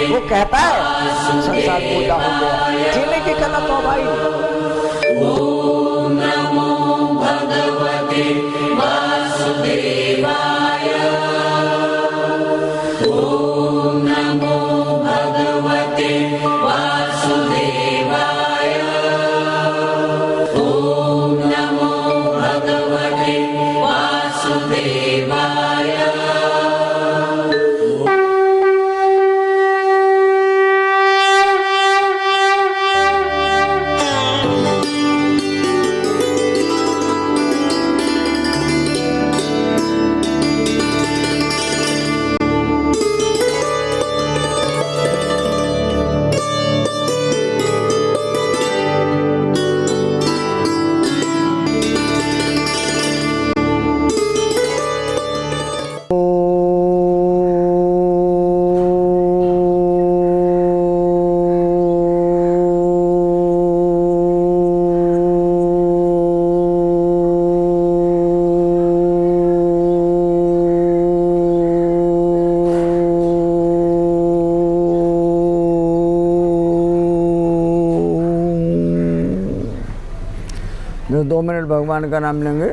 वो कहता है संसार बूढ़ा हो गया, जीने की कला तो भाई। ओम नमो भगवते वासुदेवाय। ओम नमो भगवते वासुदेवाय। ओम नमो भगवते वासुदेवाय। जो 2 मिनट भगवान का नाम लेंगे।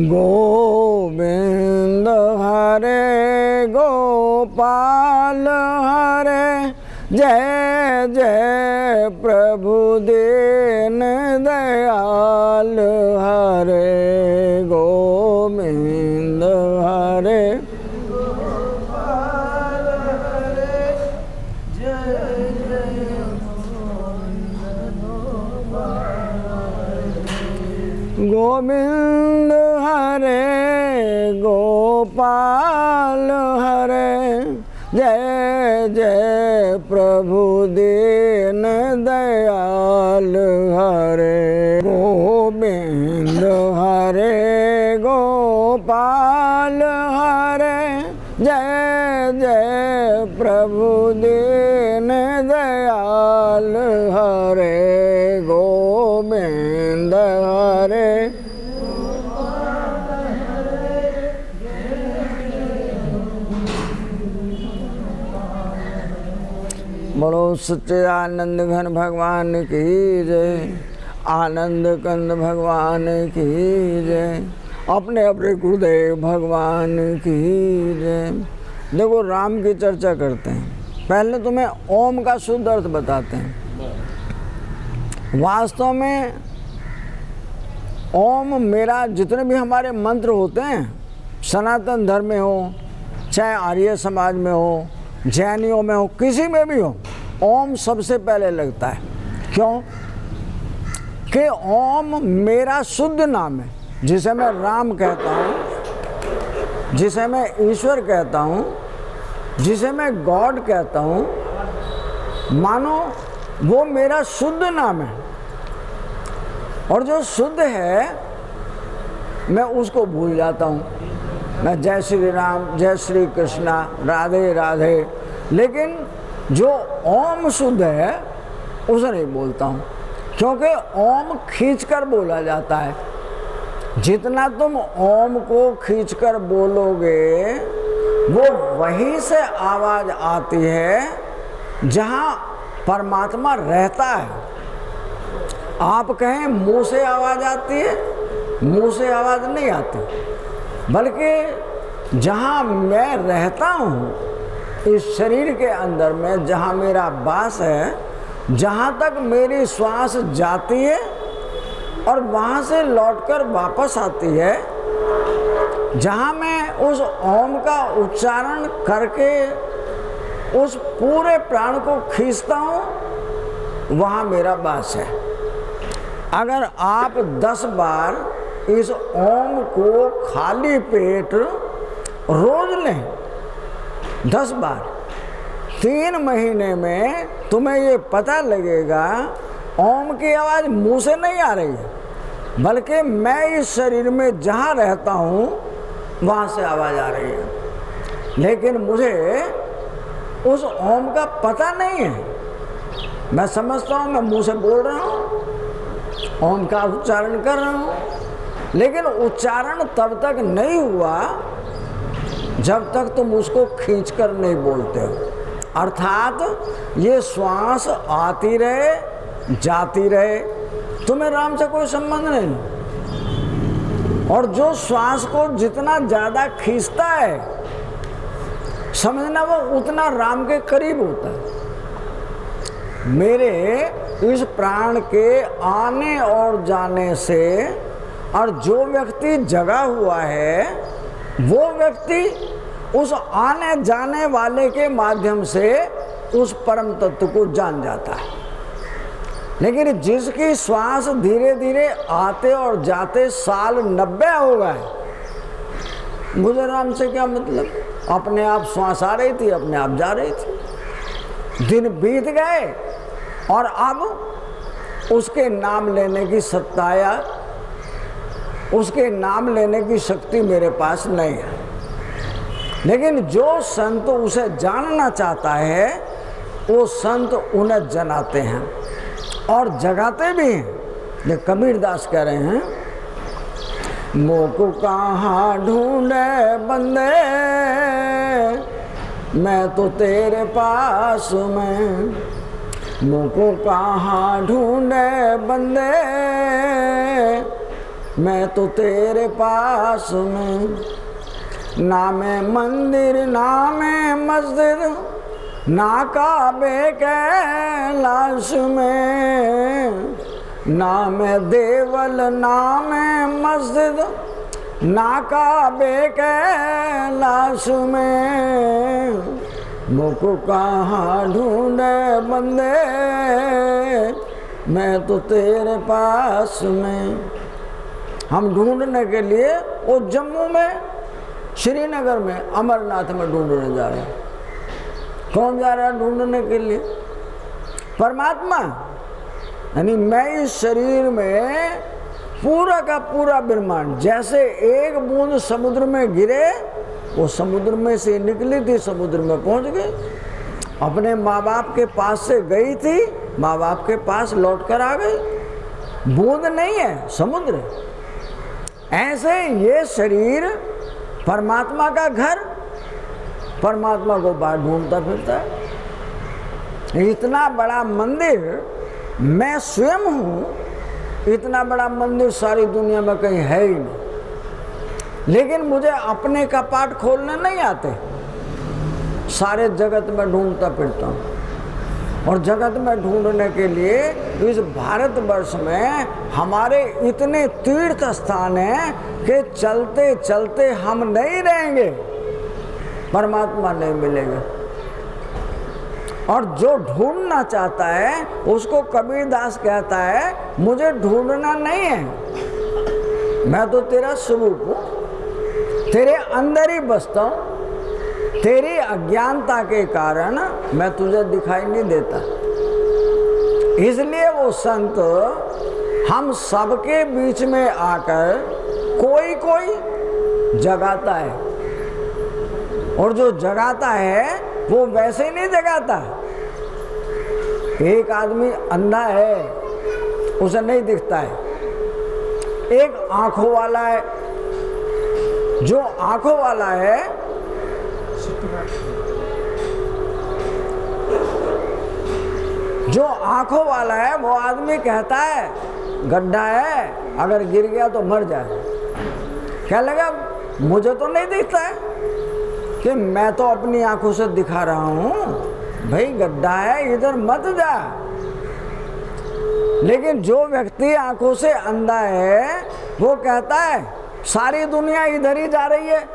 गोविंद हरे गोपाल हरे, जय जय प्रभु दीन दयाल हरे। गोविंद हरे गोपाल हरे, जय जय गोविंद हरे गोपाल हरे, जय जय प्रभु दीन दयाल हरे। गोविंद हरे गोपाल हरे, जय जय प्रभु दीन दयाल हरे। गोविंद हरे बोलो सच्चिदानंद घन भगवान की जय, आनंद कंद भगवान की जय, अपने अपने गुरुदेव भगवान की जय। देखो राम की चर्चा करते हैं, पहले तुम्हें ओम का शुद्ध अर्थ बताते हैं। वास्तव में ओम मेरा जितने भी हमारे मंत्र होते हैं, सनातन धर्म में हो, चाहे आर्य समाज में हो, जैनियों में हो, किसी में भी हो, ओम सबसे पहले लगता है। क्यों? कि ओम मेरा शुद्ध नाम है, जिसे मैं राम कहता हूँ, जिसे मैं ईश्वर कहता हूँ, जिसे मैं गॉड कहता हूँ, मानो वो मेरा शुद्ध नाम है। और जो शुद्ध है मैं उसको भूल जाता हूँ। मैं जय श्री राम, जय श्री कृष्णा, राधे राधे, लेकिन जो ओम शुद्ध है उसे नहीं बोलता हूँ, क्योंकि ओम खींचकर बोला जाता है। जितना तुम ओम को खींचकर बोलोगे वो वहीं से आवाज़ आती है जहाँ परमात्मा रहता है। आप कहें मुंह से आवाज़ आती है, मुंह से आवाज़ नहीं आती, बल्कि जहाँ मैं रहता हूँ इस शरीर के अंदर में, जहाँ मेरा वास है, जहाँ तक मेरी श्वास जाती है और वहाँ से लौटकर वापस आती है, जहाँ मैं उस ओम का उच्चारण करके उस पूरे प्राण को खींचता हूँ, वहाँ मेरा वास है। अगर आप 10 बार इस ओम को खाली पेट रोज लें, 10 बार, 3 महीने में तुम्हें ये पता लगेगा ओम की आवाज़ मुंह से नहीं आ रही है, बल्कि मैं इस शरीर में जहाँ रहता हूँ वहाँ से आवाज़ आ रही है। लेकिन मुझे उस ओम का पता नहीं है। मैं समझता हूँ मैं मुंह से बोल रहा हूँ, ओम का उच्चारण कर रहा हूँ, लेकिन उच्चारण तब तक नहीं हुआ जब तक तुम उसको खींचकर नहीं बोलते हो। अर्थात ये श्वास आती रहे जाती रहे, तुम्हें राम से कोई संबंध नहीं। और जो श्वास को जितना ज़्यादा खींचता है, समझना वो उतना राम के करीब होता है। मेरे इस प्राण के आने और जाने से, और जो व्यक्ति जगा हुआ है वो व्यक्ति उस आने जाने वाले के माध्यम से उस परम तत्व को जान जाता है। लेकिन जिसकी श्वास धीरे धीरे आते और जाते साल 90 हो गए, मुझे राम से क्या मतलब? अपने आप श्वास आ रही थी, अपने आप जा रही थी, दिन बीत गए और अब उसके नाम लेने की सत्ता या उसके नाम लेने की शक्ति मेरे पास नहीं है। लेकिन जो संत उसे जानना चाहता है, वो संत उन्हें जनाते हैं और जगाते भी हैं। ये कबीर दास कह रहे हैं, मोको कहाँ ढूंढे बंदे, मैं तो तेरे पास में। मोको कहाँ ढूंढे बंदे, मैं तो तेरे पास में। नामे मंदिर नामे मस्जिद, ना काबे कैलाश में। नामे देवल नामे मस्जिद, ना काबे कैलाश में। मुझको कहाँ ढूंढे बंदे, मैं तो तेरे पास में। हम ढूंढने के लिए वो जम्मू में, श्रीनगर में, अमरनाथ में ढूंढने जा रहे हैं। कौन जा रहा है ढूंढने के लिए? परमात्मा। यानी मैं इस शरीर में पूरा का पूरा ब्रह्मांड, जैसे एक बूंद समुद्र में गिरे, वो समुद्र में से निकली थी, समुद्र में पहुंच गई। अपने माँ बाप के पास से गई थी, माँ बाप के पास लौट कर आ गई। बूंद नहीं है, समुद्र। ऐसे ये शरीर परमात्मा का घर, परमात्मा को बाहर ढूंढता फिरता है। इतना बड़ा मंदिर मैं स्वयं हूँ, इतना बड़ा मंदिर सारी दुनिया में कहीं है ही नहीं। लेकिन मुझे अपने कपाट खोलने नहीं आते, सारे जगत में ढूंढता फिरता हूँ। और जगत में ढूंढने के लिए इस भारतवर्ष में हमारे इतने तीर्थ स्थान हैं कि चलते चलते हम नहीं रहेंगे, परमात्मा नहीं मिलेगा। और जो ढूंढना चाहता है उसको कबीर दास कहता है, मुझे ढूंढना नहीं है, मैं तो तेरा स्वरूप हूँ, तेरे अंदर ही बसता हूँ। तेरी अज्ञानता के कारण मैं तुझे दिखाई नहीं देता। इसलिए वो संत हम सबके बीच में आकर कोई कोई जगाता है, और जो जगाता है वो वैसे ही नहीं जगाता। एक आदमी अंधा है, उसे नहीं दिखता है। एक आंखों वाला है, जो आंखों वाला है वो आदमी कहता है गड्ढा है, अगर गिर गया तो मर जाए। क्या लगा? मुझे तो नहीं दिखता है कि मैं तो अपनी आंखों से दिखा रहा हूँ, भाई गड्ढा है, इधर मत जा। लेकिन जो व्यक्ति आंखों से अंधा है वो कहता है सारी दुनिया इधर ही जा रही है।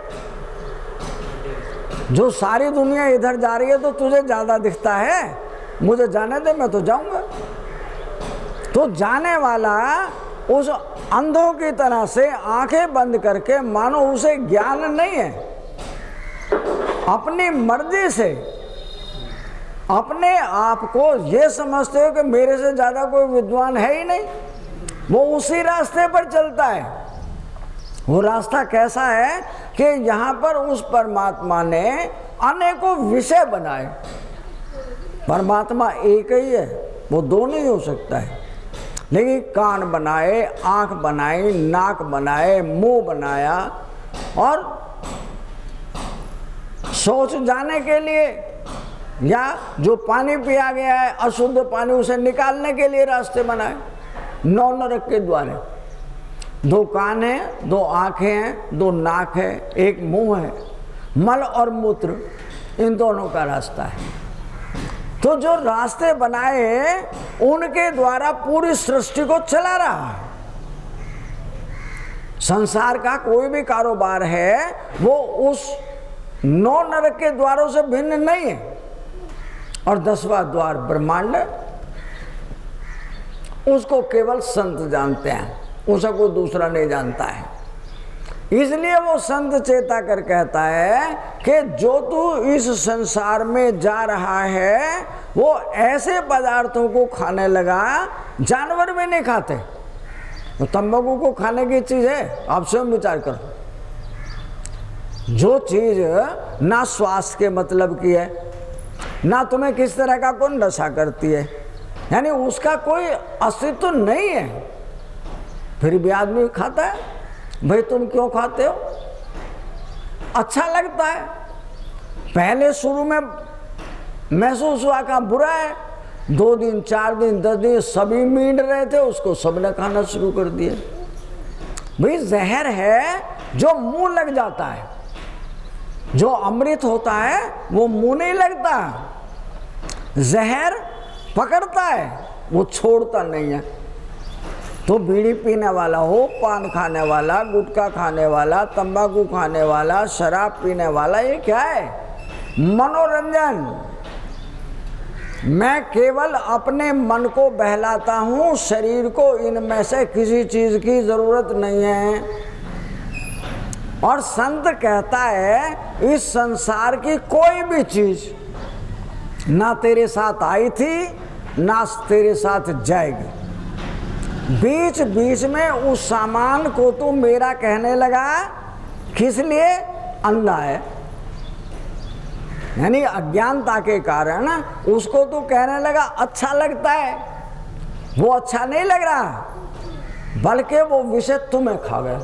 जो सारी दुनिया इधर जा रही है तो तुझे ज्यादा दिखता है, मुझे जाने दे, मैं तो जाऊंगा। तो जाने वाला उस अंधों की तरह से आंखें बंद करके, मानो उसे ज्ञान नहीं है, अपनी मर्जी से अपने आप को ये समझते हो कि मेरे से ज्यादा कोई विद्वान है ही नहीं, वो उसी रास्ते पर चलता है। वो रास्ता कैसा है कि यहाँ पर उस परमात्मा ने अनेकों विषय बनाए। परमात्मा एक ही है, वो दो नहीं हो सकता है। लेकिन कान बनाए, आँख बनाई, नाक बनाए, मुंह बनाया, और सोच जाने के लिए या जो पानी पिया गया है अशुद्ध पानी, उसे निकालने के लिए रास्ते बनाए। 9 नरक के द्वार। 2 कान है, 2 आंखें हैं, 2 नाक है, 1 मुंह है, मल और मूत्र, इन दोनों का रास्ता है। तो जो रास्ते बनाए उनके द्वारा पूरी सृष्टि को चला रहा है। संसार का कोई भी कारोबार है वो उस 9 नरक के द्वारों से भिन्न नहीं है। और 10वां द्वार ब्रह्मांड, उसको केवल संत जानते हैं, उसे कोई दूसरा नहीं जानता है। इसलिए वो संत चेता कर कहता है कि जो तू इस संसार में जा रहा है वो ऐसे पदार्थों को खाने लगा, जानवर भी नहीं खाते। तो तंबाकू को खाने की चीज है, आप स्वयं विचार करो। जो चीज ना स्वास्थ्य के मतलब की है, ना तुम्हें किस तरह का कोई नशा करती है, यानी उसका कोई अस्तित्व नहीं है, फिर भी आदमी खाता है। भाई तुम क्यों खाते हो? अच्छा लगता है। पहले शुरू में महसूस हुआ का बुरा है, 2 दिन 4 दिन 10 दिन सभी मींड रहे थे, उसको सबने खाना शुरू कर दिया। भाई जहर है जो मुंह लग जाता है, जो अमृत होता है वो मुंह नहीं लगता। जहर पकड़ता है, वो छोड़ता नहीं है। तो बीड़ी पीने वाला हो, पान खाने वाला, गुटखा खाने वाला, तंबाकू खाने वाला, शराब पीने वाला, ये क्या है? मनोरंजन। मैं केवल अपने मन को बहलाता हूँ, शरीर को इनमें से किसी चीज की जरूरत नहीं है। और संत कहता है इस संसार की कोई भी चीज ना तेरे साथ आई थी ना तेरे साथ जाएगी। बीच बीच में उस सामान को तू मेरा कहने लगा, किस लिए? अंधा है, यानी अज्ञानता के कारण उसको तू कहने लगा अच्छा लगता है। वो अच्छा नहीं लग रहा, बल्कि वो विषय तुम्हें खा गए।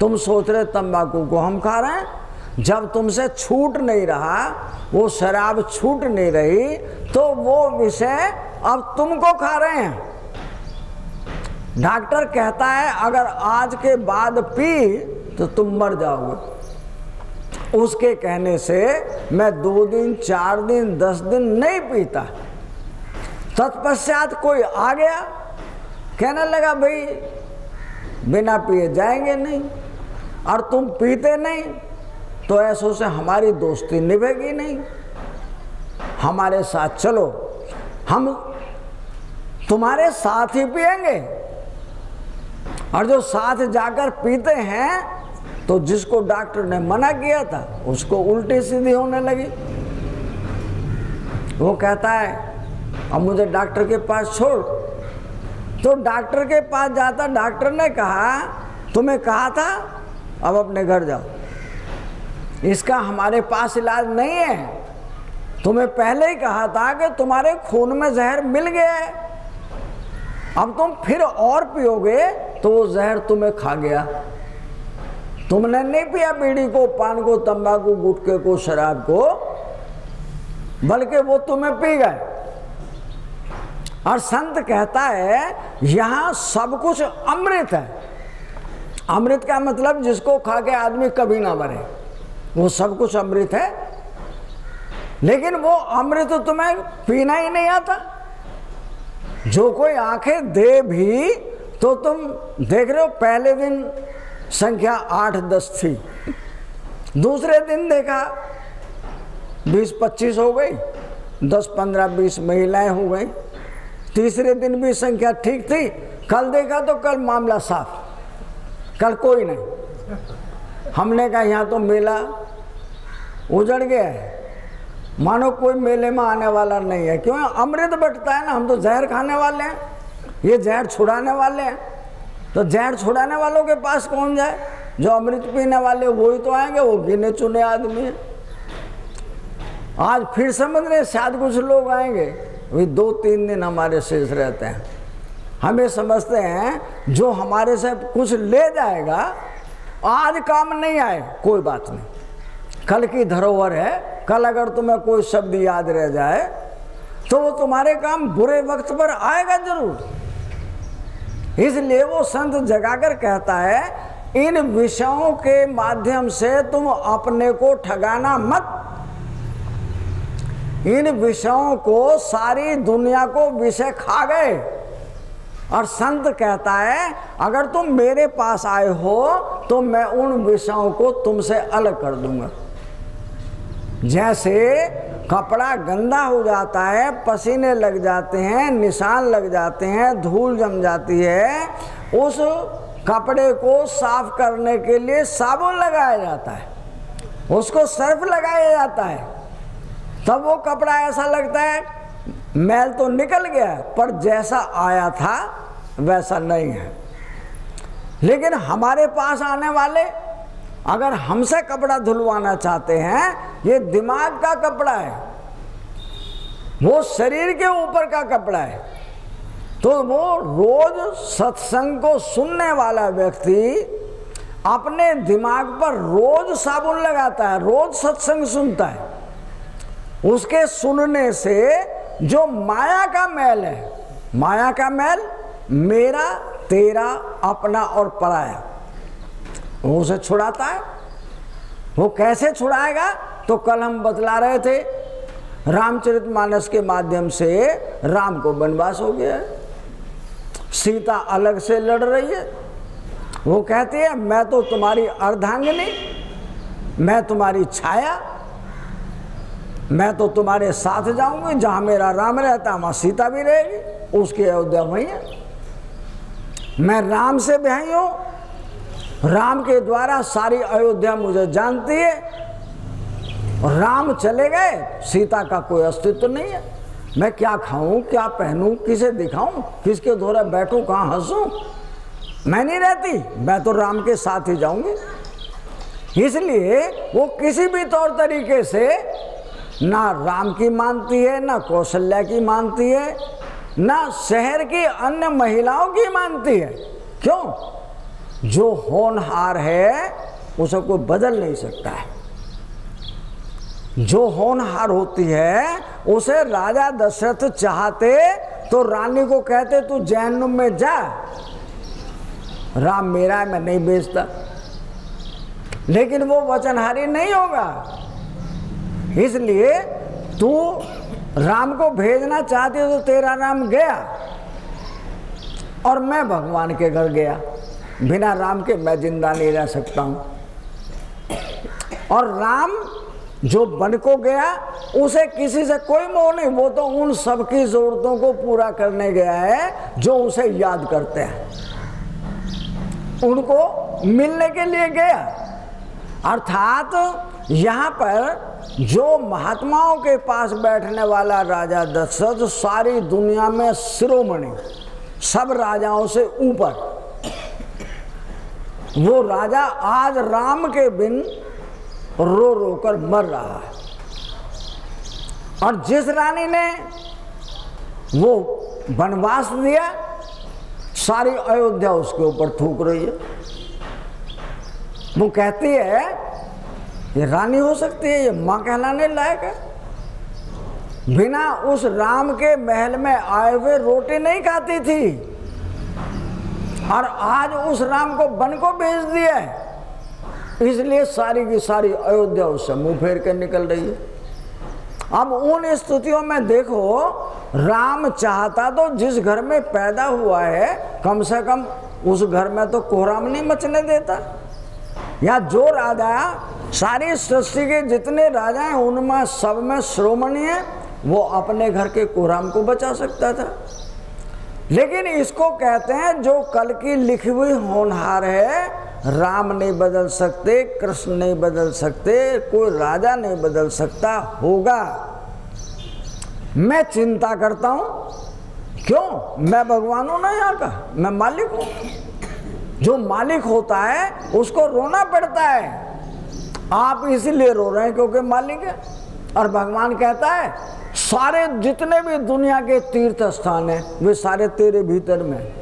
तुम सोच रहे तंबाकू को हम खा रहे हैं, जब तुमसे छूट नहीं रहा, वो शराब छूट नहीं रही, तो वो विषय अब तुमको खा रहे हैं। डॉक्टर कहता है अगर आज के बाद पी तो तुम मर जाओगे। उसके कहने से मैं 2 दिन 4 दिन 10 दिन नहीं पीता। तत्पश्चात कोई आ गया, कहने लगा भाई बिना पिए जाएंगे नहीं, और तुम पीते नहीं, तो ऐसों से हमारी दोस्ती निभेगी नहीं। हमारे साथ चलो, हम तुम्हारे साथ ही पिएंगे। और जो साथ जाकर पीते हैं, तो जिसको डॉक्टर ने मना किया था उसको उल्टी सीधी होने लगी। वो कहता है अब मुझे डॉक्टर के पास छोड़। तो डॉक्टर के पास जाता, डॉक्टर ने कहा तुम्हें कहा था अब अपने घर जाओ, इसका हमारे पास इलाज नहीं है। तुम्हें पहले ही कहा था कि तुम्हारे खून में जहर मिल गया है, अब तुम फिर और पियोगे तो वो जहर तुम्हें खा गया। तुमने नहीं पिया बीड़ी को, पान को, तंबाकू, गुटखे को, शराब को, बल्कि वो तुम्हें पी गए। और संत कहता है यहां सब कुछ अमृत है। अमृत का मतलब जिसको खा के आदमी कभी ना मरे, वो सब कुछ अमृत है। लेकिन वो अमृत तुम्हें पीना ही नहीं आता। जो कोई आंखें दे भी तो तुम देख रहे हो, पहले दिन संख्या 8-10 थी, दूसरे दिन देखा 20-25 हो गई, 10-15-20 महिलाएं हो गई, तीसरे दिन भी संख्या ठीक थी, कल देखा तो कल मामला साफ, कल कोई नहीं। हमने कहा यहाँ तो मेला उजड़ गया है, मानो कोई मेले में आने वाला नहीं है। क्यों? अमृत बटता है ना, हम तो जहर खाने वाले हैं, ये जहर छुड़ाने वाले हैं। तो जहर छुड़ाने वालों के पास कौन जाए? जो अमृत पीने वाले वही तो आएंगे, वो गिने चुने आदमी हैं। आज फिर समझ रहे शायद कुछ लोग आएंगे, वही 2-3 दिन हमारे शेष रहते हैं। हमें समझते हैं जो हमारे से कुछ ले जाएगा, आज काम नहीं आए कोई बात नहीं, कल की धरोहर है। कल अगर तुम्हें कोई शब्द याद रह जाए तो वो तुम्हारे काम बुरे वक्त पर आएगा जरूर। इसलिए वो संत जगाकर कहता है, इन विषयों के माध्यम से तुम अपने को ठगाना मत। इन विषयों को सारी दुनिया को विषय खा गए। और संत कहता है, अगर तुम मेरे पास आए हो तो मैं उन विषयों को तुमसे अलग कर दूंगा। जैसे कपड़ा गंदा हो जाता है, पसीने लग जाते हैं, निशान लग जाते हैं, धूल जम जाती है, उस कपड़े को साफ करने के लिए साबुन लगाया जाता है, उसको सर्फ लगाया जाता है, तब वो कपड़ा ऐसा लगता है मैल तो निकल गया पर जैसा आया था वैसा नहीं है। लेकिन हमारे पास आने वाले अगर हमसे कपड़ा धुलवाना चाहते हैं, ये दिमाग का कपड़ा है, वो शरीर के ऊपर का कपड़ा है, तो वो रोज सत्संग को सुनने वाला व्यक्ति अपने दिमाग पर रोज साबुन लगाता है, रोज सत्संग सुनता है। उसके सुनने से जो माया का मैल है, माया का मैल मेरा तेरा अपना और पराया, वो उसे छुड़ाता है। वो कैसे छुड़ाएगा? तो कल हम बतला रहे थे, रामचरितमानस के माध्यम से राम को वनवास हो गया है, सीता अलग से लड़ रही है। वो कहती है, मैं तो तुम्हारी अर्धांगिनी, मैं तुम्हारी छाया, मैं तो तुम्हारे साथ जाऊंगी, जहां मेरा राम रहता वहां सीता भी रहेगी, उसकी अयोध्या वही है। मैं राम से ब्याही हूं, राम के द्वारा सारी अयोध्या मुझे जानती है, और राम चले गए, सीता का कोई अस्तित्व नहीं है। मैं क्या खाऊं, क्या पहनूं, किसे दिखाऊं, किसके द्वारा बैठूं, कहां हंसूं? मैं नहीं रहती, मैं तो राम के साथ ही जाऊंगी। इसलिए वो किसी भी तौर तरीके से ना राम की मानती है, ना कौशल्या की मानती है, ना शहर की अन्य महिलाओं की मानती है। क्यों? जो होनहार है उसे कोई बदल नहीं सकता है। जो होनहार होती है उसे राजा दशरथ चाहते तो रानी को कहते तू जहन्नुम में जा, राम मेरा है मैं नहीं बेचता, लेकिन वो वचनहारी नहीं होगा। इसलिए तू राम को भेजना चाहती हो तो तेरा राम गया और मैं भगवान के घर गया, बिना राम के मैं जिंदा नहीं रह सकता हूं। और राम जो वन को गया उसे किसी से कोई मोह नहीं, वो तो उन सबकी जरूरतों को पूरा करने गया है जो उसे याद करते हैं, उनको मिलने के लिए गया। अर्थात यहाँ पर जो महात्माओं के पास बैठने वाला राजा दशरथ सारी दुनिया में शिरोमणि, सब राजाओं से ऊपर, वो राजा आज राम के बिन रो रो कर मर रहा है। और जिस रानी ने वो वनवास दिया, सारी अयोध्या उसके ऊपर थूक रही है। वो कहती है ये रानी हो सकती है, ये मां कहलाने लायक है, बिना उस राम के महल में आए हुए रोटी नहीं खाती थी, और आज उस राम को वन को भेज दिया है। इसलिए सारी की सारी अयोध्या उससे मुंह फेर कर निकल रही है। अब उन स्थितियों में देखो, राम चाहता तो जिस घर में पैदा हुआ है कम से कम उस घर में तो कोहराम नहीं मचने देता। या जो राजा सारी सृष्टि के जितने राजा हैं उनमें सब में श्रोमणी है, वो अपने घर के कोहराम को बचा सकता था। लेकिन इसको कहते हैं जो कल की लिखी हुई होनहार है, राम नहीं बदल सकते, कृष्ण नहीं बदल सकते, कोई राजा नहीं बदल सकता। होगा, मैं चिंता करता हूं, क्यों? मैं भगवान हूं ना यहाँ का, मैं मालिक हूं। जो मालिक होता है उसको रोना पड़ता है। आप इसलिए रो रहे हैं क्योंकि मालिक है। और भगवान कहता है सारे जितने भी दुनिया के तीर्थ स्थान हैं वे सारे तेरे भीतर में,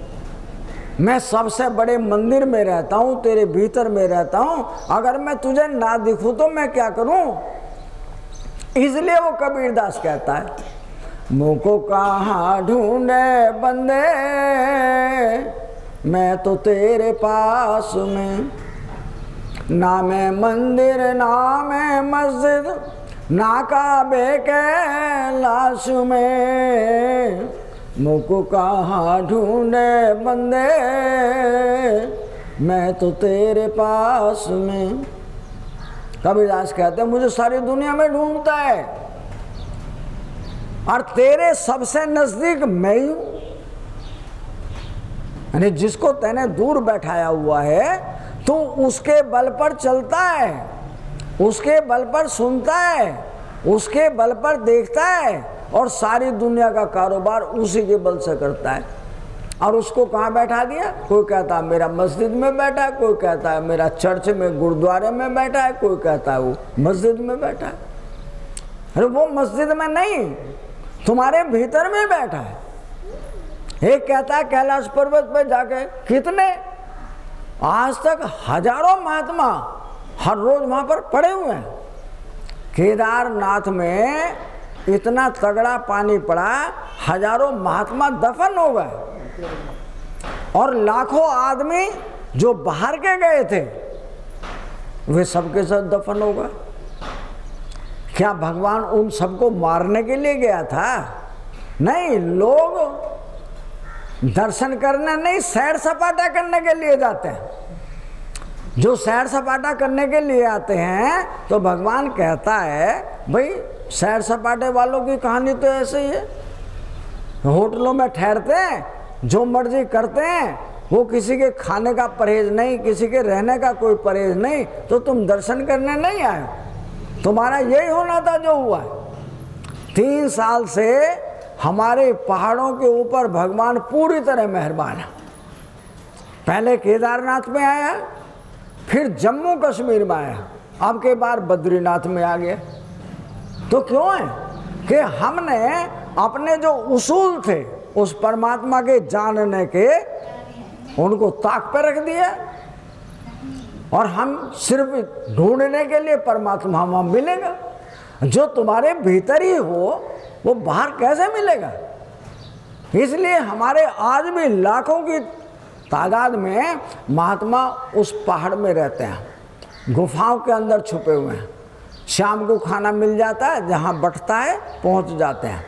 मैं सबसे बड़े मंदिर में रहता हूँ, तेरे भीतर में रहता हूँ, अगर मैं तुझे ना दिखूं तो मैं क्या करूँ। इसलिए वो कबीरदास कहता है, मुझको कहाँ ढूंढे बंदे, मैं तो तेरे पास में, ना मैं मंदिर ना मैं मस्जिद, ना काबे के लाश में, मुझको कहाँ ढूंढे बंदे, मैं तो तेरे पास में। कबीरदास कहते हैं मुझे सारी दुनिया में ढूंढता है और तेरे सबसे नजदीक मैं ही हूं। यानी जिसको तैने दूर बैठाया हुआ है तो उसके बल पर चलता है, उसके बल पर सुनता है, उसके बल पर देखता है और सारी दुनिया का कारोबार उसी के बल से करता है। और उसको कहाँ बैठा दिया? कोई कहता है मेरा मस्जिद में बैठा है, कोई कहता है मेरा चर्च में गुरुद्वारे में बैठा है, कोई कहता है वो मस्जिद में बैठा है। अरे वो मस्जिद में नहीं, तुम्हारे भीतर में बैठा है। एक कहता है कैलाश पर्वत पे जाके, कितने आज तक हजारों महात्मा हर रोज वहां पर पड़े हुए हैं। केदारनाथ में इतना तगड़ा पानी पड़ा, हजारों महात्मा दफन हो गए और लाखों आदमी जो बाहर के गए थे वे सबके साथ दफन हो गए। क्या भगवान उन सबको मारने के लिए गया था? नहीं, लोग दर्शन करने नहीं, सैर सपाटा करने के लिए जाते हैं। जो सैर सपाटा करने के लिए आते हैं तो भगवान कहता है भाई सैर सपाटे वालों की कहानी तो ऐसे ही है, होटलों में ठहरते हैं, जो मर्जी करते हैं, वो किसी के खाने का परहेज नहीं, किसी के रहने का कोई परहेज नहीं। तो तुम दर्शन करने नहीं आए, तुम्हारा यही होना था जो हुआ है। 3 साल से हमारे पहाड़ों के ऊपर भगवान पूरी तरह मेहरबान है। पहले केदारनाथ में आया, फिर जम्मू कश्मीर में आया, अब के बार बद्रीनाथ में आ गया। तो क्यों है कि हमने अपने जो उसूल थे उस परमात्मा के जानने के, उनको ताक पर रख दिया और हम सिर्फ ढूंढने के लिए परमात्मा वहाँ मिलेगा। जो तुम्हारे भीतर ही हो वो बाहर कैसे मिलेगा? इसलिए हमारे आज भी लाखों की तादाद में महात्मा उस पहाड़ में रहते हैं, गुफाओं के अंदर छुपे हुए हैं। शाम को खाना मिल जाता है, जहाँ बंटता है पहुँच जाते हैं,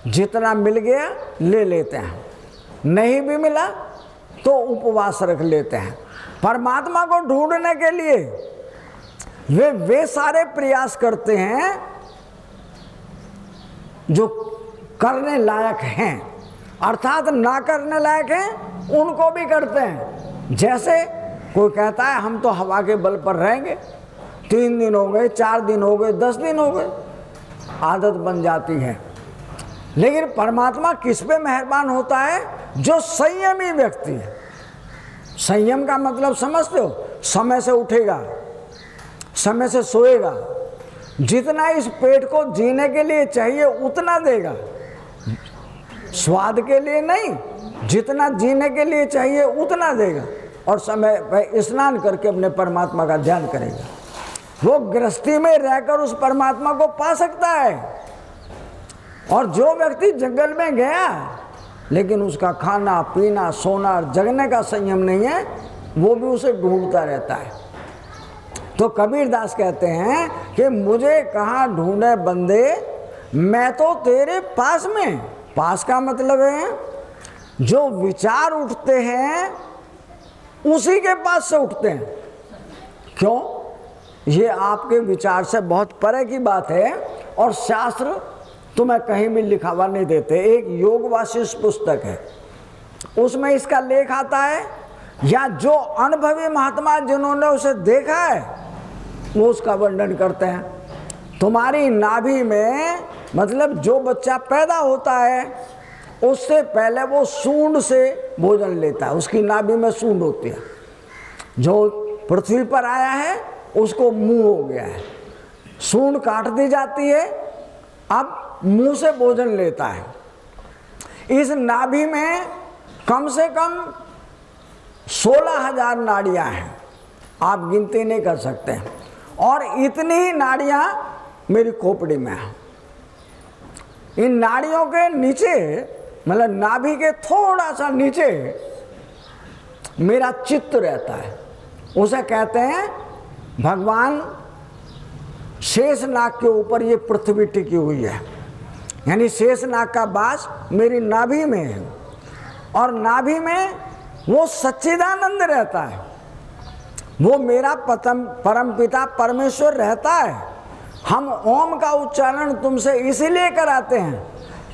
जितना मिल गया ले लेते हैं, नहीं भी मिला तो उपवास रख लेते हैं। परमात्मा को ढूंढने के लिए वे सारे प्रयास करते हैं जो करने लायक हैं, अर्थात ना करने लायक हैं उनको भी करते हैं। जैसे कोई कहता है हम तो हवा के बल पर रहेंगे, 3 दिन हो गए, 4 दिन हो गए, 10 दिन हो गए, आदत बन जाती है। लेकिन परमात्मा किस पे मेहरबान होता है? जो संयमी व्यक्ति है। संयम का मतलब समझते हो? समय से उठेगा, समय से सोएगा, जितना इस पेट को जीने के लिए चाहिए उतना देगा, स्वाद के लिए नहीं, जितना जीने के लिए चाहिए उतना देगा, और समय पर स्नान करके अपने परमात्मा का ध्यान करेगा। वो गृहस्थी में रहकर उस परमात्मा को पा सकता है। और जो व्यक्ति जंगल में गया लेकिन उसका खाना पीना सोना और जगने का संयम नहीं है, वो भी उसे ढूंढता रहता है। तो कबीरदास कहते हैं कि मुझे कहाँ ढूंढे बंदे, मैं तो तेरे पास में। पास का मतलब है जो विचार उठते हैं उसी के पास से उठते हैं। क्यों? ये आपके विचार से बहुत परे की बात है और शास्त्र तुम्हें कहीं भी लिखा हुआ नहीं देते। एक योग वासिष्ठ पुस्तक है, उसमें इसका लेख आता है, या जो अनुभवी महात्मा जिन्होंने उसे देखा है वो उसका वर्णन करते हैं। तुम्हारी नाभि में, मतलब जो बच्चा पैदा होता है उससे पहले वो सूंड से भोजन लेता है, उसकी नाभि में सूंड होती है। जो पृथ्वी पर आया है उसको मुंह हो गया है, सूंड काट दी जाती है, अब मुंह से भोजन लेता है। इस नाभि में कम से कम 16,000 नाड़ियाँ हैं, आप गिनती नहीं कर सकते। और इतनी ही नाड़ियाँ मेरी खोपड़ी में हैं। इन नाड़ियों के नीचे, मतलब नाभि के थोड़ा सा नीचे मेरा चित्त रहता है। उसे कहते हैं भगवान शेषनाग के ऊपर ये पृथ्वी टिकी हुई है, यानी शेषनाग का वास मेरी नाभि में है। और नाभि में वो सच्चिदानंद रहता है, वो मेरा परम पिता परमेश्वर रहता है। हम ओम का उच्चारण तुमसे इसीलिए कराते हैं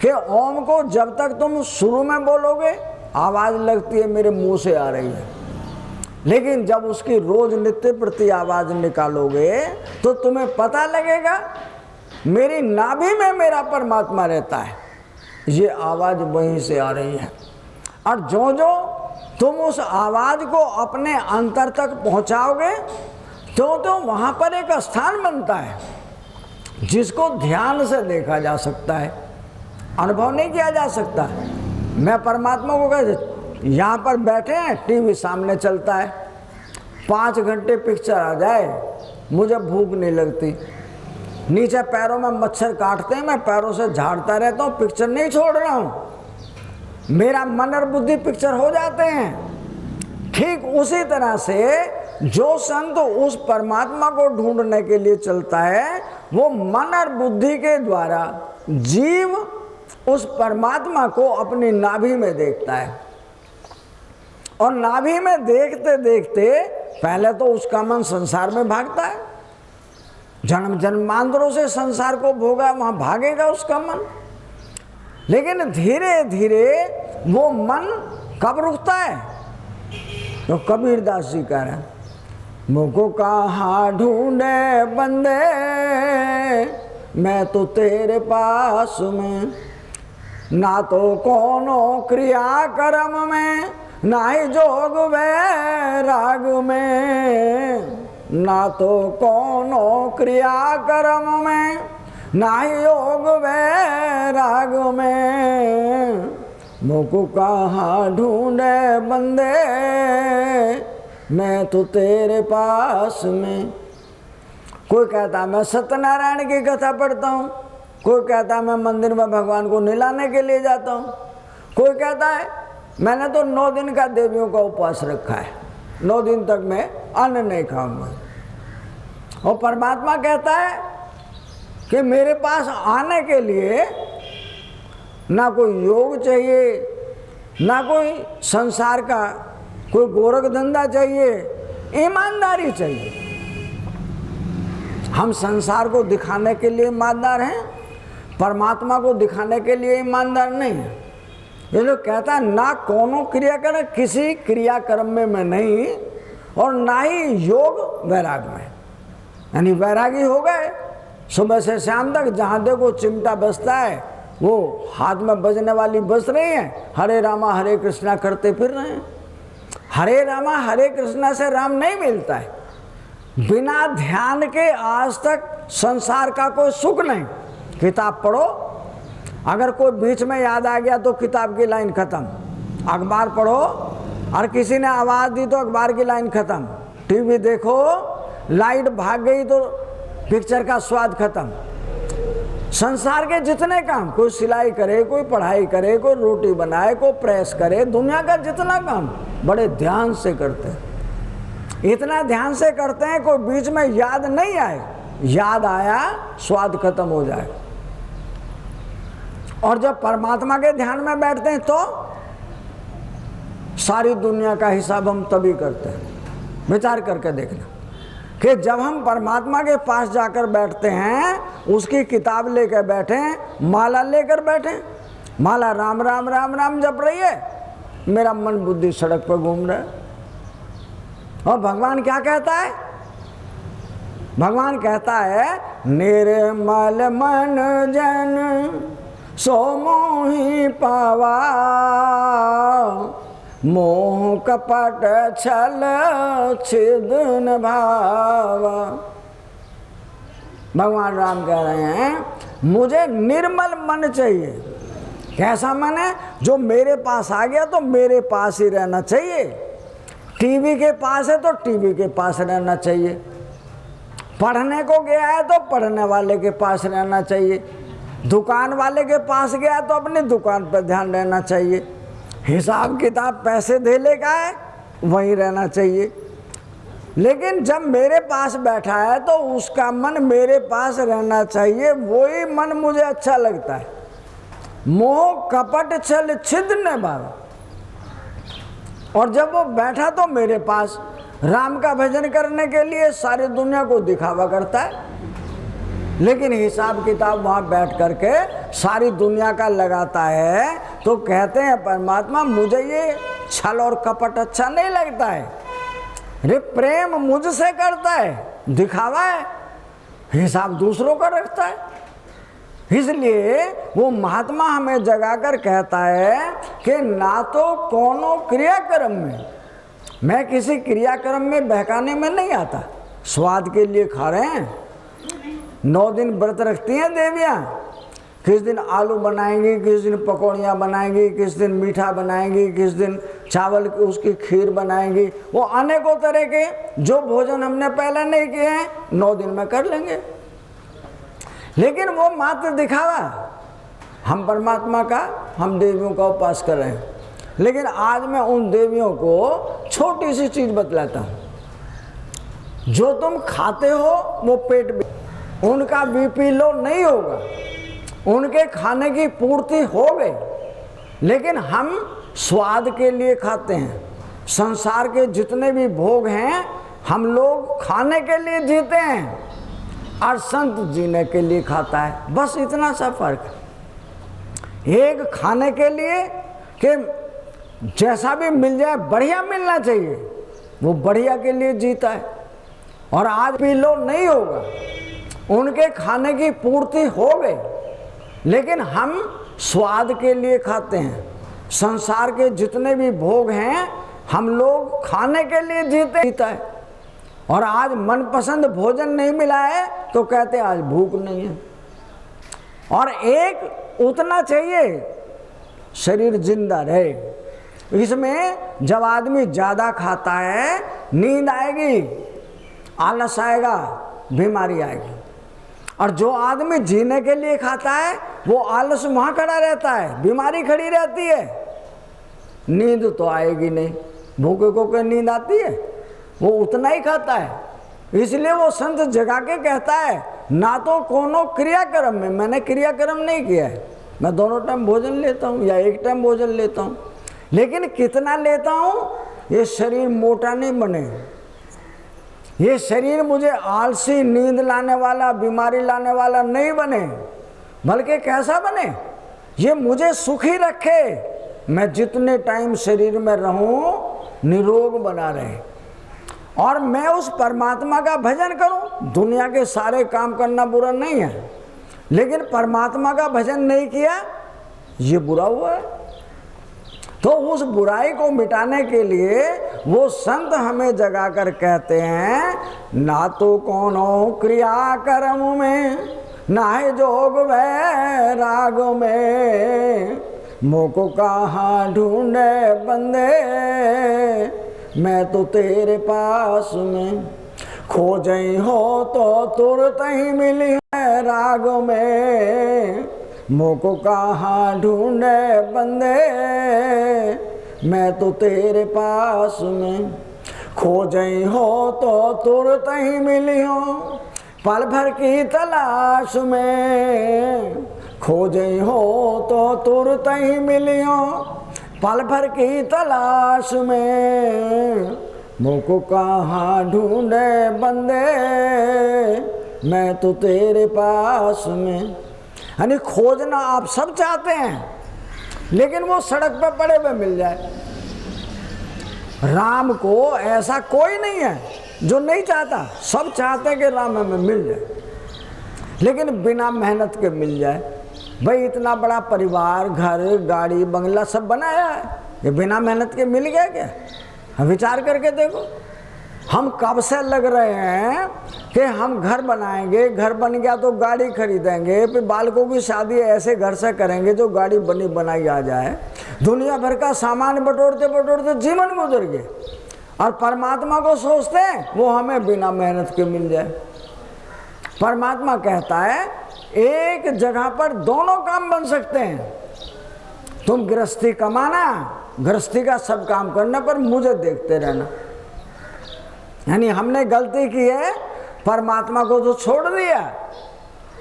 कि ओम को जब तक तुम शुरू में बोलोगे आवाज़ लगती है मेरे मुंह से आ रही है, लेकिन जब उसकी रोज नित्य प्रति आवाज़ निकालोगे तो तुम्हें पता लगेगा मेरी नाभि में मेरा परमात्मा रहता है, ये आवाज़ वहीं से आ रही है। और जो जो तुम उस आवाज़ को अपने अंतर तक पहुंचाओगे तो वहाँ पर एक स्थान बनता है जिसको ध्यान से देखा जा सकता है, अनुभव नहीं किया जा सकता। मैं परमात्मा को कहते यहाँ पर बैठे हैं, टीवी सामने चलता है, 5 घंटे पिक्चर आ जाए मुझे भूख नहीं लगती, नीचे पैरों में मच्छर काटते हैं, मैं पैरों से झाड़ता रहता हूँ, पिक्चर नहीं छोड़ रहा हूँ, मेरा मन और बुद्धि पिक्चर हो जाते हैं। ठीक उसी तरह से जो संत उस परमात्मा को ढूंढने के लिए चलता है, वो मन और बुद्धि के द्वारा जीव उस परमात्मा को अपनी नाभि में देखता है। और नाभि में देखते देखते पहले तो उसका मन संसार में भागता है, जन्म जन्मांतरों से संसार को भोगा, वहाँ भागेगा उसका मन। लेकिन धीरे धीरे वो मन कब रुकता है? तो कबीरदास जी कह रहे हैं, मुझको कहाँ ढूंढे बंदे मैं तो तेरे पास में, ना तो कोनो क्रिया कर्म में, ना ही जोग वैराग में, ना तो कोनो क्रिया कर्म में, ना ही योग वैराग में, मुझको कहाँ ढूंढे बंदे मैं तो तेरे पास में। कोई कहता मैं सत्यनारायण की कथा पढ़ता हूँ, कोई कहता है मैं मंदिर में भगवान को नहलाने के लिए जाता हूँ, कोई कहता है मैंने तो 9 दिन का देवियों का उपवास रखा है, 9 दिन तक मैं अन्न नहीं खाऊंगा। और परमात्मा कहता है कि मेरे पास आने के लिए ना कोई योग चाहिए, ना कोई संसार का कोई गोरख धंधा चाहिए, ईमानदारी चाहिए। हम संसार को दिखाने के लिए ईमानदार हैं, परमात्मा को दिखाने के लिए ईमानदार नहीं है। ये लोग कहता है ना कोनो क्रिया कर, किसी क्रियाक्रम में मैं नहीं, और ना ही योग वैराग में, यानी वैरागी हो गए, सुबह से शाम तक जहाँ देखो चिमटा बजता है, वो हाथ में बजने वाली बज रही है, हरे रामा हरे कृष्णा करते फिर रहे हैं। हरे रामा हरे कृष्णा से राम नहीं मिलता है, बिना ध्यान के आज तक संसार का कोई सुख नहीं। किताब पढ़ो, अगर कोई बीच में याद आ गया तो किताब की लाइन खत्म, अखबार पढ़ो और किसी ने आवाज़ दी तो अखबार की लाइन खत्म, टीवी देखो लाइट भाग गई तो पिक्चर का स्वाद खत्म। संसार के जितने काम, कोई सिलाई करे, कोई पढ़ाई करे, कोई रोटी बनाए, कोई प्रेस करे, दुनिया का जितना काम बड़े ध्यान से करते हैं, इतना ध्यान से करते हैं कोई बीच में याद नहीं आए, याद आया स्वाद खत्म हो जाए। और जब परमात्मा के ध्यान में बैठते हैं तो सारी दुनिया का हिसाब हम तभी करते हैं। विचार करके देखना कि जब हम परमात्मा के पास जाकर बैठते हैं, उसकी किताब लेकर बैठे, माला लेकर बैठे, माला राम राम राम राम जप रही है, मेरा मन बुद्धि सड़क पर घूम रहा है। और भगवान क्या कहता है? भगवान कहता है निर्मल मन जन सो मोहि पावा, मोह कपट छल छिदन भावा। भगवान राम कह रहे हैं मुझे निर्मल मन चाहिए। कैसा मन है? जो मेरे पास आ गया तो मेरे पास ही रहना चाहिए, टीवी के पास है तो टीवी के पास रहना चाहिए, पढ़ने को गया है तो पढ़ने वाले के पास रहना चाहिए, दुकान वाले के पास गया तो अपनी दुकान पर ध्यान रहना चाहिए, हिसाब किताब पैसे देने का है वहीं रहना चाहिए। लेकिन जब मेरे पास बैठा है तो उसका मन मेरे पास रहना चाहिए, वही मन मुझे अच्छा लगता है। मोह कपट छल छिद्र बाबा। और जब वो बैठा तो मेरे पास राम का भजन करने के लिए सारी दुनिया को दिखावा करता है, लेकिन हिसाब किताब वहाँ बैठ करके सारी दुनिया का लगाता है। तो कहते हैं परमात्मा मुझे ये छल और कपट अच्छा नहीं लगता है, रे प्रेम मुझसे करता है, दिखावा है, हिसाब दूसरों का रखता है। इसलिए वो महात्मा हमें जगाकर कहता है कि ना तो कोनो क्रियाक्रम में, मैं किसी क्रियाक्रम में बहकाने में नहीं आता। स्वाद के लिए खा रहे हैं, 9 दिन व्रत रखती हैं देवियाँ, किस दिन आलू बनाएंगी, किस दिन पकौड़ियाँ बनाएंगी, किस दिन मीठा बनाएंगी, किस दिन चावल की उसकी खीर बनाएंगी। वो अनेकों तरह के जो भोजन हमने पहले नहीं किए हैं 9 दिन में कर लेंगे। लेकिन वो मात्र दिखावा, हम परमात्मा का, हम देवियों का उपास कर रहे हैं। लेकिन आज मैं उन देवियों को छोटी सी चीज़ बतलाता हूँ। जो तुम खाते हो वो पेट में, उनका बीपी लो नहीं होगा, उनके खाने की पूर्ति हो गई। लेकिन हम स्वाद के लिए खाते हैं। संसार के जितने भी भोग हैं हम लोग खाने के लिए जीते हैं, और संत जीने के लिए खाता है। बस इतना सा फर्क है। एक खाने के लिए कि जैसा भी मिल जाए बढ़िया मिलना चाहिए, वो बढ़िया के लिए जीता है। और आज पी लो नहीं होगा, उनके खाने की पूर्ति हो गई, लेकिन हम स्वाद के लिए खाते हैं। संसार के जितने भी भोग हैं हम लोग खाने के लिए जीता है। और आज मनपसंद भोजन नहीं मिला है तो कहते आज भूख नहीं है। और एक उतना चाहिए शरीर जिंदा रहे। इसमें जब आदमी ज़्यादा खाता है नींद आएगी, आलस आएगा, बीमारी आएगी। और जो आदमी जीने के लिए खाता है वो आलस वहाँ खड़ा रहता है, बीमारी खड़ी रहती है, नींद तो आएगी नहीं। भूखे को कोई नींद आती है? वो उतना ही खाता है। इसलिए वो संत जगा के कहता है ना तो कोनो क्रियाक्रम में, मैंने क्रियाक्रम नहीं किया है, मैं दोनों टाइम भोजन लेता हूँ या एक टाइम भोजन लेता हूँ, लेकिन कितना लेता हूँ ये शरीर मोटा नहीं बने, ये शरीर मुझे आलसी, नींद लाने वाला, बीमारी लाने वाला नहीं बने, बल्कि कैसा बने, ये मुझे सुखी रखे। मैं जितने टाइम शरीर में रहूं निरोग बना रहे और मैं उस परमात्मा का भजन करूं। दुनिया के सारे काम करना बुरा नहीं है, लेकिन परमात्मा का भजन नहीं किया ये बुरा हुआ है। तो उस बुराई को मिटाने के लिए वो संत हमें जगाकर कहते हैं ना तो कोनो क्रिया कर्म में, ना है जोग वैराग में, मोको कहाँ ढूंढे बंदे, मैं तो तेरे पास में, खोजई हो तो तुरंत ही मिली है राग में, मोको कहाँ ढूंढे बंदे, मैं तो तेरे पास में, खोजई हो तो तुरंत ही मिली हो, पल भर की तलाश में, खोजई हो तो तुरंत ही मिली हो, पल भर की तलाश में, मोको कहाँ ढूंढे बंदे, मैं तो तेरे पास में। यानी खोजना आप सब चाहते हैं, लेकिन वो सड़क पे पड़े हुए मिल जाए। राम को ऐसा कोई नहीं है जो नहीं चाहता, सब चाहते हैं कि राम हमें मिल जाए, लेकिन बिना मेहनत के मिल जाए। भाई इतना बड़ा परिवार, घर, गाड़ी, बंगला सब बनाया है, ये बिना मेहनत के मिल गया क्या? हम विचार करके देखो, हम कब से लग रहे हैं कि हम घर बनाएंगे, घर बन गया तो गाड़ी खरीदेंगे, फिर बालकों की शादी ऐसे घर से करेंगे जो गाड़ी बनी बनाई आ जाए, दुनिया भर का सामान बटोरते बटोरते जीवन गुजर गए। और परमात्मा को सोचते हैं वो हमें बिना मेहनत के मिल जाए। परमात्मा कहता है एक जगह पर दोनों काम बन सकते हैं। तुम गृहस्थी कमाना, गृहस्थी का सब काम करने पर मुझे देखते रहना। यानी हमने गलती की है, परमात्मा को तो छोड़ दिया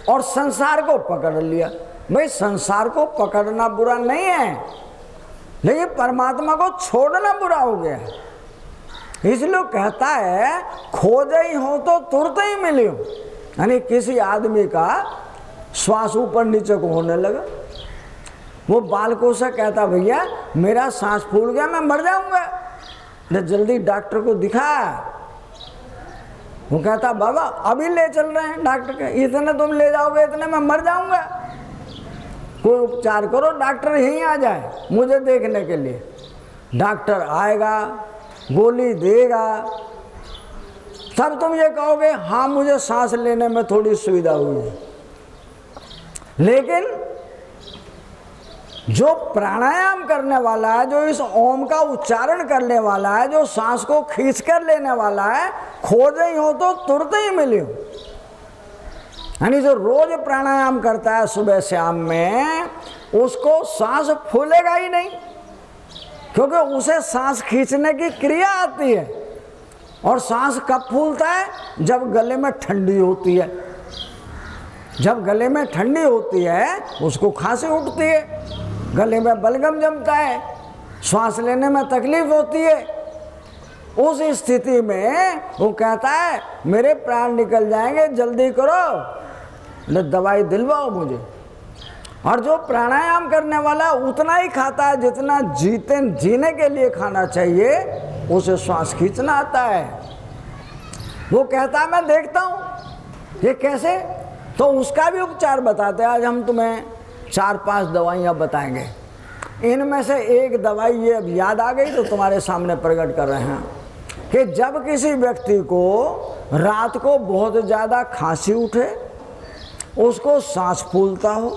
और संसार को पकड़ लिया। भाई संसार को पकड़ना बुरा नहीं है, लेकिन परमात्मा को छोड़ना बुरा हो गया है। इसलिए कहता है खोजे ही हो तो तुरंत ही मिलियो। यानी किसी आदमी का श्वास ऊपर नीचे को होने लगा, वो बालकों से कहता भैया मेरा सांस फूल गया, मैं मर जाऊंगा, जल्दी डॉक्टर को दिखा। वो कहता बाबा अभी ले चल रहे हैं डॉक्टर के, इतने तुम ले जाओगे इतने में मर जाऊंगा, कोई उपचार करो, डॉक्टर यहीं आ जाए मुझे देखने के लिए। डॉक्टर आएगा, गोली देगा, तब तुम ये कहोगे हाँ मुझे सांस लेने में थोड़ी सुविधा हुई है। लेकिन जो प्राणायाम करने वाला है, जो इस ओम का उच्चारण करने वाला है, जो सांस को खींच कर लेने वाला है, खोजे ही हो तो तुरंत ही मिलियो। यानी जो रोज प्राणायाम करता है सुबह शाम में, उसको सांस फूलेगा ही नहीं, क्योंकि उसे सांस खींचने की क्रिया आती है। और सांस कब फूलता है? जब गले में ठंडी होती है। जब गले में ठंडी होती है उसको खांसी उठती है, गले में बलगम जमता है, श्वास लेने में तकलीफ होती है। उस स्थिति में वो कहता है मेरे प्राण निकल जाएंगे, जल्दी करो, दवाई दिलवाओ मुझे। और जो प्राणायाम करने वाला उतना ही खाता है जितना जीने के लिए खाना चाहिए, उसे श्वास खींचना आता है। वो कहता है मैं देखता हूँ ये कैसे, तो उसका भी उपचार बताते हैं। आज हम तुम्हें 4-5 दवाइयाँ बताएंगे। इनमें से एक दवाई ये अब याद आ गई तो तुम्हारे सामने प्रकट कर रहे हैं कि जब किसी व्यक्ति को रात को बहुत ज़्यादा खांसी उठे, उसको सांस फूलता हो,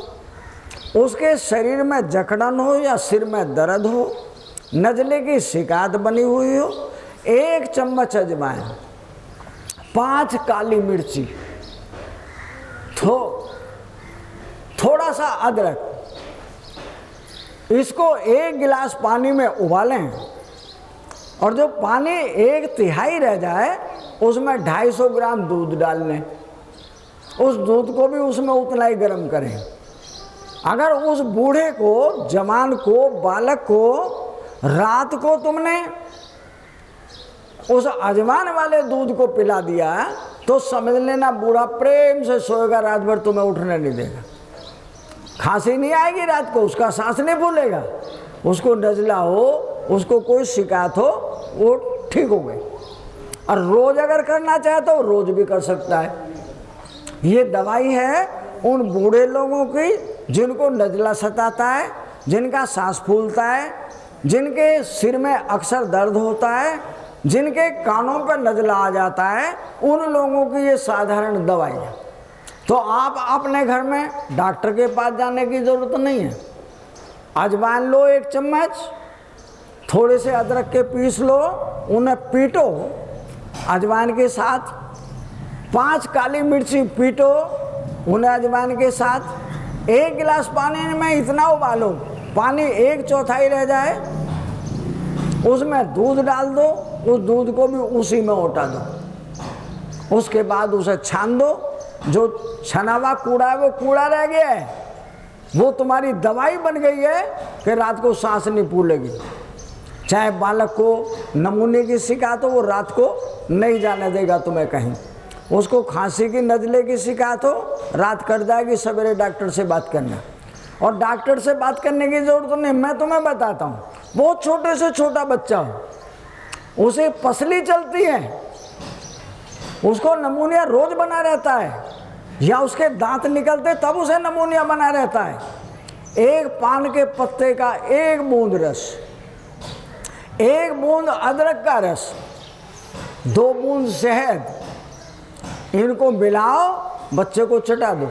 उसके शरीर में जकड़न हो या सिर में दर्द हो, नज़ले की शिकायत बनी हुई हो, 1 चम्मच अजवाइन, 5 काली मिर्ची, थोड़ा सा अदरक, इसको 1 गिलास पानी में उबालें और जो पानी 1/3 रह जाए उसमें 250 ग्राम दूध डाल लें। उस दूध को भी उसमें उतना ही गर्म करें। अगर उस बूढ़े को, जवान को, बालक को रात को तुमने उस अजवाइन वाले दूध को पिला दिया तो समझ लेना बूढ़ा प्रेम से सोएगा, रात भर तुम्हें उठने नहीं देगा। खांसी नहीं आएगी रात को, उसका सांस नहीं फूलेगा, उसको नज़ला हो, उसको कोई शिकायत हो, वो ठीक हो गई। और रोज अगर करना चाहे तो रोज भी कर सकता है। ये दवाई है उन बूढ़े लोगों की जिनको नज़ला सताता है, जिनका सांस फूलता है, जिनके सिर में अक्सर दर्द होता है, जिनके कानों पर नज़ला आ जाता है, उन लोगों की ये साधारण दवाई है। तो आप अपने घर में डॉक्टर के पास जाने की ज़रूरत नहीं है। अजवाइन लो 1 चम्मच, थोड़े से अदरक के पीस लो, उन्हें पीटो अजवाइन के साथ, 5 काली मिर्ची पीटो उन्हें अजवाइन के साथ, 1 गिलास पानी में इतना उबालो, पानी 1/4 रह जाए, उसमें दूध डाल दो, उस दूध को भी उसी में उठा दो। उसके बाद उसे छान दो, जो छना हुआ कूड़ा है वो कूड़ा रह गया है, वो तुम्हारी दवाई बन गई है कि रात को सांस नहीं फूलेगी। चाहे बालक को नमूने की शिकायत हो, वो रात को नहीं जाने देगा तुम्हें कहीं। उसको खांसी की, नज़ले की शिकायत हो, रात कट जाएगी, सवेरे डॉक्टर से बात करना। और डॉक्टर से बात करने की ज़रूरत नहीं, मैं तुम्हें बताता हूँ। बहुत छोटे से छोटा बच्चा हो, उसे पसली चलती है, उसको नमूनिया रोज बना रहता है, या उसके दांत निकलते तब उसे नमूनिया बना रहता है। 1 पान के पत्ते का 1 बूंद रस, 1 बूंद अदरक का रस, 2 बूंद शहद, इनको मिलाओ, बच्चे को चटा दो।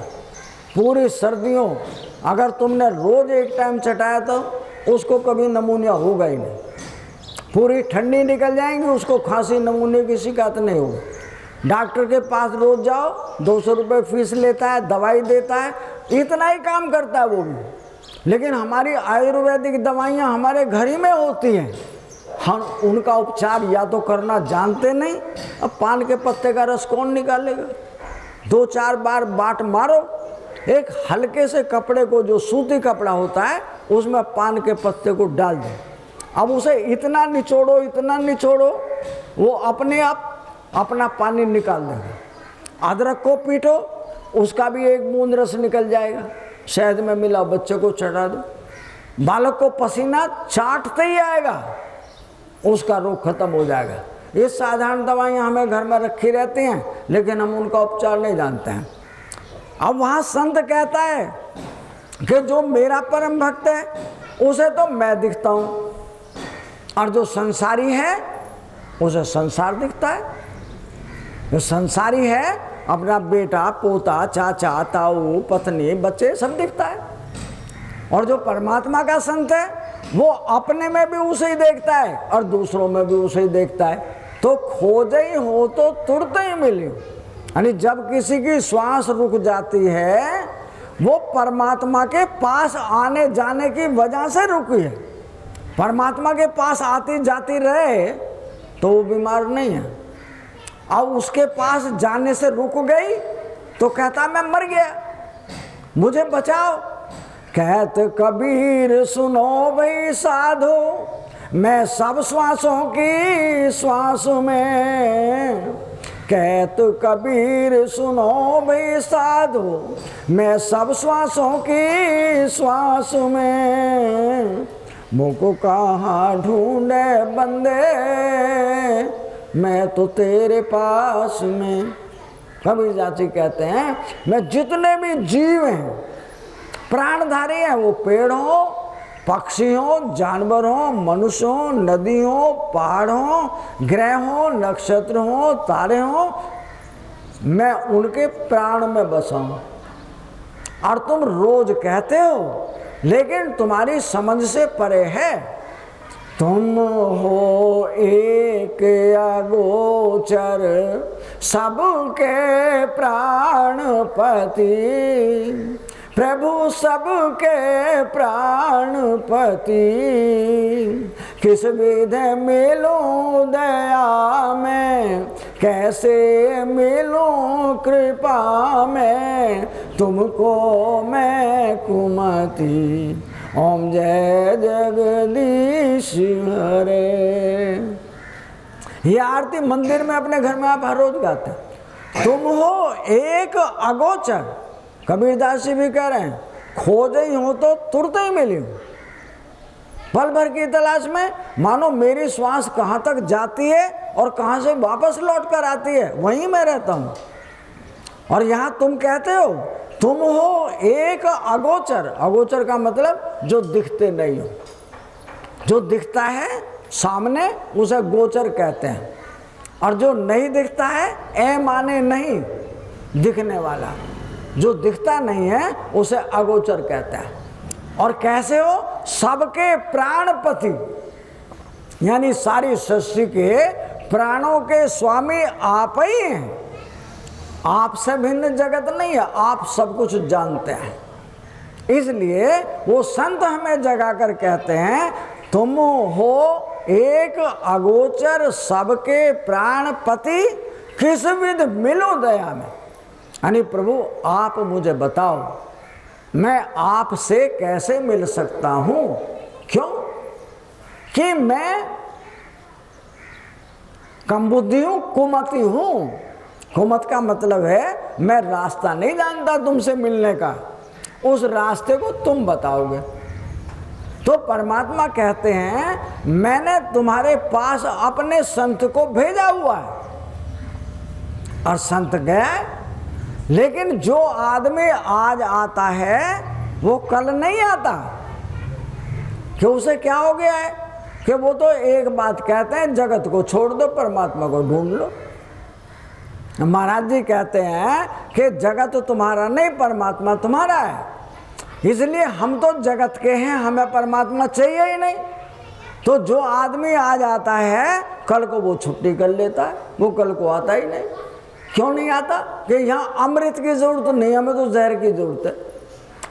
पूरी सर्दियों अगर तुमने रोज एक टाइम चटाया तो उसको कभी नमूनिया होगा ही नहीं। पूरी ठंडी निकल जाएंगी, उसको खांसी नमूने की शिकायत नहीं होगी। डॉक्टर के पास रोज जाओ, 200 रुपये फीस लेता है, दवाई देता है, इतना ही काम करता है वो भी। लेकिन हमारी आयुर्वेदिक दवाइयाँ हमारे घर ही में होती हैं, हम उनका उपचार या तो करना जानते नहीं। अब पान के पत्ते का रस कौन निकालेगा? 2-4 बार बाट मारो, एक हल्के से कपड़े को, जो सूती कपड़ा होता है, उसमें पान के पत्ते को डाल दो। अब उसे इतना निचोड़ो, इतना निचोड़ो, वो अपने आप अपना पानी निकाल देगा। अदरक को पीटो, उसका भी एक बूंद रस निकल जाएगा, शहद में मिला, बच्चे को चढ़ा दो। बालक को पसीना चाटते ही आएगा, उसका रोग खत्म हो जाएगा। ये साधारण दवाइयाँ हमें घर में रखी रहती हैं, लेकिन हम उनका उपचार नहीं जानते हैं। अब वहाँ संत कहता है कि जो मेरा परम भक्त है उसे तो मैं दिखता हूँ, और जो संसारी है उसे संसार दिखता है। जो संसारी है अपना बेटा, पोता, चाचा, ताऊ, पत्नी, बच्चे सब दिखता है। और जो परमात्मा का संत है वो अपने में भी उसे ही देखता है और दूसरों में भी उसे ही देखता है। तो खोजे ही हो तो तुरते ही मिली। यानी जब किसी की श्वास रुक जाती है, वो परमात्मा के पास आने जाने की वजह से रुकी है। परमात्मा के पास आती जाती रहे तो वो बीमार नहीं है। अब उसके पास जाने से रुक गई तो कहता मैं मर गया, मुझे बचाओ। कहत कबीर सुनो भाई साधो, मैं सब श्वासों की श्वास में। कहत कबीर सुनो भाई साधो, मैं सब श्वासों की श्वास में। मुझको कहाँ ढूंढे बंदे, मैं तो तेरे पास में। कबीर जाची कहते हैं मैं जितने भी जीव हैं, प्राणधारी हैं, वो पेड़ हो, पक्षी हो, जानवर हो, मनुष्य हो, नदी हो, पहाड़ हो, ग्रह हो, नक्षत्र हो, तारे हो, मैं उनके प्राण में बसा हूं। और तुम रोज कहते हो, लेकिन तुम्हारी समझ से परे है। तुम हो एक अगोचर, सबके प्राणपति। प्रभु सबके प्राणपति, किस विध मिलूं दया में, कैसे मिलूं कृपा में। तुमको मैं कुमति, ओम जय जगदीश हरे। ये आरती मंदिर में अपने घर में आप हर रोज गाते हैं। तुम हो एक अगोचर, कबीरदास जी भी कह रहे हैं, खोजे ही हो तो तुरंत ही मिली हूँ। पल भर की तलाश में, मानो मेरी श्वास कहाँ तक जाती है और कहाँ से वापस लौट कर आती है, वहीं मैं रहता हूँ। और यहाँ तुम कहते हो तुम हो एक अगोचर। अगोचर का मतलब जो दिखते नहीं हो। जो दिखता है सामने उसे गोचर कहते हैं, और जो नहीं दिखता है, ए माने नहीं, दिखने वाला, जो दिखता नहीं है उसे अगोचर कहता है। और कैसे हो? सबके प्राणपति, यानी सारी सृष्टि के प्राणों के स्वामी आप ही हैं। आपसे भिन्न जगत नहीं है, आप सब कुछ जानते हैं। इसलिए वो संत हमें जगाकर कहते हैं तुम हो एक अगोचर, सबके प्राणपति, किस विध मिलो दया में। यानी प्रभु आप मुझे बताओ, मैं आपसे कैसे मिल सकता हूं? क्यों कि मैं कम बुद्धि हूं, कुमति हूं। कुमत का मतलब है मैं रास्ता नहीं जानता तुमसे मिलने का, उस रास्ते को तुम बताओगे। तो परमात्मा कहते हैं मैंने तुम्हारे पास अपने संत को भेजा हुआ है, और संत गए। लेकिन जो आदमी आज आता है वो कल नहीं आता। कि उसे क्या हो गया है कि वो तो एक बात कहते हैं, जगत को छोड़ दो, परमात्मा को ढूंढ लो। महाराज जी कहते हैं कि जगत तुम्हारा नहीं, परमात्मा तुम्हारा है। इसलिए हम तो जगत के हैं, हमें परमात्मा चाहिए ही नहीं। तो जो आदमी आ जाता है कल को वो छुट्टी कर लेता है, वो कल को आता ही नहीं। क्यों नहीं आता? कि यहाँ अमृत की जरूरत तो नहीं, हमें तो जहर की जरूरत है।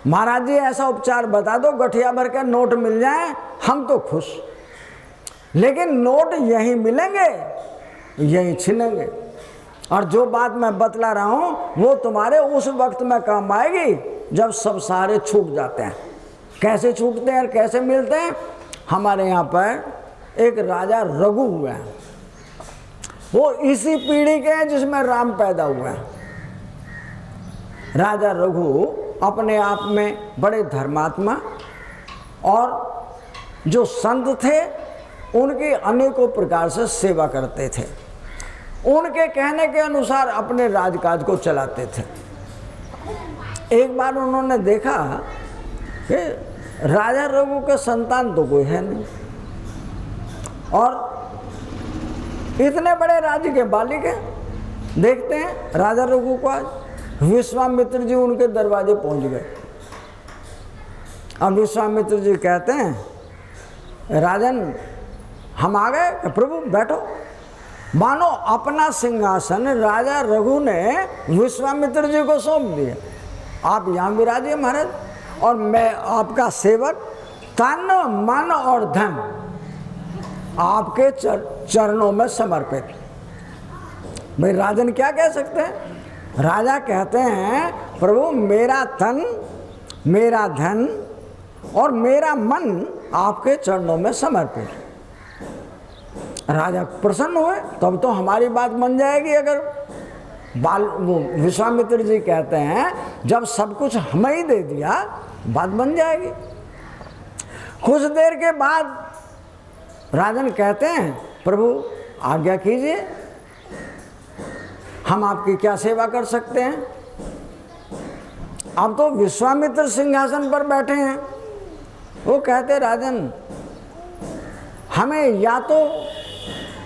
महाराज जी ऐसा उपचार बता दो, गठिया भर के नोट मिल जाए, हम तो खुश। लेकिन नोट यहीं मिलेंगे, यहीं छिनेंगे। और जो बात मैं बतला रहा हूं वो तुम्हारे उस वक्त में काम आएगी जब सब सारे छूट जाते हैं। कैसे छूटते हैं और कैसे मिलते हैं? हमारे यहाँ पर एक राजा रघु हुए हैं, वो इसी पीढ़ी के हैं जिसमें राम पैदा हुए हैं। राजा रघु अपने आप में बड़े धर्मात्मा और जो संत थे उनकी अनेकों प्रकार से सेवा करते थे, उनके कहने के अनुसार अपने राजकाज को चलाते थे। एक बार उन्होंने देखा कि राजा रघु के संतान तो कोई है नहीं और इतने बड़े राज्य के मालिक हैं। देखते हैं राजा रघु को आज विश्वामित्र जी उनके दरवाजे पहुंच गए। अब विश्वामित्र जी कहते हैं राजन हम आ गए। प्रभु बैठो। मानो अपना सिंहासन राजा रघु ने विश्वामित्र जी को सौंप दिया। आप यहाँ विराजिए महाराज और मैं आपका सेवक, तन मन और धन आपके चरणों में समर्पित। भाई राजन क्या कह सकते हैं? राजा कहते हैं प्रभु मेरा तन, मेरा धन और मेरा मन आपके चरणों में समर्पित। राजा प्रसन्न हुए, तब तो हमारी बात बन जाएगी। अगर वो विश्वामित्र जी कहते हैं जब सब कुछ हमें ही दे दिया, बात बन जाएगी। कुछ देर के बाद राजन कहते हैं प्रभु आज्ञा कीजिए, हम आपकी क्या सेवा कर सकते हैं? अब तो विश्वामित्र सिंहासन पर बैठे हैं। वो कहते राजन हमें या तो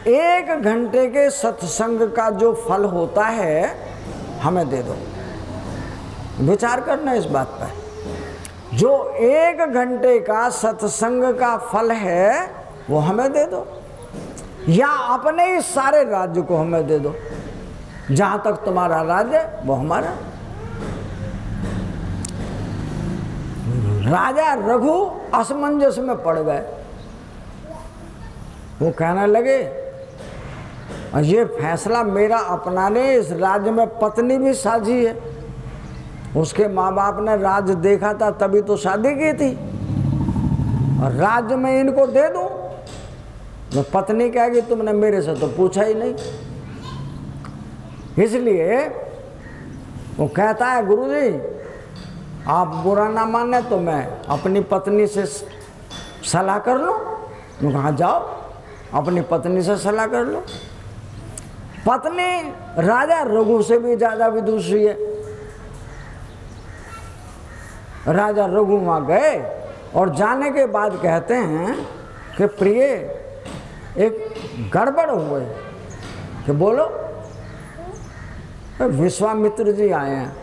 1 घंटे के सत्संग का जो फल होता है हमें दे दो। विचार करना इस बात पर। जो 1 घंटे का सत्संग का फल है वो हमें दे दो, या अपने ही सारे राज्य को हमें दे दो। जहां तक तुम्हारा राज्य है वो हमारा। राजा रघु असमंजस में पड़ गए। वो कहने लगे ये फैसला मेरा अपनाने, इस राज्य में पत्नी भी साझी है। उसके माँ बाप ने राज्य देखा था तभी तो शादी की थी, और राज्य में इनको दे दूं तो पत्नी कहेगी तुमने मेरे से तो पूछा ही नहीं। इसलिए वो कहता है गुरुजी आप बुरा ना माने तो मैं अपनी पत्नी से सलाह कर लूं। मैं कहा जाओ अपनी पत्नी से सलाह कर लो। पत्नी राजा रघु से भी ज्यादा विदुषी है। राजा रघु वहां गए और जाने के बाद कहते हैं कि प्रिय एक गड़बड़ हुई। कि बोलो? विश्वामित्र जी आए हैं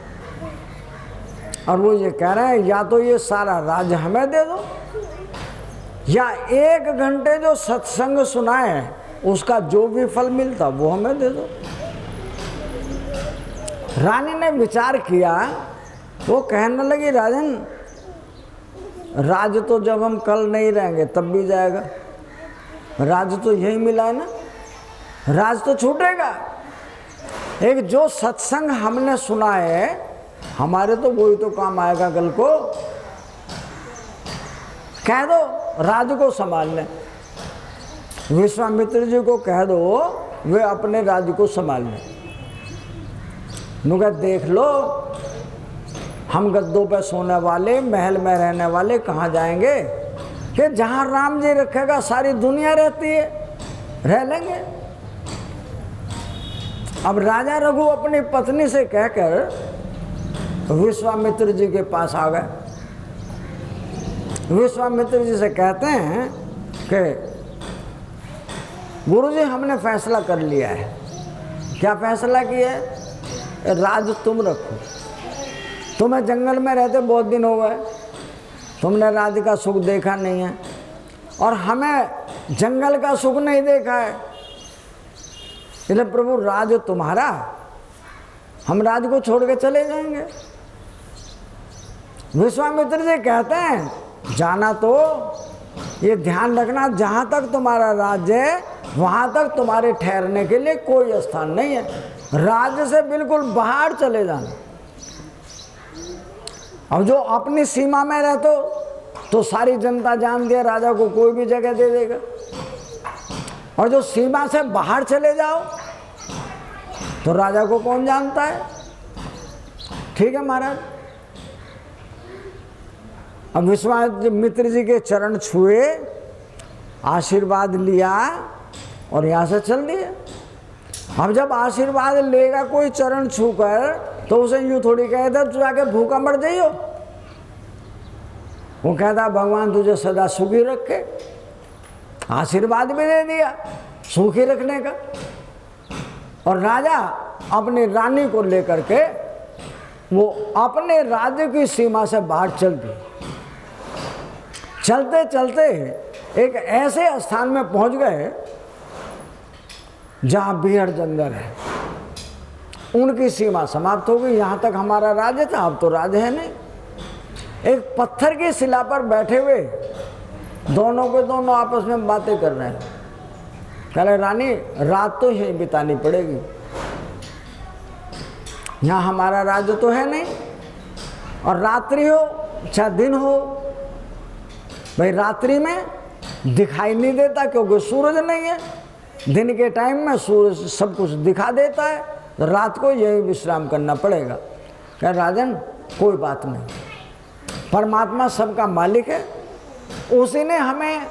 और वो ये कह रहे हैं या तो ये सारा राज्य हमें दे दो, या 1 घंटे जो सत्संग सुनाए उसका जो भी फल मिलता वो हमें दे दो। रानी ने विचार किया। वो कहने लगी राजन राज्य तो जब हम कल नहीं रहेंगे तब भी जाएगा। राज्य तो यही मिला है ना, राज तो छूटेगा। एक जो सत्संग हमने सुना है हमारे तो वही तो काम आएगा कल को। कह दो राज्य को संभाल लें। विश्वामित्र जी को कह दो वे अपने राज्य को संभाल लें। नुका देख लो हम गद्दों पर सोने वाले, महल में रहने वाले कहाँ जाएंगे? कि जहाँ राम जी रखेगा सारी दुनिया रहती है, रह लेंगे। अब राजा रघु अपनी पत्नी से कहकर विश्वामित्र जी के पास आ गए। विश्वामित्र जी से कहते हैं कि गुरुजी हमने फैसला कर लिया है। क्या फैसला किया है? राज तुम रखो। तुम्हें जंगल में रहते बहुत दिन हो गए, तुमने राज्य का सुख देखा नहीं है, और हमें जंगल का सुख नहीं देखा है, इसलिए प्रभु राज तुम्हारा, हम राज को छोड़ के चले जाएंगे। विश्वामित्र जी कहते हैं जाना तो ये ध्यान रखना, जहां तक तुम्हारा राज्य है वहां तक तुम्हारे ठहरने के लिए कोई स्थान नहीं है, राज्य से बिल्कुल बाहर चले जाना। अब जो अपनी सीमा में रहते तो सारी जनता जानती है, राजा को कोई भी जगह दे देगा, और जो सीमा से बाहर चले जाओ तो राजा को कौन जानता है। ठीक है महाराज। अब विश्वामित्र जी के चरण छुए, आशीर्वाद लिया और यहाँ से चल दिए। अब जब आशीर्वाद लेगा कोई चरण छूकर तो उसे यूं थोड़ी कहता तू जाके भूखा मर जाइयो, वो कहता भगवान तुझे सदा सुखी रखे, आशीर्वाद भी दे दिया सुखी रखने का। और राजा अपनी रानी को लेकर के वो अपने राज्य की सीमा से बाहर चल दिए। चलते चलते एक ऐसे स्थान में पहुंच गए जहां बिहड़ जंगल है, उनकी सीमा समाप्त हो गई। यहां तक हमारा राज्य था, अब तो राज्य है नहीं। एक पत्थर की शिला पर बैठे हुए दोनों के दोनों आपस में बातें कर रहे हैं। कह रहे रानी रात तो यहीं बितानी पड़ेगी, यहाँ हमारा राज्य तो है नहीं, और रात्रि हो चाहे दिन हो, भाई रात्रि में दिखाई नहीं देता क्योंकि सूरज नहीं है, दिन के टाइम में सूरज सब कुछ दिखा देता है, तो रात को यही विश्राम करना पड़ेगा। कह राजन कोई बात नहीं, परमात्मा सबका मालिक है, उसी ने हमें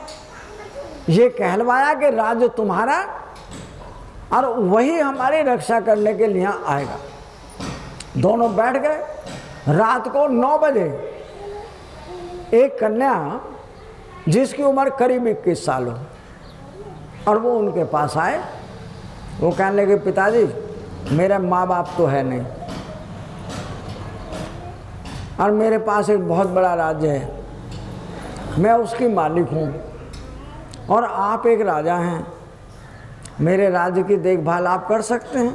ये कहलवाया कि राज्य तुम्हारा और वही हमारी रक्षा करने के लिए आएगा। दोनों बैठ गए। रात को 9 बजे एक कन्या जिसकी उम्र करीब 21 साल हो, और वो उनके पास आए। वो कहने लगे पिताजी मेरे माँ बाप तो है नहीं, और मेरे पास एक बहुत बड़ा राज्य है, मैं उसकी मालिक हूँ, और आप एक राजा हैं, मेरे राज्य की देखभाल आप कर सकते हैं,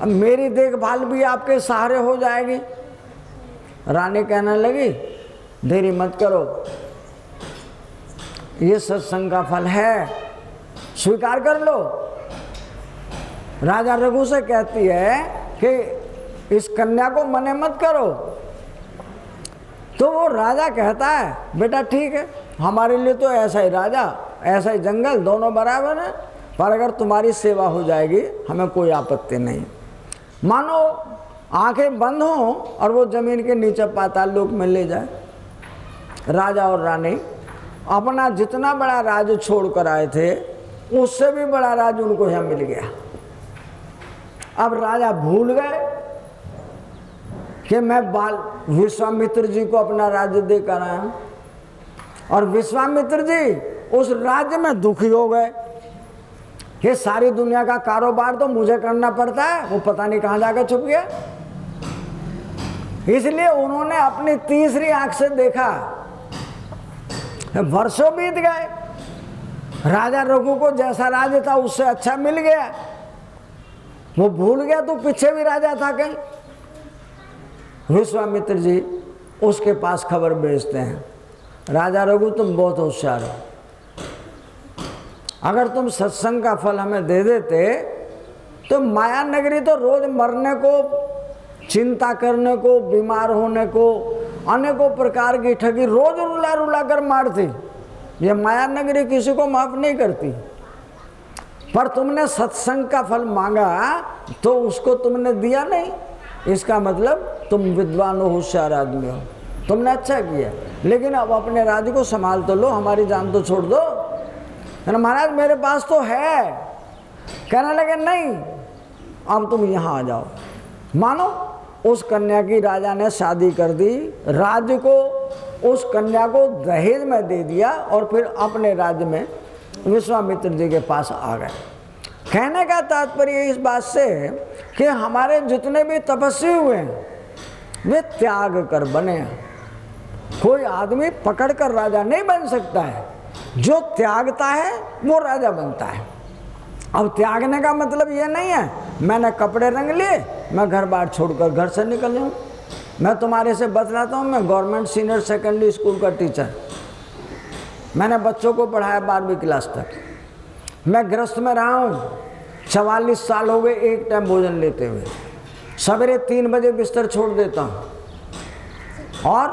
अब मेरी देखभाल भी आपके सहारे हो जाएगी। रानी कहने लगी देरी मत करो, ये सत्संग का फल है, स्वीकार कर लो। राजा रघु से कहती है कि इस कन्या को मने मत करो। तो वो राजा कहता है बेटा ठीक है, हमारे लिए तो ऐसा ही राजा ऐसा ही जंगल दोनों बराबर है, पर अगर तुम्हारी सेवा हो जाएगी हमें कोई आपत्ति नहीं। मानो आंखें बंद हों और वो जमीन के नीचे पाताल लोक में ले जाए। राजा और रानी अपना जितना बड़ा राज छोड़ कर आए थे उससे भी बड़ा राज उनको यहाँ मिल गया। अब राजा भूल गए कि मैं विश्वामित्र जी को अपना राज्य देकर आया हूं, और विश्वामित्र जी उस राज्य में दुखी हो गए कि सारी दुनिया का कारोबार तो मुझे करना पड़ता है, वो पता नहीं कहां जाकर छुप गया। इसलिए उन्होंने अपनी तीसरी आंख से देखा। वर्षों बीत गए, राजा रघु को जैसा राज्य था उससे अच्छा मिल गया, वो भूल गया तो पीछे भी राजा था कहीं। विश्वामित्र जी उसके पास खबर भेजते हैं राजा रघु तुम बहुत होशियार हो, अगर तुम सत्संग का फल हमें दे देते तो माया नगरी तो रोज मरने को, चिंता करने को, बीमार होने को, अनेकों प्रकार की ठगी रोज रुला रुला कर मारती। ये माया नगरी किसी को माफ नहीं करती, पर तुमने सत्संग का फल मांगा तो उसको तुमने दिया नहीं, इसका मतलब तुम विद्वान हो, होशियार आदमी हो, तुमने अच्छा किया। लेकिन अब अपने राज्य को संभाल तो लो, हमारी जान तो छोड़ दो। महाराज मेरे पास तो है। कहने लगे नहीं, अब तुम यहाँ आ जाओ। मानो उस कन्या की राजा ने शादी कर दी, राज्य को उस कन्या को दहेज में दे दिया, और फिर अपने राज्य में विश्वामित्र जी के पास आ गए। कहने का तात्पर्य इस बात से कि हमारे जितने भी तपस्वी हुए हैं वे त्याग कर बने हैं। कोई आदमी पकड़ कर राजा नहीं बन सकता है, जो त्यागता है वो राजा बनता है। अब त्यागने का मतलब ये नहीं है मैंने कपड़े रंग लिए, मैं घर बार छोड़कर घर से निकल जाऊँ। मैं तुम्हारे से बतलाता हूँ, मैं गवर्नमेंट सीनियर सेकेंडरी स्कूल का टीचर, मैंने बच्चों को पढ़ाया 12वीं क्लास तक। मैं गृहस्थ में रहा हूँ, 44 साल हो गए एक टाइम भोजन लेते हुए। सवेरे 3 बजे बिस्तर छोड़ देता हूँ और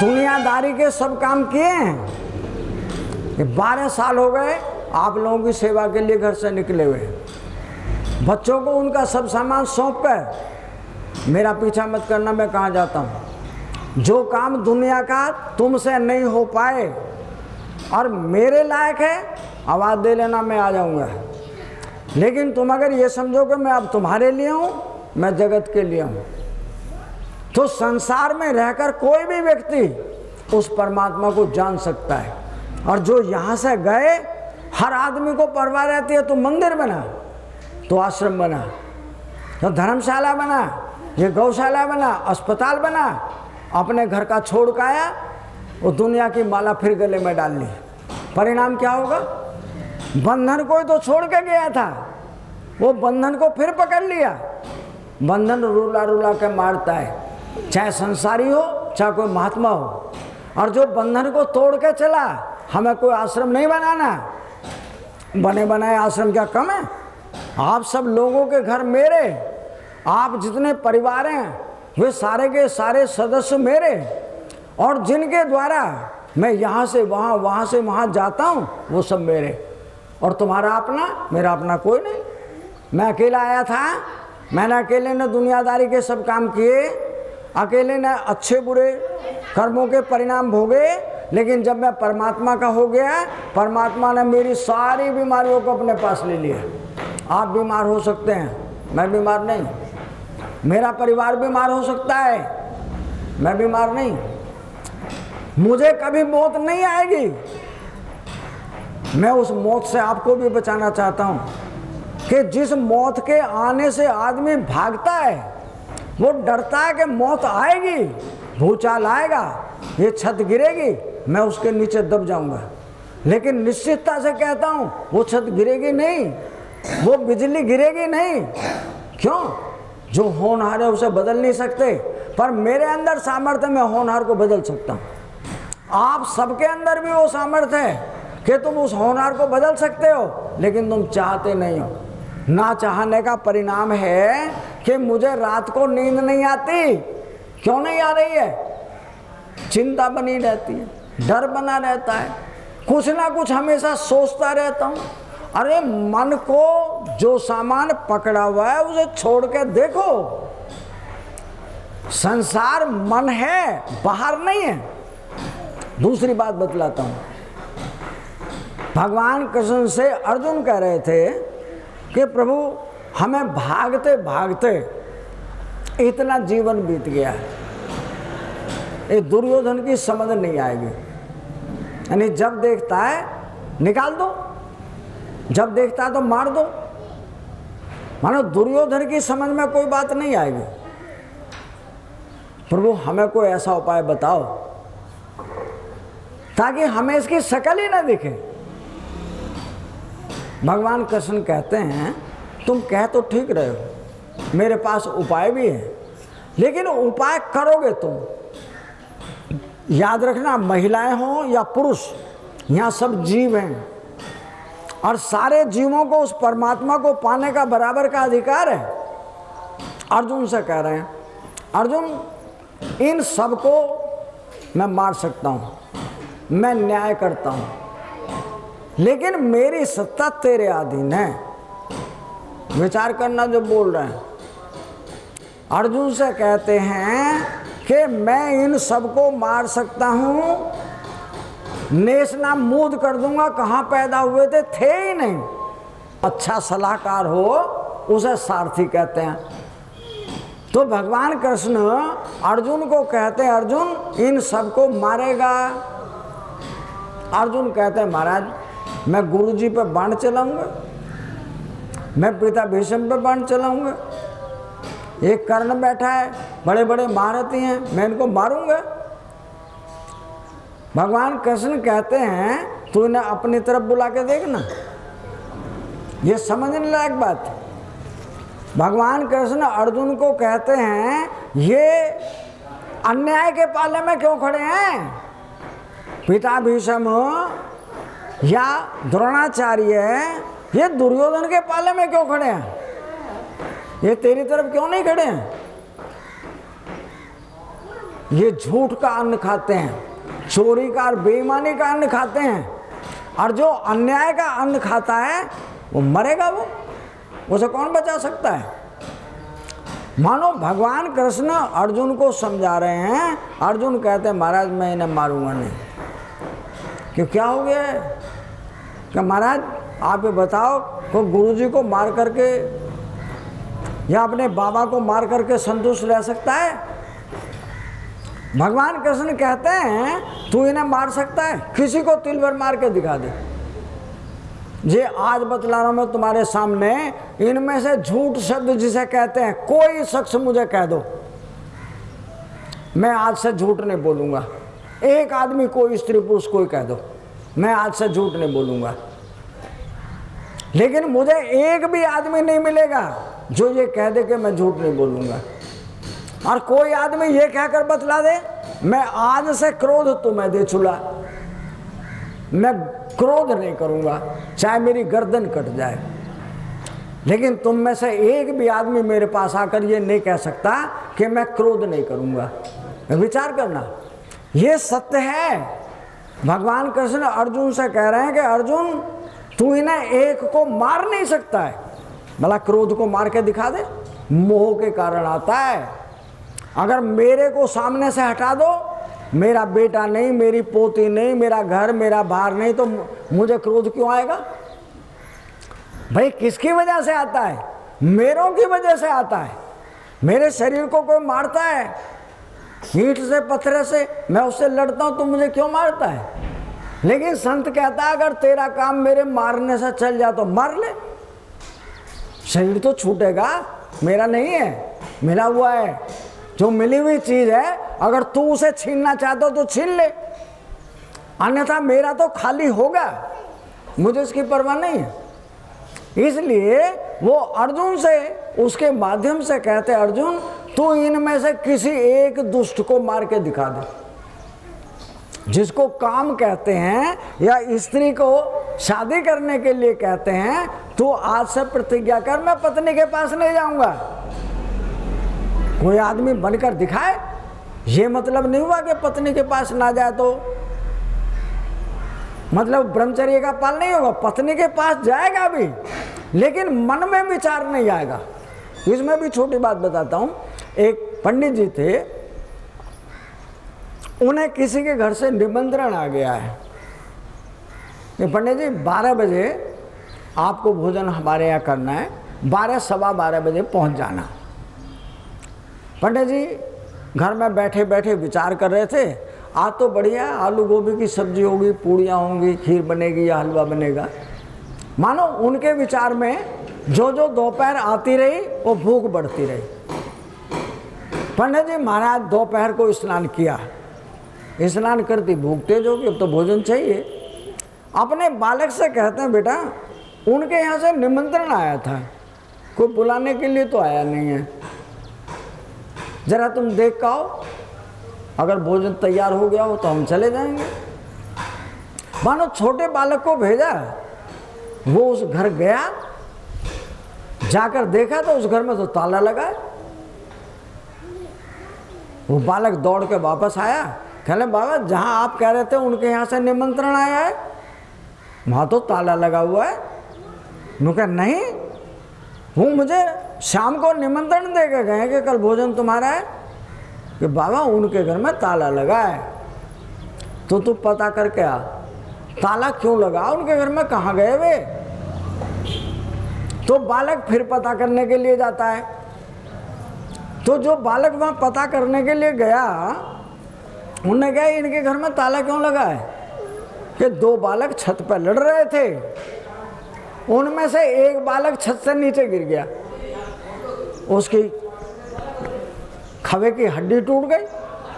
दुनियादारी के सब काम किए हैं। 12 साल हो गए आप लोगों की सेवा के लिए घर से निकले हुए। बच्चों को उनका सब सामान सौंप कर मेरा पीछा मत करना, मैं कहाँ जाता हूँ। जो काम दुनिया का तुमसे नहीं हो पाए और मेरे लायक है, आवाज़ दे लेना, मैं आ जाऊँगा। लेकिन तुम अगर ये समझो कि मैं अब तुम्हारे लिए हूँ, मैं जगत के लिए हूँ, तो संसार में रहकर कोई भी व्यक्ति उस परमात्मा को जान सकता है। और जो यहाँ से गए, हर आदमी को परवाह रहती है, तो मंदिर बना, तो आश्रम बना, तो धर्मशाला बना, ये गौशाला बना, अस्पताल बना, अपने घर का छोड़ के आया, वो दुनिया की माला फिर गले में डाल ली। परिणाम क्या होगा? बंधन को तो छोड़ के गया था, वो बंधन को फिर पकड़ लिया। बंधन रुला रुला के मारता है, चाहे संसारी हो चाहे कोई महात्मा हो। और जो बंधन को तोड़ के चला, हमें कोई आश्रम नहीं बनाना, बने बनाए आश्रम क्या कम है? आप सब लोगों के घर मेरे, आप जितने परिवार हैं वे सारे के सारे सदस्य मेरे, और जिनके द्वारा मैं यहाँ से वहाँ, वहाँ से वहाँ जाता हूँ, वो सब मेरे। और तुम्हारा अपना, मेरा अपना कोई नहीं। मैं अकेला आया था, मैंने अकेले ने दुनियादारी के सब काम किए, अकेले ने अच्छे बुरे कर्मों के परिणाम भोगे। लेकिन जब मैं परमात्मा का हो गया, परमात्मा ने मेरी सारी बीमारियों को अपने पास ले लिया। आप बीमार हो सकते हैं, मैं बीमार नहीं। मेरा परिवार बीमार हो सकता है, मैं बीमार नहीं। मुझे कभी मौत नहीं आएगी। मैं उस मौत से आपको भी बचाना चाहता हूँ कि जिस मौत के आने से आदमी भागता है, वो डरता है कि मौत आएगी, भूचाल आएगा, ये छत गिरेगी, मैं उसके नीचे दब जाऊंगा। लेकिन निश्चितता से कहता हूँ, वो छत गिरेगी नहीं, वो बिजली गिरेगी नहीं। क्यों? जो होनहार है उसे बदल नहीं सकते, पर मेरे अंदर सामर्थ्य, मैं होनहार को बदल सकता हूँ। आप सबके अंदर भी वो सामर्थ्य है कि तुम उस होनहार को बदल सकते हो, लेकिन तुम चाहते नहीं हो। ना चाहने का परिणाम है कि मुझे रात को नींद नहीं आती। क्यों नहीं आ रही है? चिंता बनी रहती है, डर बना रहता है, कुछ ना कुछ हमेशा सोचता रहता हूँ। अरे मन को जो सामान पकड़ा हुआ है उसे छोड़ के देखो। संसार मन है, बाहर नहीं है। दूसरी बात बतलाता हूँ। भगवान कृष्ण से अर्जुन कह रहे थे कि प्रभु हमें भागते भागते इतना जीवन बीत गया है, ये दुर्योधन की समझ नहीं आएगी। यानी जब देखता है निकाल दो, जब देखता है तो मार दो। मानो दुर्योधन की समझ में कोई बात नहीं आएगी। प्रभु हमें कोई ऐसा उपाय बताओ ताकि हमें इसकी शक्ल ही ना दिखे। भगवान कृष्ण कहते हैं तुम कह तो ठीक रहे हो, मेरे पास उपाय भी है, लेकिन उपाय करोगे तुम। याद रखना, महिलाएं हो या पुरुष, यहाँ सब जीव हैं और सारे जीवों को उस परमात्मा को पाने का बराबर का अधिकार है। अर्जुन से कह रहे हैं, अर्जुन इन सबको मैं मार सकता हूँ, मैं न्याय करता हूँ, लेकिन मेरी सत्ता तेरे अधीन है। विचार करना जो बोल रहे हैं। अर्जुन से कहते हैं कि मैं इन सबको मार सकता हूँ, नेशना मूद कर दूंगा, कहाँ पैदा हुए थे ही नहीं। अच्छा सलाहकार हो उसे सारथी कहते हैं। तो भगवान कृष्ण अर्जुन को कहते हैं अर्जुन इन सबको मारेगा। अर्जुन कहते हैं महाराज मैं गुरु जी पे बाण चलाऊंगा, मैं पिता भीष्म पे बाण चलाऊंगा, एक कर्ण बैठा है, बड़े बड़े महारथी हैं, मैं इनको मारूंगा। भगवान कृष्ण कहते हैं तू इन्हें अपनी तरफ बुला के देखना। ये समझने लायक बात है। भगवान कृष्ण अर्जुन को कहते हैं ये अन्याय के पाले में क्यों खड़े हैं? पिता भीष्म या द्रोणाचार्य ये दुर्योधन के पाले में क्यों खड़े हैं? ये तेरी तरफ क्यों नहीं खड़े हैं? ये झूठ का अन्न खाते हैं, चोरी का और बेईमानी का अन्न खाते हैं, और जो अन्याय का अन्न खाता है वो मरेगा। वो उसे कौन बचा सकता है? मानो भगवान कृष्ण अर्जुन को समझा रहे हैं। अर्जुन कहते हैं महाराज मैं इन्हें मारूंगा नहीं। क्यों, क्या हो गया है? कि महाराज आप ये बताओ, को गुरुजी को मार करके या अपने बाबा को मार करके संतुष्ट रह सकता है? भगवान कृष्ण कहते हैं तू इन्हें मार सकता है? किसी को तिल भर मार के दिखा दे। ये आज बतला रहा हूं मैं तुम्हारे सामने, इनमें से झूठ शब्द जिसे कहते हैं, कोई शख्स मुझे कह दो, मैं आज से झूठ नहीं बोलूंगा। एक आदमी, कोई स्त्री पुरुष कोई कह दो, मैं आज से झूठ नहीं बोलूंगा। लेकिन मुझे एक भी आदमी नहीं मिलेगा जो ये कह दे कि मैं झूठ नहीं बोलूंगा। और कोई आदमी ये कहकर बतला दे मैं आज से क्रोध तुम्हें दे चुला, मैं क्रोध नहीं करूंगा चाहे मेरी गर्दन कट जाए। लेकिन तुम में से एक भी आदमी मेरे पास आकर ये नहीं कह सकता कि मैं क्रोध नहीं करूंगा। विचार करना, ये सत्य है। भगवान कृष्ण अर्जुन से कह रहे हैं कि अर्जुन तू इन्हें एक को मार नहीं सकता है, भला क्रोध को मार के दिखा दे। मोह के कारण आता है। अगर मेरे को सामने से हटा दो, मेरा बेटा नहीं, मेरी पोती नहीं, मेरा घर, मेरा बाहर नहीं, तो मुझे क्रोध क्यों आएगा? भाई किसकी वजह से आता है? मेरों की वजह से आता है। मेरे शरीर को कोई मारता है, ईंट से पत्थर से, मैं उससे लड़ता हूं तो मुझे क्यों मारता है? लेकिन संत कहता है अगर तेरा काम मेरे मारने से चल जा तो मार ले, शरीर तो छूटेगा, मेरा नहीं है, मिला हुआ है। जो मिली हुई चीज है अगर तू उसे छीनना चाहता हो तो छीन ले, अन्यथा मेरा तो खाली होगा, मुझे इसकी परवाह नहीं है। इसलिए वो अर्जुन से उसके माध्यम से कहते अर्जुन तू इनमें से किसी एक दुष्ट को मार के दिखा दे, जिसको काम कहते हैं या स्त्री को शादी करने के लिए कहते हैं। तू आज से प्रतिज्ञा कर मैं पत्नी के पास नहीं जाऊंगा। कोई आदमी बनकर दिखाए, ये मतलब नहीं हुआ कि पत्नी के पास ना जाए तो मतलब ब्रह्मचर्य का पालन नहीं होगा। पत्नी के पास जाएगा भी, लेकिन मन में विचार नहीं आएगा। इसमें भी छोटी बात बताता हूं। एक पंडित जी थे, उन्हें किसी के घर से निमंत्रण आ गया है कि पंडित जी 12 बजे आपको भोजन हमारे यहाँ करना है, 12 सवा 12 बजे पहुँच जाना। पंडित जी घर में बैठे बैठे विचार कर रहे थे, आज तो बढ़िया आलू गोभी की सब्जी होगी, पूड़ियाँ होंगी, खीर बनेगी या हलवा बनेगा। मानो उनके विचार में जो जो दोपहर आती रही वो भूख बढ़ती रही। पंडित जी महाराज दोपहर को स्नान किया, स्नान करती भूख तेज होगी, अब तो भोजन चाहिए। अपने बालक से कहते हैं बेटा उनके यहाँ से निमंत्रण आया था, कोई बुलाने के लिए तो आया नहीं है, जरा तुम देख के आओ, अगर भोजन तैयार हो गया हो तो हम चले जाएंगे। मानो छोटे बालक को भेजा, वो उस घर गया, जाकर देखा तो उस घर में तो ताला लगा है। वो बालक दौड़ के वापस आया, कहले बाबा जहां आप कह रहे थे उनके यहाँ से निमंत्रण आया है, वहां तो ताला लगा हुआ है। उन्होंने कहा नहीं, वो मुझे शाम को निमंत्रण दे के गए कि कल भोजन तुम्हारा है। कि बाबा उनके घर में ताला लगा है, तो तू पता करके आ ताला क्यों लगा उनके घर में, कहाँ गए वे। तो बालक फिर पता करने के लिए जाता है। तो जो बालक वहाँ पता करने के लिए गया, उन्होंने कहा इनके घर में ताला क्यों लगा है। कि 2 बालक छत पर लड़ रहे थे, उनमें से एक बालक छत से नीचे गिर गया, उसकी खवे की हड्डी टूट गई,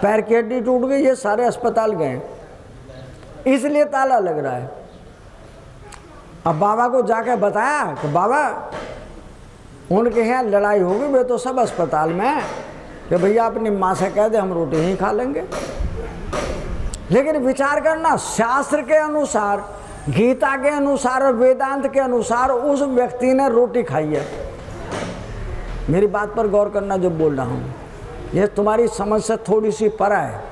पैर की हड्डी टूट गई, ये सारे अस्पताल गए। इसलिए ताला लग रहा है। अब बाबा को जाके बताया कि बाबा उनके यहाँ लड़ाई होगी, वे तो सब अस्पताल में है, कि भैया अपनी माँ से कह दे हम रोटी ही खा लेंगे। लेकिन विचार करना, शास्त्र के अनुसार, गीता के अनुसार और वेदांत के अनुसार उस व्यक्ति ने रोटी खाई है। मेरी बात पर गौर करना जो बोल रहा हूँ, यह तुम्हारी समझ से थोड़ी सी परा है।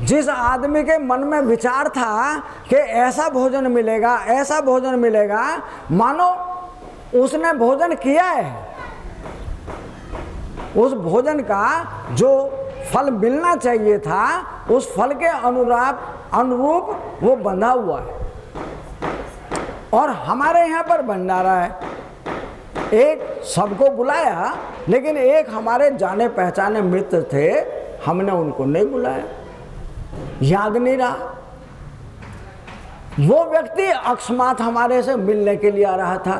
जिस आदमी के मन में विचार था कि ऐसा भोजन मिलेगा, ऐसा भोजन मिलेगा, मानो उसने भोजन किया है, उस भोजन का जो फल मिलना चाहिए था उस फल के अनुरूप वो बंधा हुआ है। और हमारे यहाँ पर भंडारा है, एक सबको बुलाया, लेकिन एक हमारे जाने पहचाने मित्र थे, हमने उनको नहीं बुलाया, याद नहीं रहा। वो व्यक्ति अकस्मात हमारे से मिलने के लिए आ रहा था,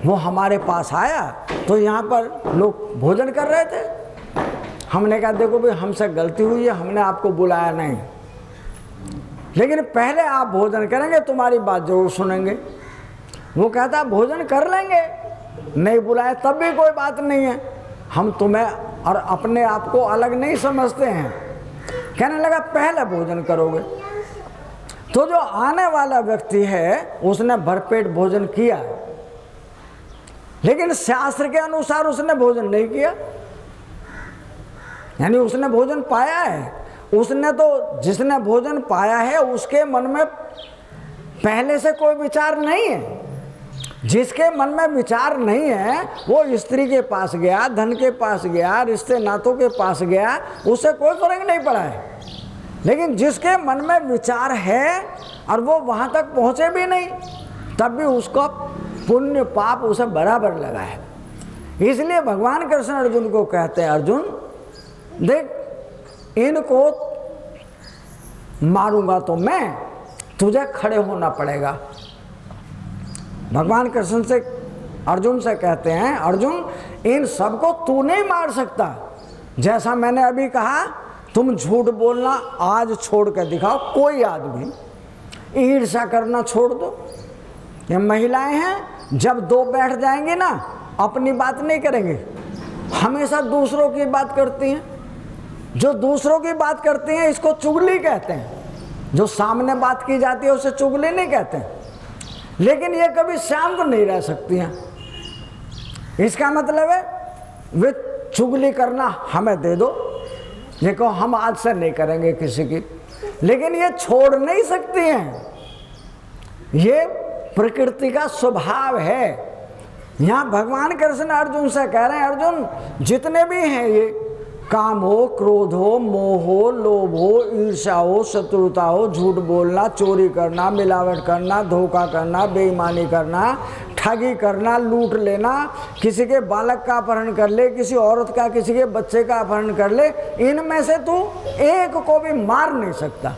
वो हमारे पास आया तो यहाँ पर लोग भोजन कर रहे थे। हमने कहा देखो भाई हमसे गलती हुई है, हमने आपको बुलाया नहीं, लेकिन पहले आप भोजन करेंगे, तुम्हारी बात जरूर सुनेंगे। वो कहता भोजन कर लेंगे, नहीं बुलाए तब भी कोई बात नहीं है, हम तुम्हें और अपने आप को अलग नहीं समझते हैं। कहने लगा पहले भोजन करोगे। तो जो आने वाला व्यक्ति है उसने भरपेट भोजन किया, लेकिन शास्त्र के अनुसार उसने भोजन नहीं किया, यानी उसने भोजन पाया है। उसने तो, जिसने भोजन पाया है उसके मन में पहले से कोई विचार नहीं है। जिसके मन में विचार नहीं है वो स्त्री के पास गया, धन के पास गया, रिश्ते नातों के पास गया, उससे कोई फर्क नहीं पड़ा है। लेकिन जिसके मन में विचार है और वो वहां तक पहुंचे भी नहीं, तब भी उसका पुण्य पाप उसे बराबर लगा है। इसलिए भगवान कृष्ण अर्जुन को कहते हैं, अर्जुन देख इनको मारूंगा तो मैं, तुझे खड़े होना पड़ेगा। भगवान कृष्ण से अर्जुन से कहते हैं, अर्जुन इन सबको तू नहीं मार सकता। जैसा मैंने अभी कहा, तुम झूठ बोलना आज छोड़ कर दिखाओ। कोई आदमी ईर्ष्या करना छोड़ दो। ये महिलाएं हैं, जब दो बैठ जाएंगी ना, अपनी बात नहीं करेंगे, हमेशा दूसरों की बात करती हैं। जो दूसरों की बात करती हैं इसको चुगली कहते हैं। जो सामने बात की जाती है उसे चुगली नहीं कहते हैं। लेकिन ये कभी शांत नहीं रह सकती हैं। इसका मतलब है वे चुगली करना हमें दे दो, देखो हम आज से नहीं करेंगे किसी की, लेकिन ये छोड़ नहीं सकती हैं। ये प्रकृति का स्वभाव है। यहाँ भगवान कृष्ण अर्जुन से कह रहे हैं, अर्जुन जितने भी हैं ये, काम हो, क्रोध हो, मोह हो, लोभ हो, ईर्ष्या हो, शत्रुता हो, झूठ बोलना, चोरी करना, मिलावट करना, धोखा करना, बेईमानी करना, ठगी करना, लूट लेना, किसी के बालक का अपहरण कर ले, किसी औरत का, किसी के बच्चे का अपहरण कर ले, इनमें से तू एक को भी मार नहीं सकता।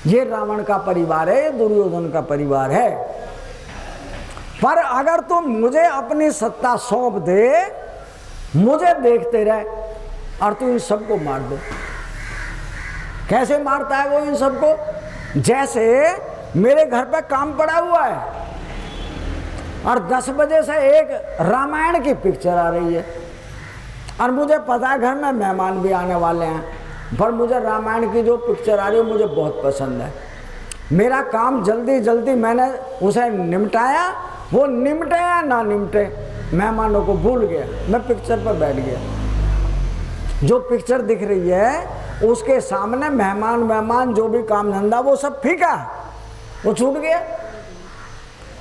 ये रावण का परिवार है, ये दुर्योधन का परिवार है। पर अगर तू मुझे अपनी सत्ता सौंप दे, मुझे देखते रहे और तू इन सबको मार दे। कैसे मारता है वो इन सबको? जैसे मेरे घर पे काम पड़ा हुआ है और 10 बजे से एक रामायण की पिक्चर आ रही है और मुझे पता है घर में मेहमान भी आने वाले हैं, पर मुझे रामायण की जो पिक्चर आ रही है मुझे बहुत पसंद है। मेरा काम जल्दी जल्दी मैंने उसे निपटाया, वो निपटे या ना निपटे, मेहमानों को भूल गया, मैं पिक्चर पर बैठ गया। जो पिक्चर दिख रही है उसके सामने मेहमान जो भी काम धंधा वो सब फीका, वो छूट गया।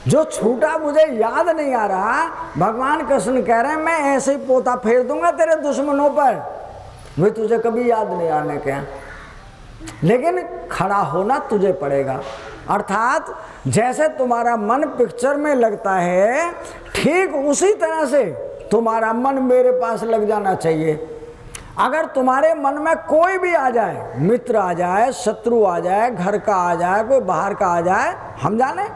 जो छूटा मुझे याद नहीं आ रहा। भगवान कृष्ण कह रहे हैं मैं ऐसे ही पोता फेर दूंगा तेरे दुश्मनों पर, वे तुझे कभी याद नहीं आने के, लेकिन खड़ा होना तुझे पड़ेगा। अर्थात जैसे तुम्हारा मन पिक्चर में लगता है, ठीक उसी तरह से तुम्हारा मन मेरे पास लग जाना चाहिए। अगर तुम्हारे मन में कोई भी आ जाए, मित्र आ जाए, शत्रु आ जाए, घर का आ जाए, कोई बाहर का आ जाए, हम जाने।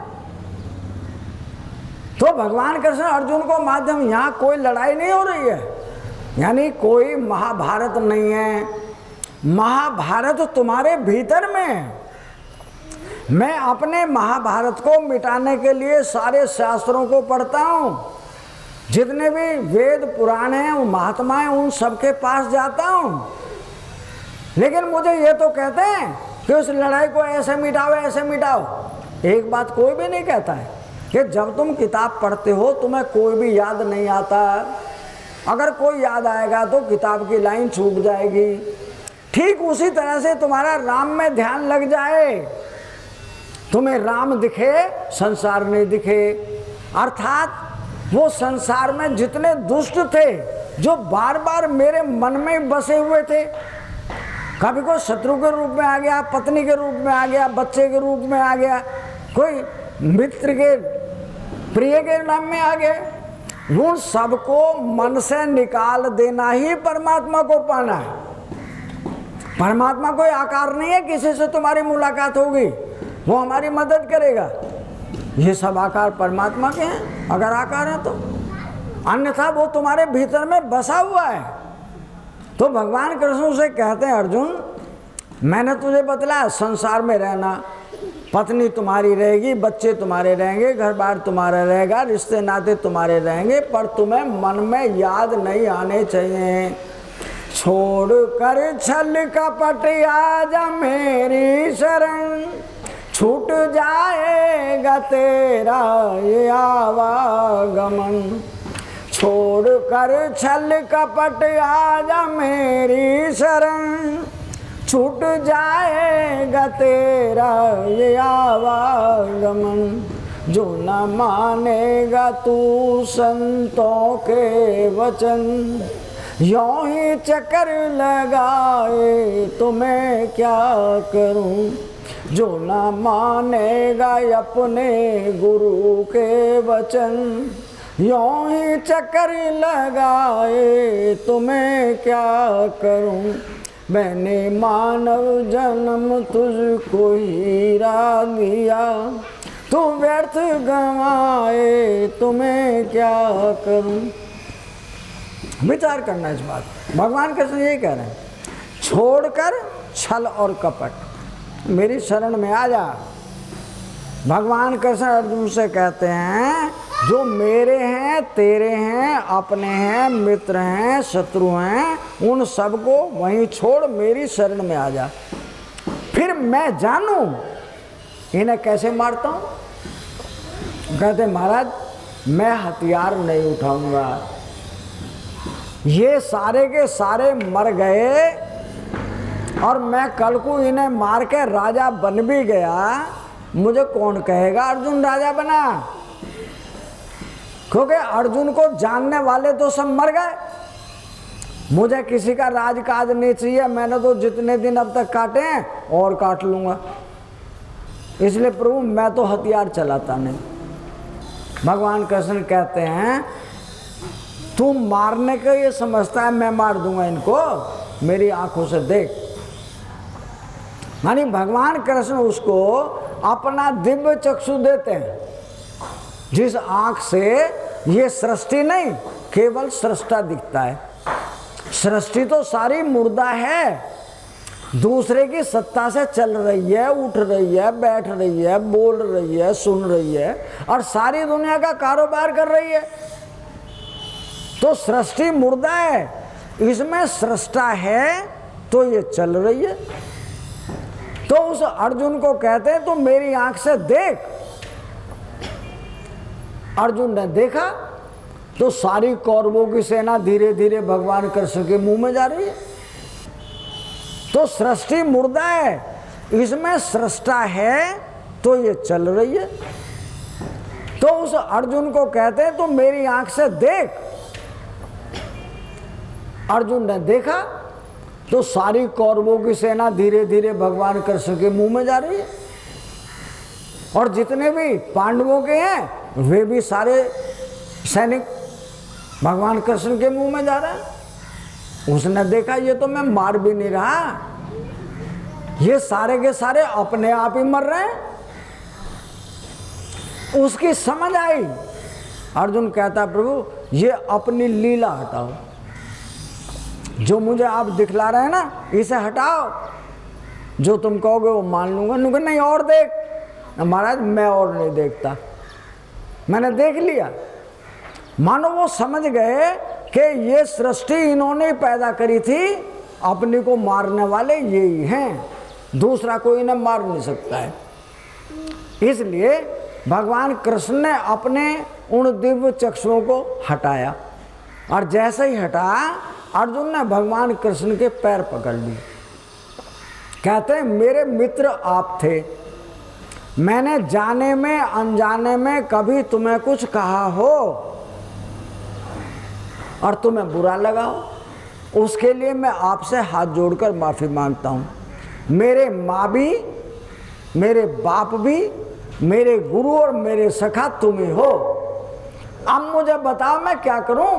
तो भगवान कृष्ण अर्जुन को माध्यम, यहाँ कोई लड़ाई नहीं हो रही है, यानी कोई महाभारत नहीं है, महाभारत तुम्हारे भीतर में है। मैं अपने महाभारत को मिटाने के लिए सारे शास्त्रों को पढ़ता हूँ, जितने भी वेद पुराण हैं, वो महात्मा हैं, उन सबके पास जाता हूँ। लेकिन मुझे ये तो कहते हैं कि उस लड़ाई को ऐसे मिटाओ, ऐसे मिटाओ। एक बात कोई भी नहीं कहता है कि जब तुम किताब पढ़ते हो तुम्हें कोई भी याद नहीं आता। अगर कोई याद आएगा तो किताब की लाइन छूट जाएगी। ठीक उसी तरह से तुम्हारा राम में ध्यान लग जाए, तुम्हें राम दिखे, संसार नहीं दिखे। अर्थात वो संसार में जितने दुष्ट थे, जो बार बार मेरे मन में बसे हुए थे, कभी कोई शत्रु के रूप में आ गया, पत्नी के रूप में आ गया, बच्चे के रूप में आ गया, कोई मित्र के प्रिय के नाम में आ गया, उन सबको मन से निकाल देना ही परमात्मा को पाना है। परमात्मा कोई आकार नहीं है, किसी से तुम्हारी मुलाकात होगी वो हमारी मदद करेगा। ये सब आकार परमात्मा के हैं, अगर आकार है तो, अन्यथा वो तुम्हारे भीतर में बसा हुआ है। तो भगवान कृष्ण से कहते हैं, अर्जुन मैंने तुझे बतलाया संसार में रहना, पत्नी तुम्हारी रहेगी, बच्चे तुम्हारे रहेंगे, घर बार तुम्हारा रहेगा, रिश्ते नाते तुम्हारे रहेंगे, पर तुम्हें मन में याद नहीं आने चाहिए। छोड़ कर छल कपट आजा मेरी शरण, छूट जाएगा तेरा ये आवागमन। छोड़ कर छल कपट आजा मेरी शरण, छूट जाएगा तेरा ये आवागमन। जो न मानेगा तू संतों के वचन, यों ही चक्कर लगाए तो मैं क्या करूं। जो न मानेगा अपने गुरु के वचन, यों ही चक्कर लगाए तो मैं क्या करूं। मैंने मानव जन्म तुझको हीरा दिया, तू व्यर्थ गंवाए तो मैं क्या करूं। विचार करना इस बात। भगवान कृष्ण यही कह रहे हैं, छोड़कर छल और कपट मेरी शरण में आ जा। भगवान कृष्ण अर्जुन से कहते हैं, जो मेरे हैं, तेरे हैं, अपने हैं, मित्र हैं, शत्रु हैं, उन सबको वहीं छोड़ मेरी शरण में आ जा। फिर मैं जानूं इन्हें कैसे मारता हूं। कहते महाराज मैं हथियार नहीं उठाऊंगा, ये सारे के सारे मर गए और मैं कल को इन्हें मार के राजा बन भी गया, मुझे कौन कहेगा अर्जुन राजा बना। क्योंकि अर्जुन को जानने वाले तो सब मर गए। मुझे किसी का राजकाज नहीं चाहिए, मैंने तो जितने दिन अब तक काटे हैं और काट लूंगा। इसलिए प्रभु मैं तो हथियार चलाता नहीं। भगवान कृष्ण कहते हैं, तू मारने का ये समझता है मैं मार दूंगा इनको, मेरी आंखों से देख। मानी भगवान कृष्ण उसको अपना दिव्य चक्षु देते हैं, जिस आंख से ये सृष्टि नहीं केवल सृष्टा दिखता है। सृष्टि तो सारी मुर्दा है, दूसरे की सत्ता से चल रही है, उठ रही है, बैठ रही है, बोल रही है, सुन रही है और सारी दुनिया का कारोबार कर रही है। तो सृष्टि मुर्दा है, इसमें सृष्टा है तो ये चल रही है। तो उस अर्जुन को कहते हैं, तो मेरी आंख से देख। अर्जुन ने देखा तो सारी कौरवों की सेना धीरे धीरे भगवान कृष्ण के मुंह में जा रही है। तो सृष्टि मुर्दा है, इसमें सृष्टा है तो ये चल रही है। तो उस अर्जुन को कहते हैं, तो मेरी आंख से देख। अर्जुन ने देखा तो सारी कौरवों की सेना धीरे धीरे भगवान कृष्ण के मुंह में जा रही है और जितने भी पांडवों के हैं वे भी सारे सैनिक भगवान कृष्ण के मुंह में जा रहे हैं। उसने देखा ये तो मैं मार भी नहीं रहा, ये सारे के सारे अपने आप ही मर रहे हैं। उसकी समझ आई। अर्जुन कहता प्रभु ये अपनी लीला हटाओ, जो मुझे आप दिखला रहे हैं ना, इसे हटाओ, जो तुम कहोगे वो मान लूंगा। नुका नहीं और देख। महाराज मैं और नहीं देखता, मैंने देख लिया। मानो वो समझ गए कि ये सृष्टि इन्होंने पैदा करी थी, अपने को मारने वाले यही हैं, दूसरा कोई इन्हें मार नहीं सकता है। इसलिए भगवान कृष्ण ने अपने उन दिव्य चक्षुओं को हटाया, और जैसे ही हटाया अर्जुन ने भगवान कृष्ण के पैर पकड़ लिए। कहते हैं मेरे मित्र आप थे, मैंने जाने में अनजाने में कभी तुम्हें कुछ कहा हो और तुम्हें बुरा लगा हो, उसके लिए मैं आपसे हाथ जोड़कर माफ़ी मांगता हूँ। मेरे माँ भी, मेरे बाप भी, मेरे गुरु और मेरे सखा तुम ही हो। अब मुझे बताओ मैं क्या करूं?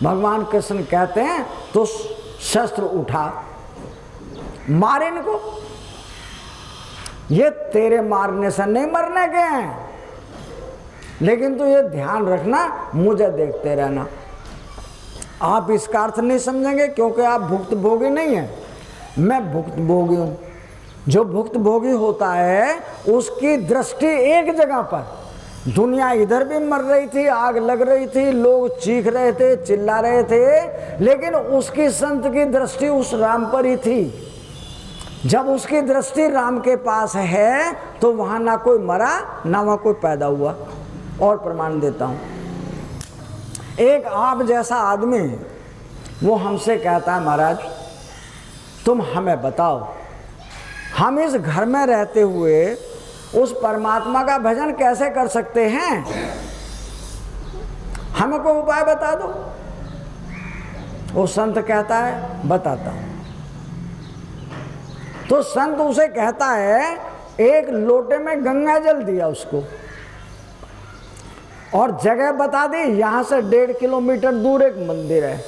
भगवान कृष्ण कहते हैं तो शस्त्र उठा, मार इनको। ये तेरे मारने से नहीं मरने के हैं, लेकिन तू ये ध्यान रखना, मुझे देखते रहना। आप इसका अर्थ नहीं समझेंगे क्योंकि आप भुक्त भोगी नहीं हैं, मैं भुक्त भोगी हूं। जो भुक्त भोगी होता है उसकी दृष्टि एक जगह पर, दुनिया इधर भी मर रही थी, आग लग रही थी, लोग चीख रहे थे, चिल्ला रहे थे, लेकिन उसकी संत की दृष्टि उस राम पर ही थी। जब उसकी दृष्टि राम के पास है तो वहां ना कोई मरा ना वहां कोई पैदा हुआ। और प्रमाण देता हूं, एक आप जैसा आदमी वो हमसे कहता है महाराज तुम हमें बताओ, हम इस घर में रहते हुए उस परमात्मा का भजन कैसे कर सकते हैं, हमें कोई उपाय बता दो। वो संत कहता है बताता हूं। तो संत उसे कहता है एक लोटे में गंगा जल दिया उसको और जगह बता दी, यहां से 1.5 किलोमीटर दूर एक मंदिर है,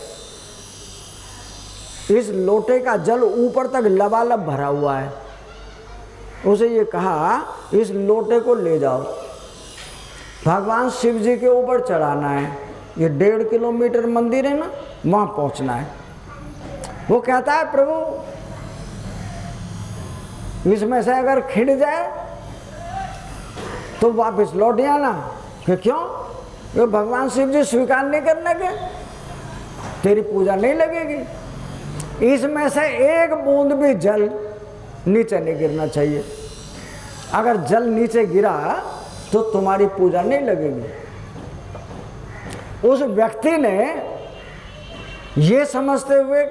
इस लोटे का जल ऊपर तक लबालब भरा हुआ है। उसे ये कहा इस लोटे को ले जाओ, भगवान शिव जी के ऊपर चढ़ाना है, ये 1.5 किलोमीटर मंदिर है ना, वहां पहुंचना है। वो कहता है प्रभु इसमें से अगर खिंड जाए तो वापस लौट आना। कि क्यों? ये भगवान शिव जी स्वीकार नहीं करने के, तेरी पूजा नहीं लगेगी। इसमें से एक बूंद भी जल नीचे नहीं गिरना चाहिए, अगर जल नीचे गिरा तो तुम्हारी पूजा नहीं लगेगी। उस व्यक्ति ने ये समझते हुए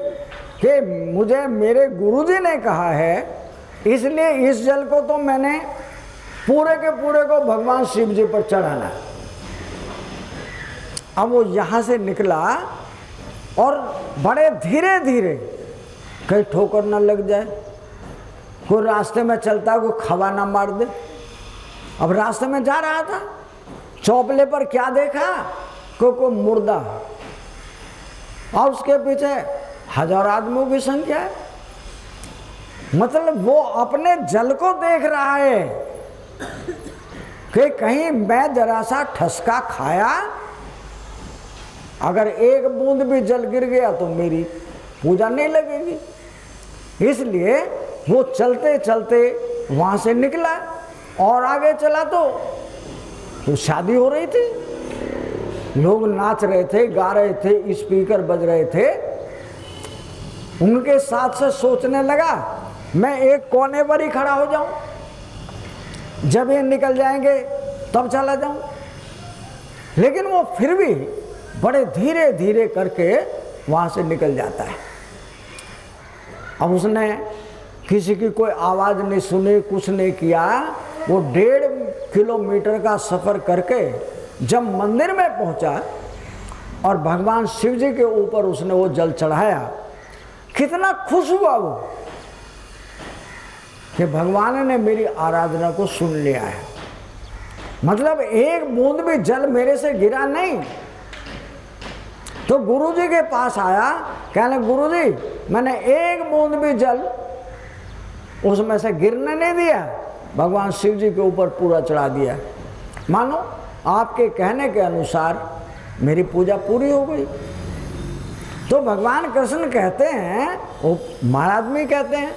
कि मुझे मेरे गुरुजी ने कहा है इसलिए इस जल को तो मैंने पूरे के पूरे को भगवान शिव जी पर चढ़ाना है। अब वो यहाँ से निकला और बड़े धीरे धीरे, कहीं ठोकर ना लग जाए, कोई रास्ते में चलता कोई खवा ना मार दे। अब रास्ते में जा रहा था, चौपले पर क्या देखा? कोई मुर्दा, और उसके पीछे 1000 आदमियों की संख्या है। मतलब वो अपने जल को देख रहा है कि कहीं मैं जरा सा ठसका खाया, अगर एक बूंद भी जल गिर गया तो मेरी पूजा नहीं लगेगी। इसलिए वो चलते चलते वहां से निकला और आगे चला तो शादी हो रही थी, लोग नाच रहे थे, गा रहे थे, स्पीकर बज रहे थे। उनके साथ से सोचने लगा मैं एक कोने पर ही खड़ा हो जाऊं, जब ये निकल जाएंगे तब चला जाऊं। लेकिन वो फिर भी बड़े धीरे धीरे करके वहां से निकल जाता है। अब उसने किसी की कोई आवाज नहीं सुनी, कुछ नहीं किया। वो 1.5 किलोमीटर का सफर करके जब मंदिर में पहुंचा और भगवान शिव जी के ऊपर उसने वो जल चढ़ाया, कितना खुश हुआ वो कि भगवान ने मेरी आराधना को सुन लिया है। मतलब एक बूंद भी जल मेरे से गिरा नहीं। तो गुरुजी के पास आया, कहने गुरुजी मैंने एक बूंद भी जल उसमें से गिरने नहीं दिया, भगवान शिव जी के ऊपर पूरा चढ़ा दिया। मानो आपके कहने के अनुसार मेरी पूजा पूरी हो गई। तो भगवान कृष्ण कहते हैं, वो महाराज में कहते हैं,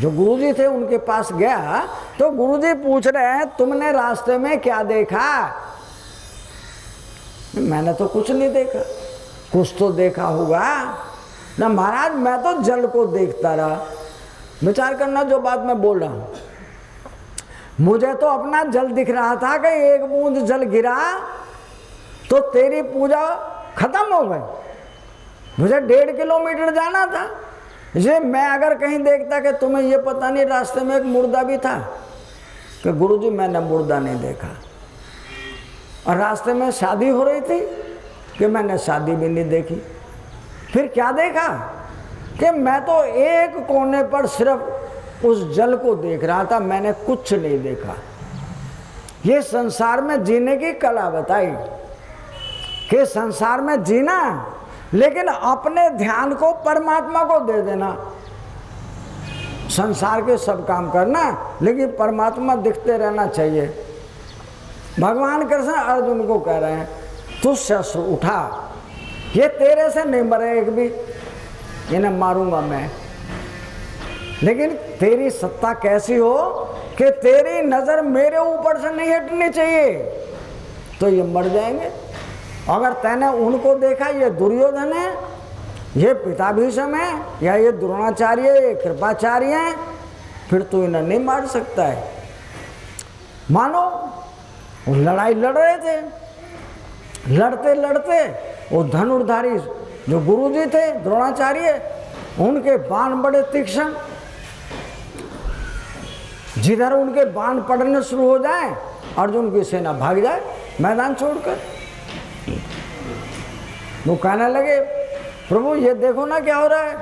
जो गुरुजी थे उनके पास गया तो गुरुजी पूछ रहे हैं तुमने रास्ते में क्या देखा? मैंने तो कुछ नहीं देखा। कुछ तो देखा होगा ना महाराज, मैं तो जल को देखता रहा। विचार करना जो बात मैं बोल रहा हूं, मुझे तो अपना जल दिख रहा था कि एक बूंद जल गिरा तो तेरी पूजा खत्म हो गई। मुझे 1.5 किलोमीटर जाना था, इसलिए मैं अगर कहीं देखता कि तुम्हें ये पता नहीं रास्ते में एक मुर्दा भी था, कि गुरुजी मैंने मुर्दा नहीं देखा। और रास्ते में शादी हो रही थी कि मैंने शादी भी नहीं देखी। फिर क्या देखा कि मैं तो एक कोने पर सिर्फ उस जल को देख रहा था, मैंने कुछ नहीं देखा। ये संसार में जीने की कला बताई कि संसार में जीना, लेकिन अपने ध्यान को परमात्मा को दे देना। संसार के सब काम करना, लेकिन परमात्मा दिखते रहना चाहिए। भगवान कृष्ण अर्जुन को कह रहे हैं तू शस्त्र उठा, ये तेरे से नहीं मरे एक भी, इन्हें मारूंगा मैं। लेकिन तेरी सत्ता कैसी हो कि तेरी नजर मेरे ऊपर से नहीं हटनी चाहिए, तो ये मर जाएंगे। अगर तैने उनको देखा, ये दुर्योधन है, ये पिता भीष्म है, या ये द्रोणाचार्य, ये कृपाचार्य हैं, फिर तो इन्हें नहीं मार सकता है। मानो वो लड़ाई लड़ रहे थे, लड़ते लड़ते वो धनुर्धारी जो गुरुजी थे द्रोणाचार्य, उनके बाण बड़े तीक्ष्ण, जिधर उनके बाण पड़ने शुरू हो जाए अर्जुन की सेना भाग जाए मैदान छोड़कर। वो कहने लगे प्रभु ये देखो ना क्या हो रहा है,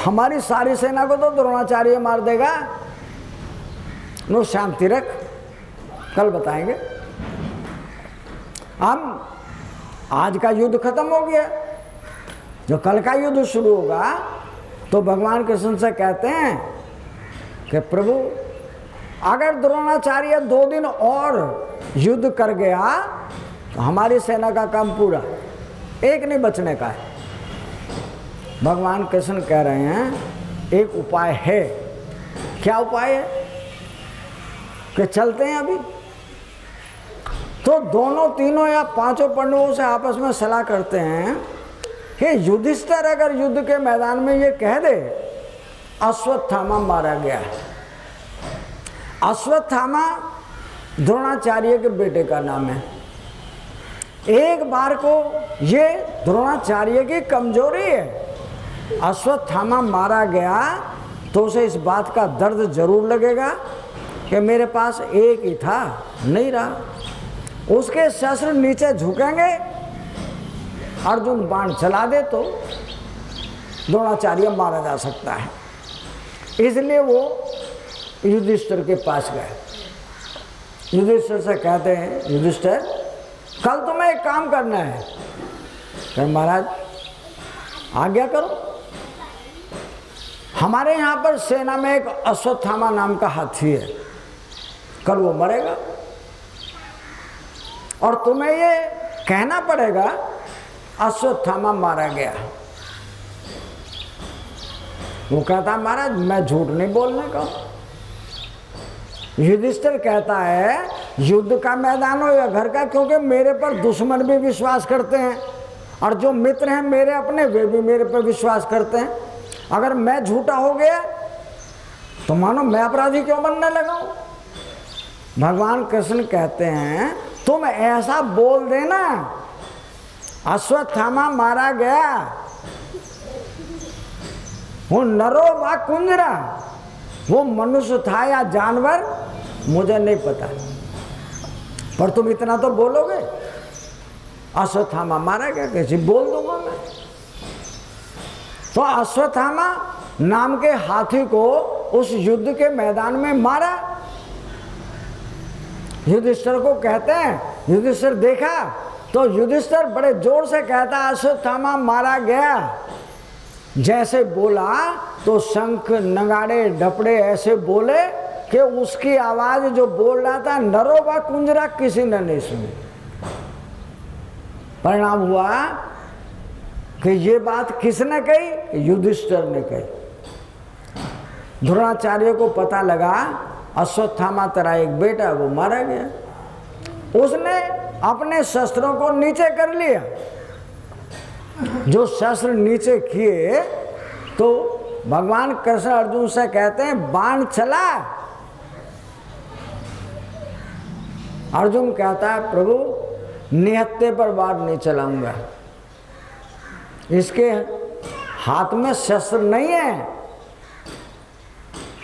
हमारी सारी सेना को तो द्रोणाचार्य मार देगा। नो शांति रख, कल बताएंगे। हम आज का युद्ध खत्म हो गया, जो कल का युद्ध शुरू होगा तो भगवान कृष्ण से कहते हैं कि प्रभु अगर द्रोणाचार्य 2 दिन और युद्ध कर गया तो हमारी सेना का काम पूरा, एक नहीं बचने का है। भगवान कृष्ण कह रहे हैं एक उपाय है। क्या उपाय है? कि चलते हैं अभी। तो दोनों तीनों या 5 पांडवों से आपस में सलाह करते हैं कि युधिष्ठिर अगर युद्ध के मैदान में ये कह दे अश्वत्थामा मारा गया। अश्वत्थामा द्रोणाचार्य के बेटे का नाम है। एक बार को ये द्रोणाचार्य की कमजोरी है। अश्वत्थामा मारा गया तो उसे इस बात का दर्द जरूर लगेगा कि मेरे पास एक ही था, नहीं रहा। उसके शस्त्र नीचे झुकेंगे, अर्जुन बाण चला दे तो द्रोणाचार्य मारा जा सकता है। इसलिए वो युधिष्ठिर के पास गए। युधिष्ठिर से कहते हैं युधिष्ठिर कल तुम्हें एक काम करना है। कहे महाराज आज्ञा करो। हमारे यहाँ पर सेना में एक अश्वत्थामा नाम का हाथी है, कल वो मरेगा और तुम्हें ये कहना पड़ेगा अश्वत्थामा मारा गया। वो कहता महाराज मैं झूठ नहीं बोलने का। युधिष्ठिर कहता है युद्ध का मैदान हो या घर का, क्योंकि मेरे पर दुश्मन भी विश्वास करते हैं और जो मित्र हैं मेरे अपने वे भी मेरे पर विश्वास करते हैं। अगर मैं झूठा हो गया तो मानो मैं अपराधी क्यों बनने लगा। भगवान कृष्ण कहते हैं तुम ऐसा बोल देना अश्वत्थामा मारा गया, वो नरो वा कुंजरा, वो मनुष्य था या जानवर मुझे नहीं पता, पर तुम इतना तो बोलोगे अश्वत्थामा मारा गया। कैसे बोल दूंगा मैं। तो अश्वत्थामा नाम के हाथी को उस युद्ध के मैदान में मारा। युधिष्ठिर को कहते हैं, युधिष्ठिर देखा तो युधिष्ठिर बड़े जोर से कहता अश्वत्थामा मारा गया। जैसे बोला तो शंख नगाड़े डपड़े ऐसे बोले कि उसकी आवाज जो बोल रहा था नरो व कुंजरा किसी ने नहीं सुनी। परिणाम हुआ कि ये बात किसने कही? युधिष्ठिर ने कही। द्रोणाचार्य को पता लगा अश्वत्थामा तेरा एक बेटा वो मारा गया। उसने अपने शस्त्रों को नीचे कर लिया। जो शस्त्र नीचे किए तो भगवान कृष्ण अर्जुन से कहते हैं बाण चला। अर्जुन कहता है प्रभु निहत्थे पर बाण नहीं चलाऊंगा, इसके हाथ में शस्त्र नहीं है।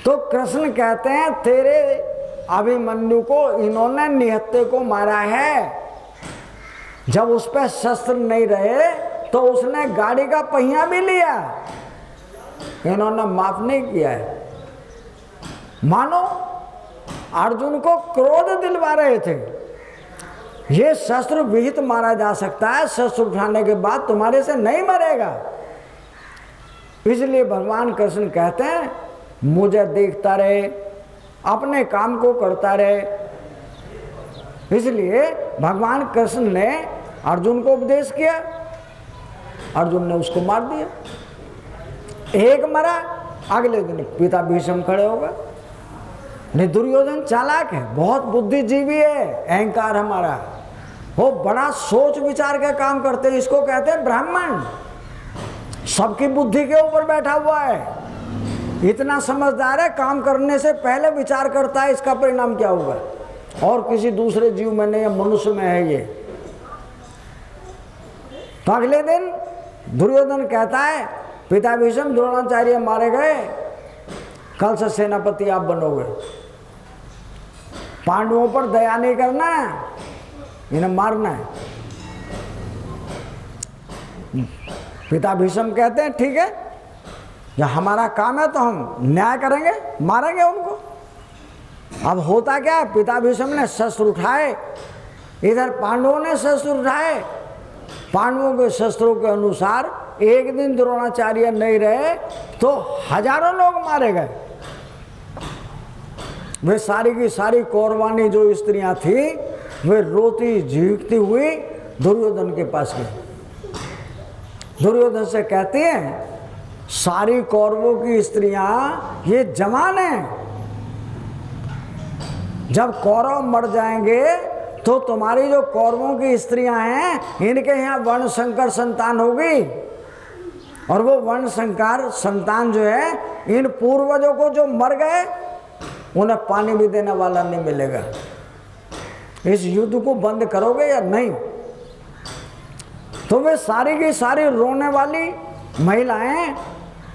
तो कृष्ण कहते हैं तेरे अभिमन्यु को इन्होंने निहत्थे को मारा है। जब उस पर शस्त्र नहीं रहे तो उसने गाड़ी का पहिया भी लिया, इन्होंने माफ नहीं किया है। मानो अर्जुन को क्रोध दिलवा रहे थे। ये शस्त्र विहित मारा जा सकता है, शस्त्र उठाने के बाद तुम्हारे से नहीं मरेगा। इसलिए भगवान कृष्ण कहते हैं मुझे देखता रहे, अपने काम को करता रहे। इसलिए भगवान कृष्ण ने अर्जुन को उपदेश किया, अर्जुन ने उसको मार दिया। एक मरा, अगले दिन पिता भीष्म खड़े हो गए। नहीं, दुर्योधन चालाक है, बहुत बुद्धिजीवी है, अहंकार हमारा, वो बड़ा सोच विचार के काम करते हैं। इसको कहते हैं ब्राह्मण, सबकी बुद्धि के ऊपर बैठा हुआ है, इतना समझदार है, काम करने से पहले विचार करता है इसका परिणाम क्या होगा। और किसी दूसरे जीव में नहीं, मनुष्य में है ये। तो अगले दिन दुर्योधन कहता है पिता भीष्म द्रोणाचार्य मारे गए, कल से सेनापति आप बनोगे। पांडवों पर दया नहीं करना है, इन्हें मारना है। पिता भीष्म कहते हैं ठीक है, जब हमारा काम है तो हम न्याय करेंगे, मारेंगे उनको। अब होता क्या है, पिता भीष्म ने शस्त्र उठाए, इधर पांडवों ने शस्त्र उठाए। पांडवों के शस्त्रों के अनुसार एक दिन द्रोणाचार्य नहीं रहे तो हजारों लोग मारे गए। वे सारी की सारी कौरवानी जो स्त्रियां थी वे रोती झीकती हुई दुर्योधन के पास गई। दुर्योधन से कहती हैं सारी कौरवों की स्त्रियां ये जवान हैं, जब कौरव मर जाएंगे तो तुम्हारी जो कौरवों की स्त्रियां हैं इनके यहाँ वर्ण संकर संतान होगी, और वो वर्ण संकर संतान जो है इन पूर्वजों को जो मर गए उन्हें पानी भी देने वाला नहीं मिलेगा। इस युद्ध को बंद करोगे या नहीं? तो वे सारी की सारी रोने वाली महिलाएं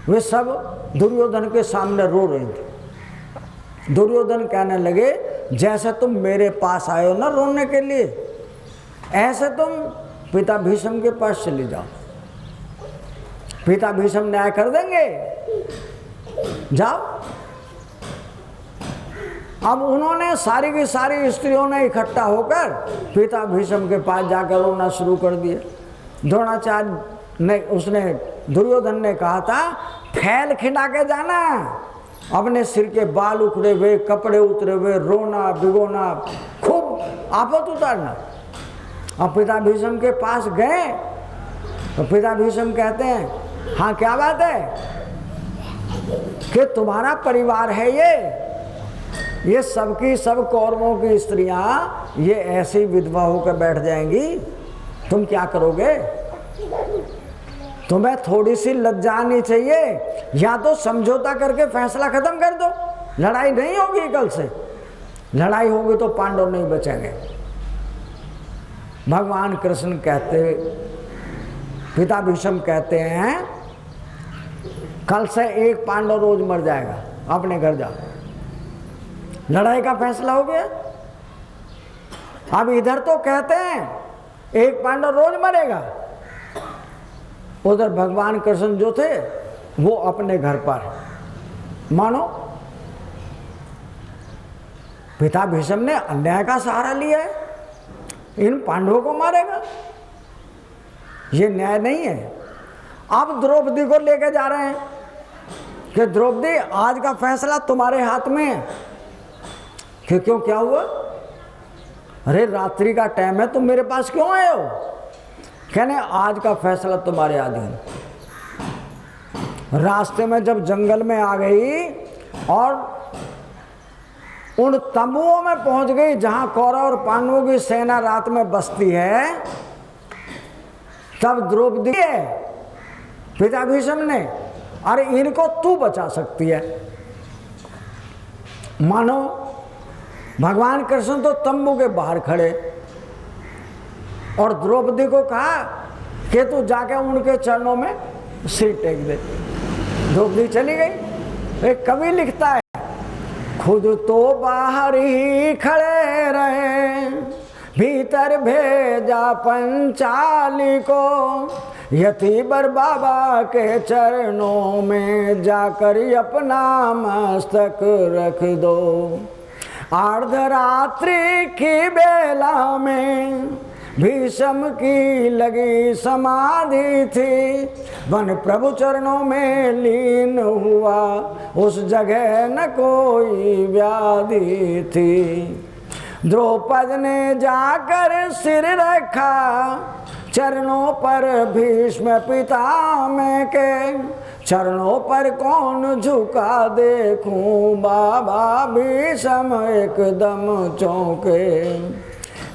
वे सब दुर्योधन के सामने रो रही थी। दुर्योधन कहने लगे जैसे तुम मेरे पास आए हो ना रोने के लिए, ऐसे तुम पिता भीष्म के पास चले जाओ, पिता भीष्म न्याय कर देंगे, जाओ। अब उन्होंने सारी की सारी स्त्रियों ने इकट्ठा होकर पिता भीष्म के पास जाकर रोना शुरू कर दिया। द्रोणाचार्य ने उसने दुर्योधन ने कहा था फैल खिंडा के जाना, अपने सिर के बाल उखड़े हुए, कपड़े उतरे हुए, रोना भिगोना, खूब आफत उतारना। अब पिता भीष्म के पास गए तो पिता भीष्म कहते हैं हाँ क्या बात है कि तुम्हारा परिवार है ये सबकी सब कौरवों की स्त्रियां ये ऐसी विधवा होकर बैठ जाएंगी, तुम क्या करोगे? तुम्हें थोड़ी सी लज्जा आनी चाहिए, या तो समझौता करके फैसला खत्म कर दो, लड़ाई नहीं होगी कल से, लड़ाई होगी तो पांडव नहीं बचेंगे। भगवान कृष्ण कहते, पिता भीष्म कहते हैं कल से एक पांडव रोज मर जाएगा, अपने घर जाओ। लड़ाई का फैसला हो गया। अब इधर तो कहते हैं एक पांडव रोज मरेगा, उधर भगवान कृष्ण जो थे वो अपने घर पर। मानो पिता भीष्म ने अन्याय का सहारा लिया है, इन पांडवों को मारेगा, ये न्याय नहीं है। अब द्रौपदी को लेकर जा रहे हैं कि द्रौपदी आज का फैसला तुम्हारे हाथ में है। कि क्यों, क्या हुआ? अरे रात्रि का टाइम है, तुम मेरे पास क्यों आए हो? कहने आज का फैसला तुम्हारे अधीन। रास्ते में जब जंगल में आ गई और उन तंबुओं में पहुंच गई जहां कौरव और पांडवों की सेना रात में बसती है, तब द्रौपदी पिता भीष्म ने, अरे इनको तू बचा सकती है। मानो भगवान कृष्ण तो तंबू के बाहर खड़े और द्रौपदी को कहा कि तू जाके उनके चरणों में सिर टेक दे। द्रौपदी चली गई। एक कवि लिखता है, खुद तो बाहर ही खड़े रहे, भीतर भेजा पंचाली को, यतिवर बाबा के चरणों में जाकर अपना मस्तक रख दो। अर्धरात्रि की बेला में भीष्म की लगी समाधि थी, वन प्रभु चरणों में लीन हुआ, उस जगह न कोई व्याधि थी। द्रौपद ने जाकर सिर रखा चरणों पर भीष्म पितामह के, चरणों पर कौन झुका देखूं, बाबा भीष्म एकदम चौंके।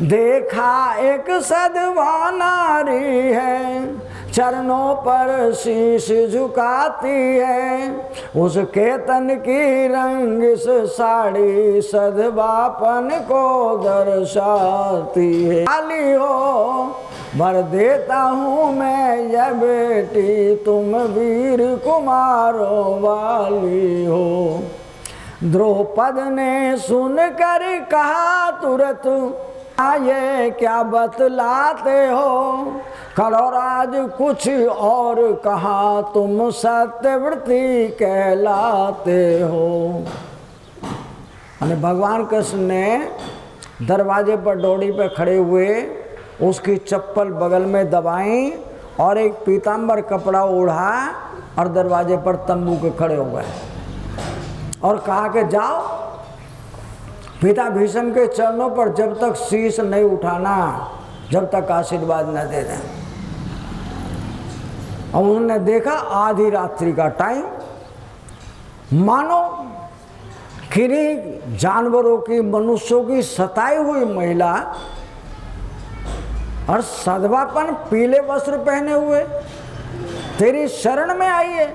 देखा एक सधवा नारी है, चरणों पर शीश झुकाती है, उसके तन की रंगिस साड़ी सधवापन को दर्शाती है। खाली हो भर देता हूँ मैं यह बेटी, तुम वीर कुमारों वाली हो। द्रौपद ने सुनकर कहा तुरंत, ये क्या बतलाते हो, कल और आज कुछ और कहा, तुम सत्यव्रती कहलाते हो। और भगवान कृष्ण ने दरवाजे पर डोरी पर खड़े हुए उसकी चप्पल बगल में दबाई और एक पीताम्बर कपड़ा ओढ़ा और दरवाजे पर तंबू के खड़े हो गए और कहा कि जाओ पिता भीष्म के चरणों पर जब तक शीश नहीं उठाना, जब तक आशीर्वाद न दे दें। और उन्होंने देखा आधी रात्रि का टाइम, मानो किन्हीं जानवरों की, मनुष्यों की सताई हुई महिला और सधवापन पीले वस्त्र पहने हुए तेरी शरण में आई है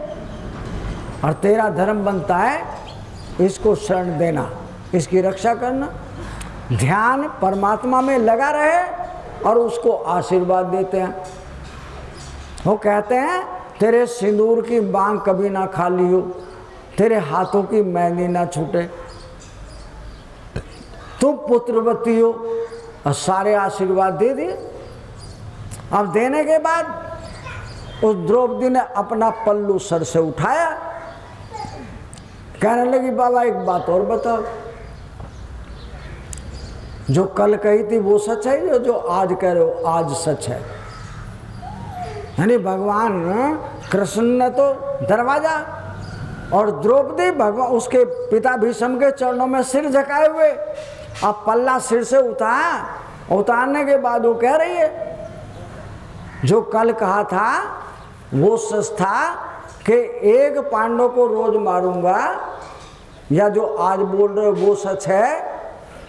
और तेरा धर्म बनता है इसको शरण देना, इसकी रक्षा करना। ध्यान परमात्मा में लगा रहे और उसको आशीर्वाद देते हैं। वो कहते हैं तेरे सिंदूर की बांग कभी ना खाली हो, तेरे हाथों की मेहंदी ना छूटे, तू पुत्रवती हो, और सारे आशीर्वाद दे दिए। अब देने के बाद उस द्रौपदी ने अपना पल्लू सर से उठाया, कहने लगी बाबा एक बात और बताओ, जो कल कही थी वो सच है, जो आज कह रहे हो आज सच है। यानी भगवान कृष्ण ने तो दरवाजा और द्रौपदी भगवान उसके पिता भीष्म के चरणों में सिर झुकाए हुए। अब पल्ला सिर से उतारने के बाद वो कह रही है जो कल कहा था वो सच था कि एक पांडव को रोज मारूंगा, या जो आज बोल रहे हो वो सच है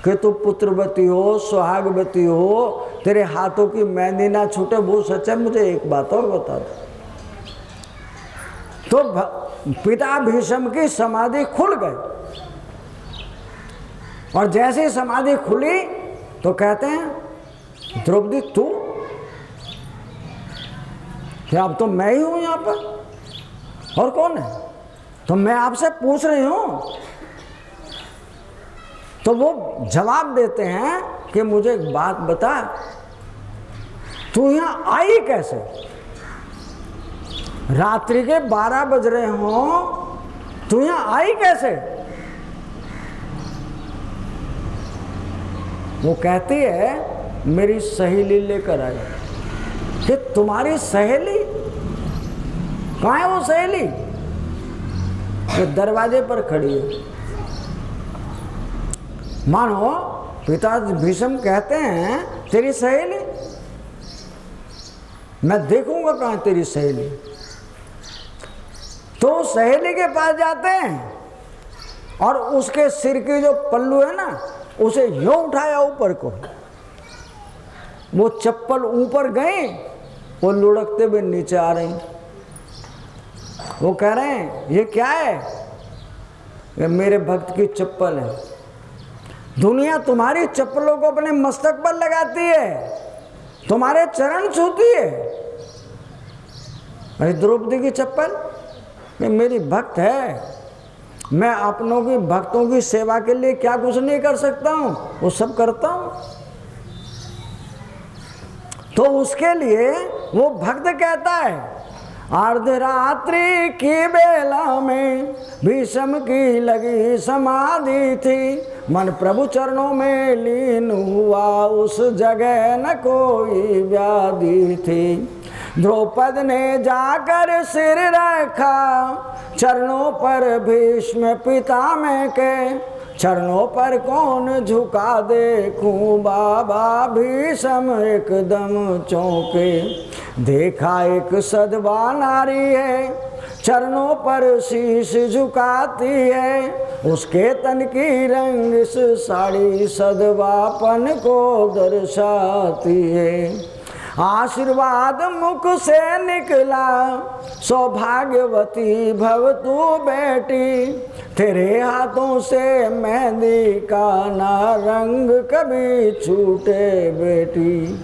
कि तू पुत्रवती हो, सुहागवती हो, तेरे हाथों की मेहंदी ना छूटे, वो सच है। मुझे एक बात और बता दो। तो पिता भीष्म की समाधि खुल गई और जैसे ही समाधि खुली तो कहते हैं द्रौपदी तू क्या, अब तो मैं ही हूं यहां पर, और कौन है? तो मैं आपसे पूछ रही हूं। तो वो जवाब देते हैं कि मुझे एक बात बता, तू यहां आई कैसे? रात्रि के 12 बज रहे हो, तू यहां आई कैसे? वो कहती है मेरी सहेली लेकर आई। कि तुम्हारी सहेली? कहाँ है वो सहेली? वो दरवाजे पर खड़ी है। मानो पिता भीष्म कहते हैं तेरी सहेली, मैं देखूंगा कहाँ तेरी सहेली। तो सहेली के पास जाते हैं और उसके सिर की जो पल्लू है ना, उसे यूं उठाया ऊपर को, वो चप्पल ऊपर गई, वो लुढ़कते हुए नीचे आ रही। वो कह रहे हैं ये क्या है? ये मेरे भक्त की चप्पल है। दुनिया तुम्हारी चप्पलों को अपने मस्तक पर लगाती है, तुम्हारे चरण छूती है। अरे द्रौपदी की चप्पल, ये मेरी भक्त है। मैं अपनों की भक्तों की सेवा के लिए क्या कुछ नहीं कर सकता हूं, वो सब करता हूं। तो उसके लिए वो भक्त कहता है, अर्धरात्रि की बेला में भीष्म की लगी समाधि थी, मन प्रभु चरणों में लीन हुआ, उस जगह न कोई व्याधि थी। द्रौपद ने जाकर सिर रखा चरणों पर भीष्म पितामह के, चरणों पर कौन झुका देखूं बाबा भीष्म एकदम चौंके। देखा एक सधवा नारी है, चरणों पर शीश झुकाती है, उसके तन की रंग इस साड़ी सधवापन को दर्शाती है। आशीर्वाद मुख से निकला, सौभाग्यवती भव तू बेटी, तेरे हाथों से मेहंदी का ना रंग कभी छूटे बेटी।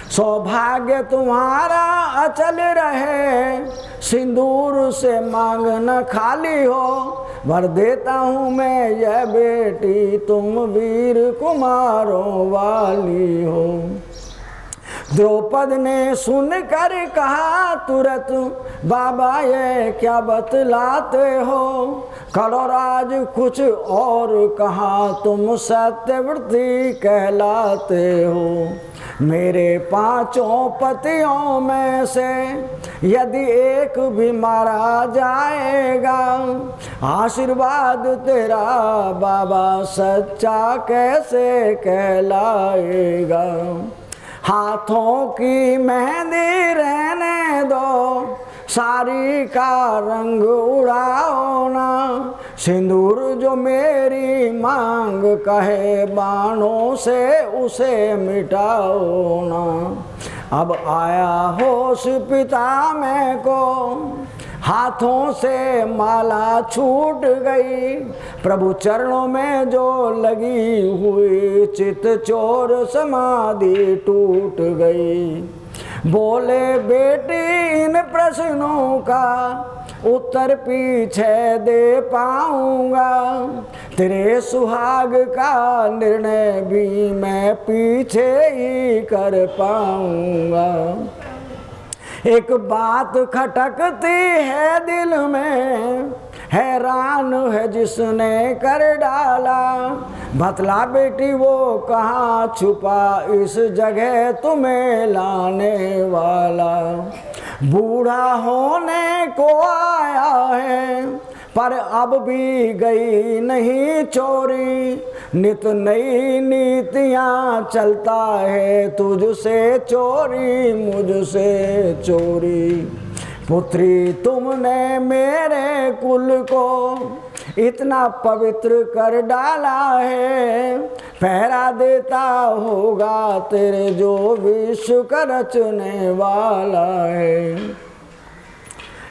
सौभाग्य तुम्हारा अचल रहे, सिंदूर से मांग न खाली हो, वर देता हूँ मैं यह बेटी, तुम वीर कुमारों वाली हो। द्रौपद ने सुनकर कहा तुरंत, बाबा ये क्या बतलाते हो, कलौराज कुछ और कहा, तुम सत्यव्रती कहलाते हो। मेरे पांचों पतियों में से यदि एक भी मारा जाएगा, आशीर्वाद तेरा बाबा सच्चा कैसे कहलाएगा। हाथों की मेहंदी रहने दो, साड़ी का रंग उड़ाओ ना, सिंदूर जो मेरी मांग कहे, बाणों से उसे मिटाओ ना। अब आया होश पितामह को, हाथों से माला छूट गई, प्रभु चरणों में जो लगी हुई, चित चोर समाधि टूट गई। बोले बेटी इन प्रश्नों का उत्तर पीछे दे पाऊंगा, तेरे सुहाग का निर्णय भी मैं पीछे ही कर पाऊंगा। एक बात खटकती है दिल में, हैरान है जिसने कर डाला, बतला बेटी वो कहाँ छुपा, इस जगह तुम्हें लाने वाला। बूढ़ा होने को आया है, पर अब भी गई नहीं चोरी, नित नई नीतियाँ चलता है, तुझसे चोरी मुझसे चोरी। पुत्री तुमने मेरे कुल को इतना पवित्र कर डाला है, पहरा देता होगा तेरे जो विश्व का रचने वाला है।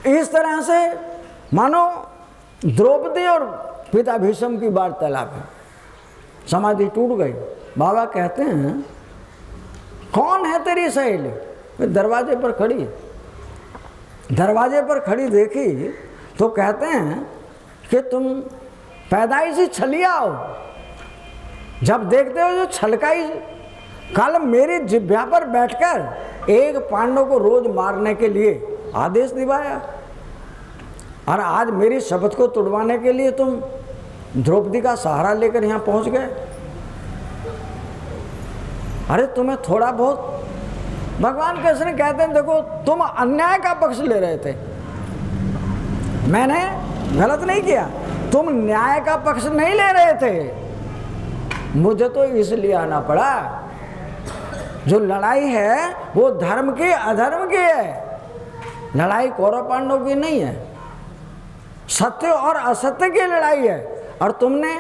इस तरह से मानो द्रौपदी और पिता भीष्म की वार्तालाप है। समाधि टूट गई। बाबा कहते हैं कौन है तेरी सहेली? दरवाजे पर खड़ी है। दरवाजे पर खड़ी देखी तो कहते हैं कि तुम पैदाइशी छलिया हो। जब देखते हो जो छलकाई, कल मेरी जिह्वा पर बैठकर एक पांडव को रोज मारने के लिए आदेश दिवाया, और आज मेरी शपथ को तुड़वाने के लिए तुम द्रौपदी का सहारा लेकर यहाँ पहुँच गए। अरे तुम्हें थोड़ा बहुत, भगवान कृष्ण कहते हैं देखो तुम अन्याय का पक्ष ले रहे थे, मैंने गलत नहीं किया, तुम न्याय का पक्ष नहीं ले रहे थे, मुझे तो इसलिए आना पड़ा जो लड़ाई है वो धर्म की अधर्म की है, लड़ाई कौरव पांडव की नहीं है, सत्य और असत्य की लड़ाई है। और तुमने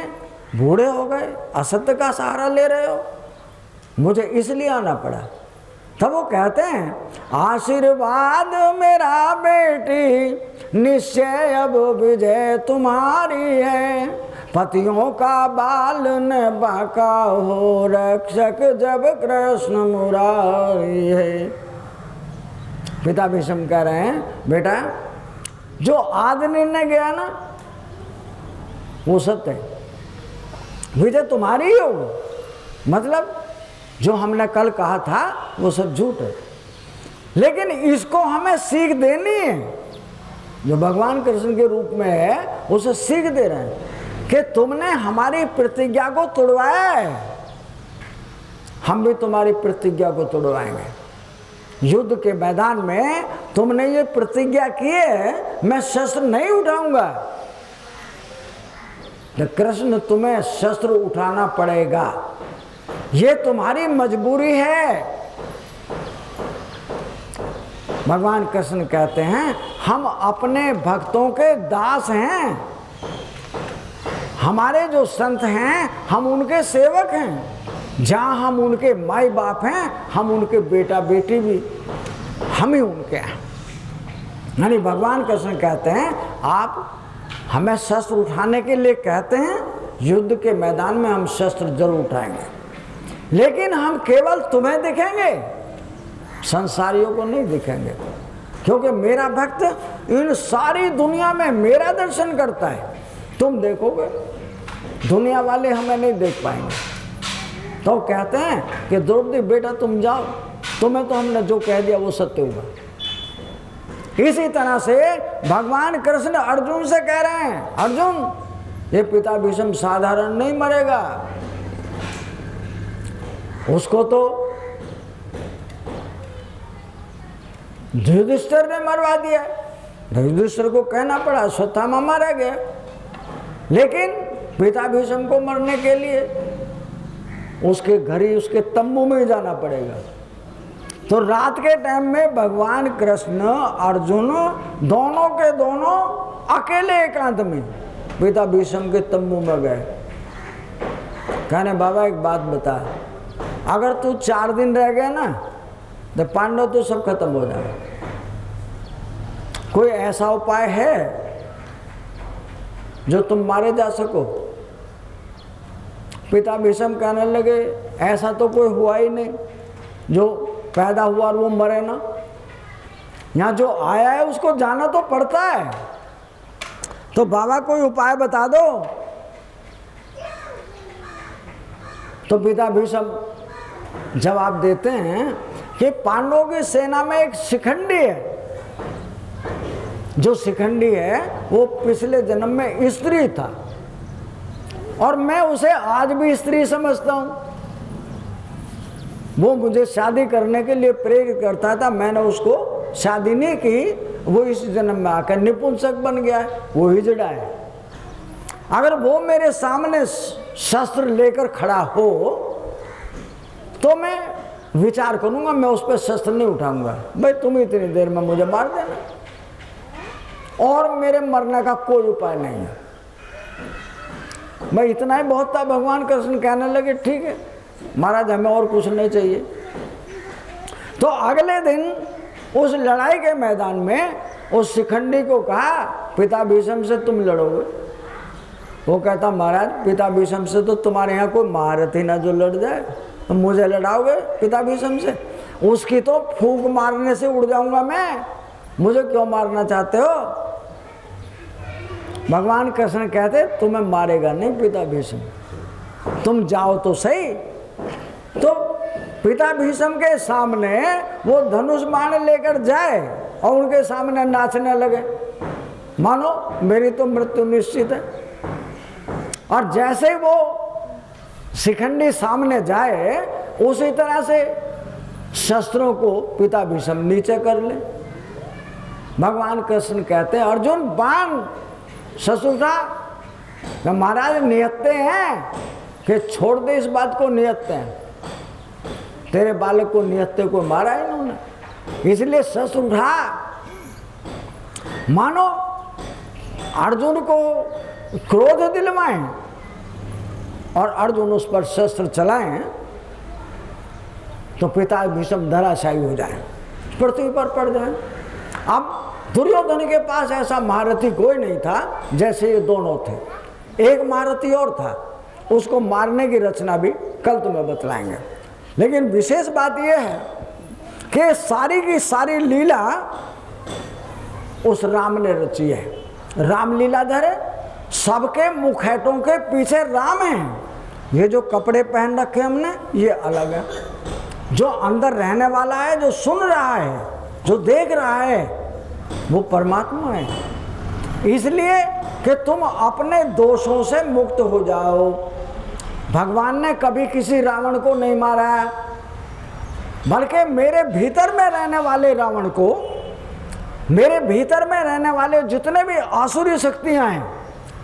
बूढ़े हो गए, असत्य का सहारा ले रहे हो, मुझे इसलिए आना पड़ा। तब वो कहते हैं आशीर्वाद मेरा बेटी, निश्चय अब विजय तुम्हारी है, पतियों का बाल न बाका हो, रक्षक जब कृष्ण मुरारी है। पिता भीष्म कह रहे हैं बेटा जो आदि निर्णय गया ना वो सत्य है, विजय तुम्हारी ही होगी। मतलब जो हमने कल कहा था वो सब झूठ है, लेकिन इसको हमें सीख देनी है। जो भगवान कृष्ण के रूप में है उसे सीख दे रहे हैं कि तुमने हमारी प्रतिज्ञा को तोड़वाया है, हम भी तुम्हारी प्रतिज्ञा को तोड़वाएंगे। युद्ध के मैदान में तुमने ये प्रतिज्ञा की है मैं शस्त्र नहीं उठाऊंगा, तो कृष्ण तुम्हें शस्त्र उठाना पड़ेगा, ये तुम्हारी मजबूरी है। भगवान कृष्ण कहते हैं हम अपने भक्तों के दास हैं, हमारे जो संत हैं हम उनके सेवक हैं, जहाँ हम उनके माई बाप हैं हम उनके बेटा बेटी भी हम ही उनके हैं। यानी भगवान कृष्ण कहते हैं आप हमें शस्त्र उठाने के लिए कहते हैं, युद्ध के मैदान में हम शस्त्र जरूर उठाएंगे, लेकिन हम केवल तुम्हें दिखेंगे, संसारियों को नहीं दिखेंगे, क्योंकि मेरा भक्त इन सारी दुनिया में मेरा दर्शन करता है। तुम देखोगे दुनिया वाले हमें नहीं देख पाएंगे। तो कहते हैं कि द्रौपदी बेटा तुम जाओ, तुम्हें तो हमने जो कह दिया वो सत्य हुआ। इसी तरह से भगवान कृष्ण अर्जुन से कह रहे हैं अर्जुन ये पिता भीष्म साधारण नहीं मरेगा, उसको तो युधिष्ठिर ने मरवा दिया। युधिष्ठिर को कहना पड़ा अश्वत्थामा मारा गया, लेकिन पिता भीष्म को मरने के लिए उसके घर ही उसके तंबू में ही जाना पड़ेगा। तो रात के टाइम में भगवान कृष्ण अर्जुन दोनों के दोनों अकेले एकांत में पिता भीष्म के तंबू में गए। कहने बाबा एक बात बता, अगर तू 4 दिन रह गया ना तो पांडव तो सब खत्म हो जाएगा, कोई ऐसा उपाय है जो तुम मारे जा सको? पिता भीष्म कहने लगे ऐसा तो कोई हुआ ही नहीं, जो पैदा हुआ और वो मरे ना, यहाँ जो आया है उसको जाना तो पड़ता है, तो बाबा कोई उपाय बता दो। तो पिता भीष्म जवाब देते हैं कि पांडवों की सेना में एक शिखंडी है, जो शिखंडी है वो पिछले जन्म में स्त्री था और मैं उसे आज भी स्त्री समझता हूँ। वो मुझे शादी करने के लिए प्रेरित करता था, मैंने उसको शादी नहीं की, वो इस जन्म में आकर निपुंसक बन गया है, वो हिजड़ा है। अगर वो मेरे सामने शस्त्र लेकर खड़ा हो तो मैं विचार करूंगा, मैं उस पर शस्त्र नहीं उठाऊंगा, भाई तुम इतनी देर में मुझे मार देना और मेरे मरने का कोई उपाय नहीं है। भाई इतना ही बहुत था। भगवान कृष्ण कहने लगे ठीक है महाराज हमें और कुछ नहीं चाहिए। तो अगले दिन उस लड़ाई के मैदान में उस शिखंडी को कहा पिता भीष्म से तुम लड़ोगे। वो कहता महाराज पिता भीष्म से तो तुम्हारे यहाँ कोई महारथ ही ना जो लड़ जाए, तो मुझे लड़ाओगे पिता भीष्म से? उसकी तो फूंक मारने से उड़ जाऊंगा मैं, मुझे क्यों मारना चाहते हो? भगवान कृष्ण कहते तुम्हें मारेगा नहीं पिता भीष्म, तुम जाओ तो सही। तो पिता भीष्म के सामने वो धनुष बाण लेकर जाए और उनके सामने नाचने लगे, मानो मेरी तो मृत्यु निश्चित है। और जैसे ही वो शिखंडी सामने जाए उसी तरह से शस्त्रों को पिता भीष्म नीचे कर ले। भगवान कृष्ण कहते हैं अर्जुन बाण ससुरा, महाराज नियतते हैं कि छोड़ दे इस बात को, नियतते हैं तेरे बालक को निहत्थे को मारा इन्होंने, इसलिए शस्त्र उठा। मानो अर्जुन को क्रोध दिलवाएं और अर्जुन उस पर शस्त्र चलाएं तो पिता भीष्म धराशायी हो जाए, पृथ्वी पर पड़ जाए। अब दुर्योधन के पास ऐसा महारथी कोई नहीं था जैसे ये दोनों थे। एक महारथी और था, उसको मारने की रचना भी कल तुम्हें बतलाएंगे। लेकिन विशेष बात यह है कि सारी की सारी लीला उस राम ने रची है। राम लीलाधर है, सबके मुखैटों के पीछे राम है। ये जो कपड़े पहन रखे हमने ये अलग है, जो अंदर रहने वाला है, जो सुन रहा है, जो देख रहा है, वो परमात्मा है। इसलिए कि तुम अपने दोषों से मुक्त हो जाओ। भगवान ने कभी किसी रावण को नहीं मारा, बल्कि मेरे भीतर में रहने वाले रावण को, मेरे भीतर में रहने वाले जितने भी आसुरी शक्तियां हैं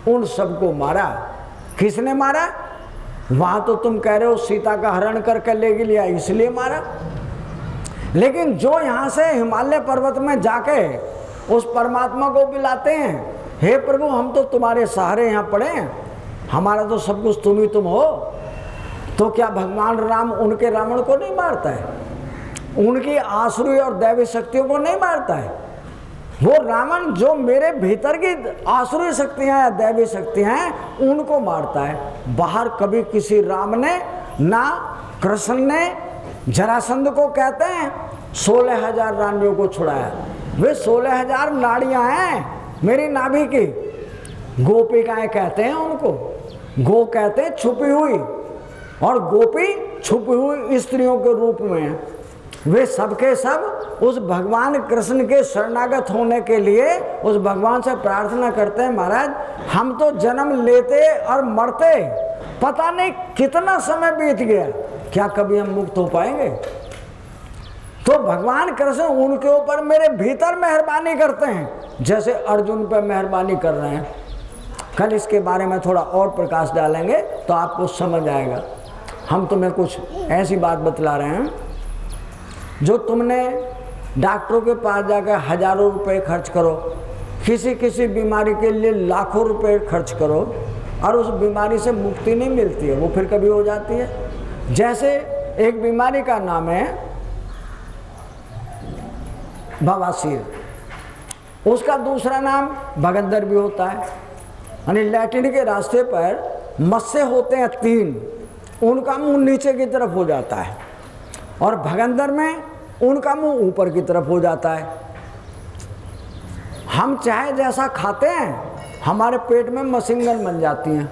उन सबको मारा। किसने मारा? वहां तो तुम कह रहे हो सीता का हरण करके ले लिया इसलिए मारा, लेकिन जो यहां से हिमालय पर्वत में जाके उस परमात्मा को बुलाते हैं, हे प्रभु हम तो तुम्हारे सहारे यहाँ पड़े हैं, हमारा तो सब कुछ तुम ही तुम हो, तो क्या भगवान राम उनके रावण को नहीं मारता है? उनकी आसुरी और दैवी शक्तियों को नहीं मारता है? वो रावण जो मेरे भीतर की आसुरी शक्तियां या दैवी शक्तियां हैं उनको मारता है। बाहर कभी किसी राम ने ना कृष्ण ने जरासंध को कहते हैं 16,000 रानियों को छुड़ाया। वे 16,000 नाड़ियां हैं मेरी नाभि की। गोपिकाएं कहते हैं उनको, गो कहते हैं छुपी हुई, और गोपी छुपी हुई स्त्रियों के रूप में है। वे सबके सब उस भगवान कृष्ण के शरणागत होने के लिए उस भगवान से प्रार्थना करते हैं, महाराज हम तो जन्म लेते और मरते पता नहीं कितना समय बीत गया, क्या कभी हम मुक्त हो पाएंगे? तो भगवान कृष्ण उनके ऊपर मेरे भीतर मेहरबानी करते हैं जैसे अर्जुन पर मेहरबानी कर रहे हैं। कल इसके बारे में थोड़ा और प्रकाश डालेंगे तो आपको समझ आएगा। हम तुम्हें कुछ ऐसी बात बतला रहे हैं जो तुमने डॉक्टरों के पास जाकर हजारों रुपए खर्च करो, किसी बीमारी के लिए लाखों रुपए खर्च करो और उस बीमारी से मुक्ति नहीं मिलती है, वो फिर कभी हो जाती है। जैसे एक बीमारी का नाम है बवासीर, उसका दूसरा नाम भगंदर भी होता है। यानी लैट्रिन के रास्ते पर मस्से होते हैं 3, उनका मुंह नीचे की तरफ हो जाता है, और भगंदर में उनका मुंह ऊपर की तरफ हो जाता है। हम चाहे जैसा खाते हैं हमारे पेट में मशीन बन जाती हैं,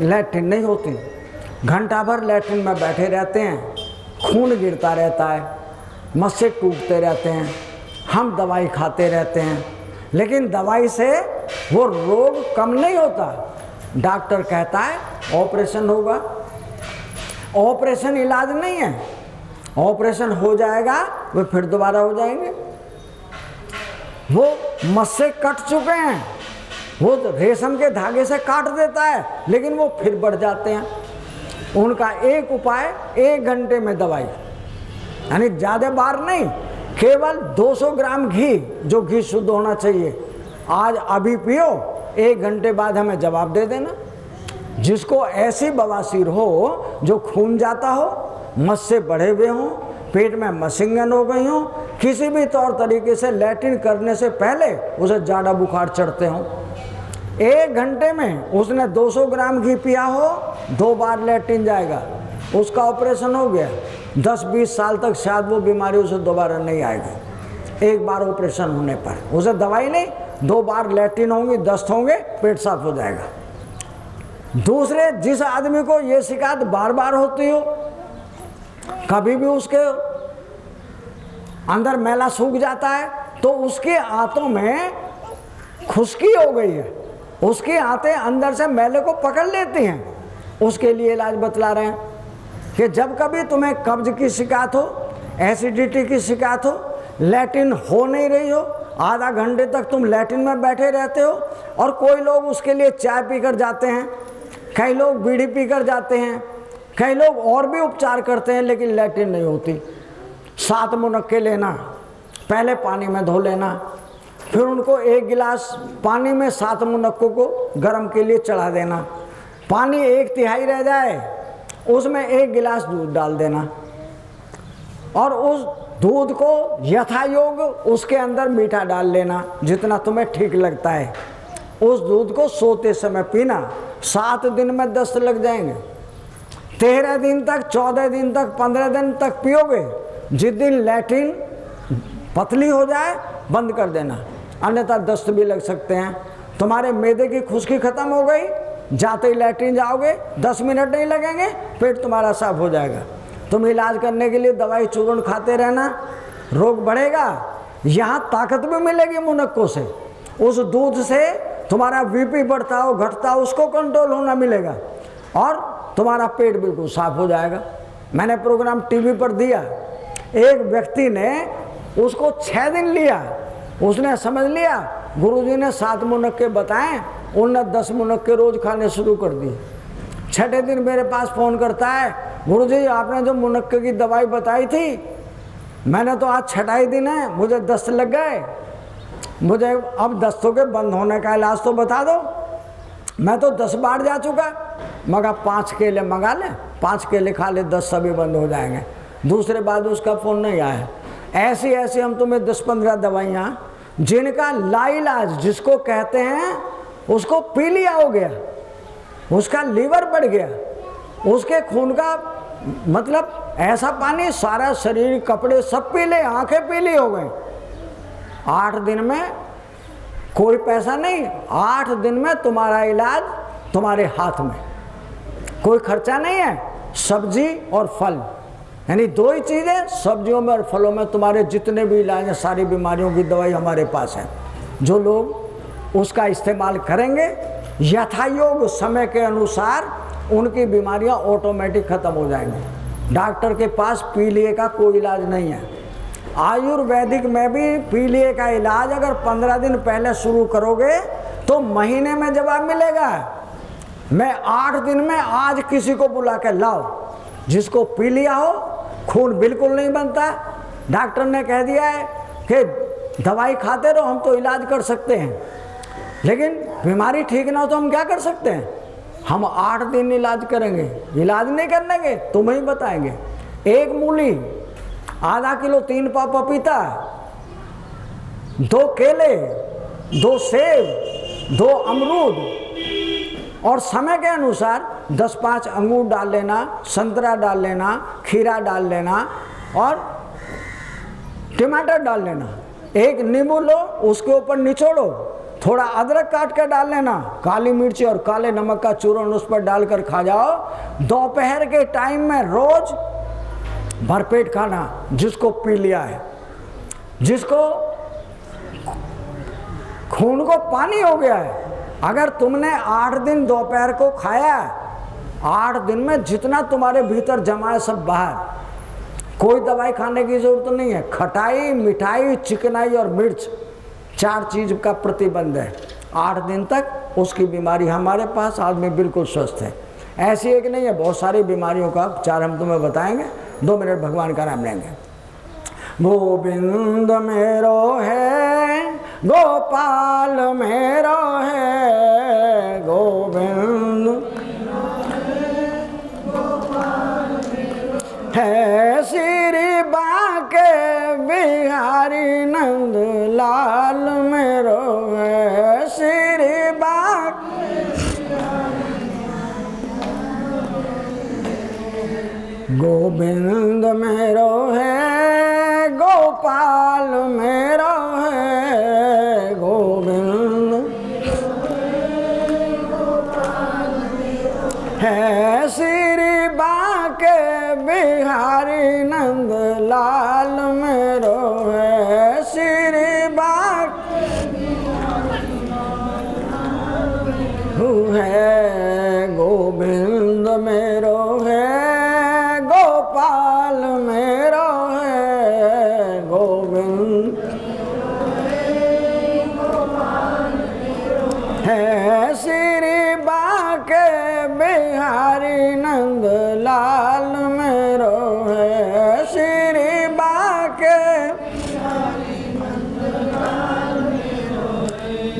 लैट्रिन नहीं होती। घंटा भर लैट्रिन में बैठे रहते हैं, खून गिरता रहता है, मस्से टूटते रहते हैं, हम दवाई खाते रहते हैं, लेकिन दवाई से वो रोग कम नहीं होता। डॉक्टर कहता है ऑपरेशन होगा, ऑपरेशन इलाज नहीं है, ऑपरेशन हो जाएगा वो फिर दोबारा हो जाएंगे। वो मस्से कट चुके हैं, वो रेशम के धागे से काट देता है लेकिन वो फिर बढ़ जाते हैं। उनका एक उपाय 1 घंटे में दवाई, यानी ज़्यादा बार नहीं, केवल 200 ग्राम घी, जो घी शुद्ध होना चाहिए, आज अभी पियो, 1 घंटे बाद हमें जवाब दे देना। जिसको ऐसी बवासीर हो जो खून जाता हो, मस्से बढ़े हुए हों, पेट में मशीन हो गई हो, किसी भी तौर तरीके से लैट्रिन करने से पहले उसे ज़्यादा बुखार चढ़ते हों, 1 घंटे में उसने 200 ग्राम घी पिया हो, 2 बार लैट्रिन जाएगा, उसका ऑपरेशन हो गया। 10-20 साल तक शायद वो बीमारी उसे दोबारा नहीं आएगी। 1 बार ऑपरेशन होने पर उसे दवाई नहीं, 2 बार लैट्रिन होंगी, दस्त होंगे, पेट साफ हो जाएगा। दूसरे, जिस आदमी को ये शिकायत बार बार होती हो, कभी भी उसके अंदर मैला सूख जाता है तो उसके आंतों में खुश्की हो गई है, उसकी आंतें अंदर से मैले को पकड़ लेती हैं, उसके लिए इलाज बतला रहे हैं कि जब कभी तुम्हें कब्ज की शिकायत हो, एसिडिटी की शिकायत हो, लैट्रिन हो नहीं रही हो, आधा घंटे तक तुम लैट्रिन में बैठे रहते हो, और कोई लोग उसके लिए चाय पीकर जाते हैं, कई लोग बीड़ी पीकर जाते हैं, कई लोग और भी उपचार करते हैं लेकिन लैट्रिन नहीं होती। 7 मुनक्के लेना, पहले पानी में धो लेना, फिर उनको 1 गिलास पानी में 7 मुनक्कों को गर्म के लिए चढ़ा देना। पानी 1/3 रह जाए, उसमें 1 गिलास दूध डाल देना और उस दूध को यथायोग उसके अंदर मीठा डाल लेना जितना तुम्हें ठीक लगता है। उस दूध को सोते समय पीना। 7 दिन में दस्त लग जाएंगे। 13 दिन तक, 14 दिन तक, 15 दिन तक पियोगे। जिस दिन लैट्रिन पतली हो जाए बंद कर देना, अन्यथा दस्त भी लग सकते हैं। तुम्हारे मैदे की खुश्की खत्म हो गई, जाते ही लैट्रिन जाओगे, 10 मिनट नहीं लगेंगे, पेट तुम्हारा साफ हो जाएगा। तुम इलाज करने के लिए दवाई चूर्ण खाते रहना, रोग बढ़ेगा। यहाँ ताकत भी मिलेगी मुनक्कों से। उस दूध से तुम्हारा बीपी बढ़ता हो घटता हो उसको कंट्रोल होना मिलेगा और तुम्हारा पेट बिल्कुल साफ हो जाएगा। मैंने प्रोग्राम टीवी पर दिया, एक व्यक्ति ने उसको 6 दिन लिया, उसने समझ लिया गुरुजी ने 7 मुनक्के बताएं, उन्होंने 10 मुनक्के रोज खाने शुरू कर दिए। 6ठे दिन मेरे पास फ़ोन करता है, गुरुजी आपने जो मुनक्के की दवाई बताई थी मैंने तो आज 6ठा ही दिन है, मुझे दस्त लग गए, मुझे अब दस्तों के बंद होने का इलाज तो बता दो। मैं तो 10 बार जा चुका, मगर 5 केले मंगा ले, 5 केले खा ले, 10 सभी बंद हो जाएंगे। दूसरे बाद उसका फ़ोन नहीं आया। ऐसी ऐसी हम तुम्हें 10-15 दवाइयाँ जिनका लाइलाज जिसको कहते हैं उसको पी लिया हो गया, उसका लीवर बढ़ गया, उसके खून का मतलब ऐसा पानी सारा शरीर कपड़े सब पीले, आंखें पीली हो गई। 8 दिन में कोई पैसा नहीं, 8 दिन में तुम्हारा इलाज तुम्हारे हाथ में, कोई खर्चा नहीं है। सब्जी और फल यानी 2 ही चीज़ें, सब्जियों में और फलों में तुम्हारे जितने भी इलाज हैं सारी बीमारियों की दवाई हमारे पास है। जो लोग उसका इस्तेमाल करेंगे यथायोग समय के अनुसार उनकी बीमारियां ऑटोमेटिक ख़त्म हो जाएंगी। डॉक्टर के पास पीलिए का कोई इलाज नहीं है। आयुर्वेदिक में भी पीलिए का इलाज अगर 15 दिन पहले शुरू करोगे तो महीने में जवाब मिलेगा। मैं 8 दिन में आज किसी को बुला के लाओ जिसको पी लिया हो, खून बिल्कुल नहीं बनता, डॉक्टर ने कह दिया है कि दवाई खाते रहो, हम तो इलाज कर सकते हैं, लेकिन बीमारी ठीक ना हो तो हम क्या कर सकते हैं? हम 8 दिन इलाज करेंगे, इलाज नहीं करने तुम्हें ही बताएंगे। 1 मूली, आधा किलो 3 पाव पपीता, 2 केले, 2 सेब, 2 अमरूद और समय के अनुसार 10-5 अंगूर डाल लेना, संतरा डाल लेना, खीरा डाल लेना और टमाटर डाल लेना। 1 नींबू लो, उसके ऊपर निचोड़ो, थोड़ा अदरक काट कर डाल लेना, काली मिर्ची और काले नमक का चूर्ण उस पर डालकर खा जाओ। दोपहर के टाइम में रोज भरपेट खाना। जिसको पी लिया है, जिसको खून को पानी हो गया है, अगर तुमने 8 दिन दोपहर को खाया, 8 दिन में जितना तुम्हारे भीतर जमा है सब बाहर, कोई दवाई खाने की जरूरत नहीं है। खटाई, मिठाई, चिकनाई और मिर्च 4 चीज का प्रतिबंध है। 8 दिन तक उसकी बीमारी हमारे पास, आदमी बिल्कुल स्वस्थ है। ऐसी एक नहीं है, बहुत सारी बीमारियों का उपचार हम तुम्हें बताएंगे। 2 मिनट भगवान का नाम लेंगे। गोविंद मेरो है, गोपाल मेरो है, गोविंद है, श्री बांके बिहारी नंद लाल मेरो है, श्री बांके गोविंद मेरो है, गोपाल मेरो है, गोविंद है, श्री बांके बिहारी नंद लाल मेरो है, श्री बांके है, गोविंद मेरो है, गोपाल मेरो है, गोविंद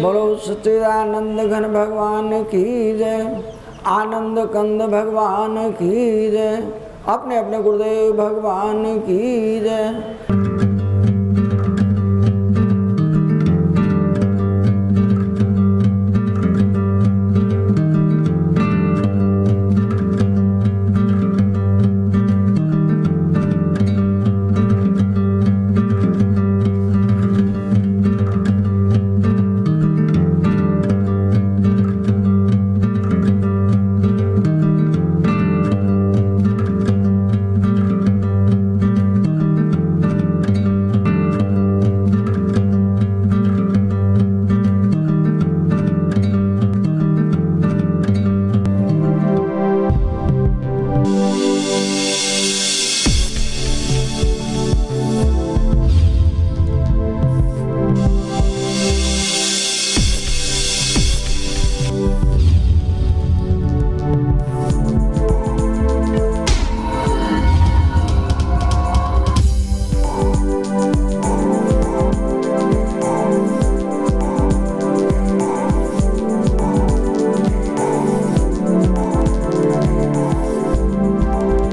बोलो सच्चिदानंद घन भगवान की जय। आनंद कंद भगवान की जय। अपने अपने गुरुदेव भगवान की जय।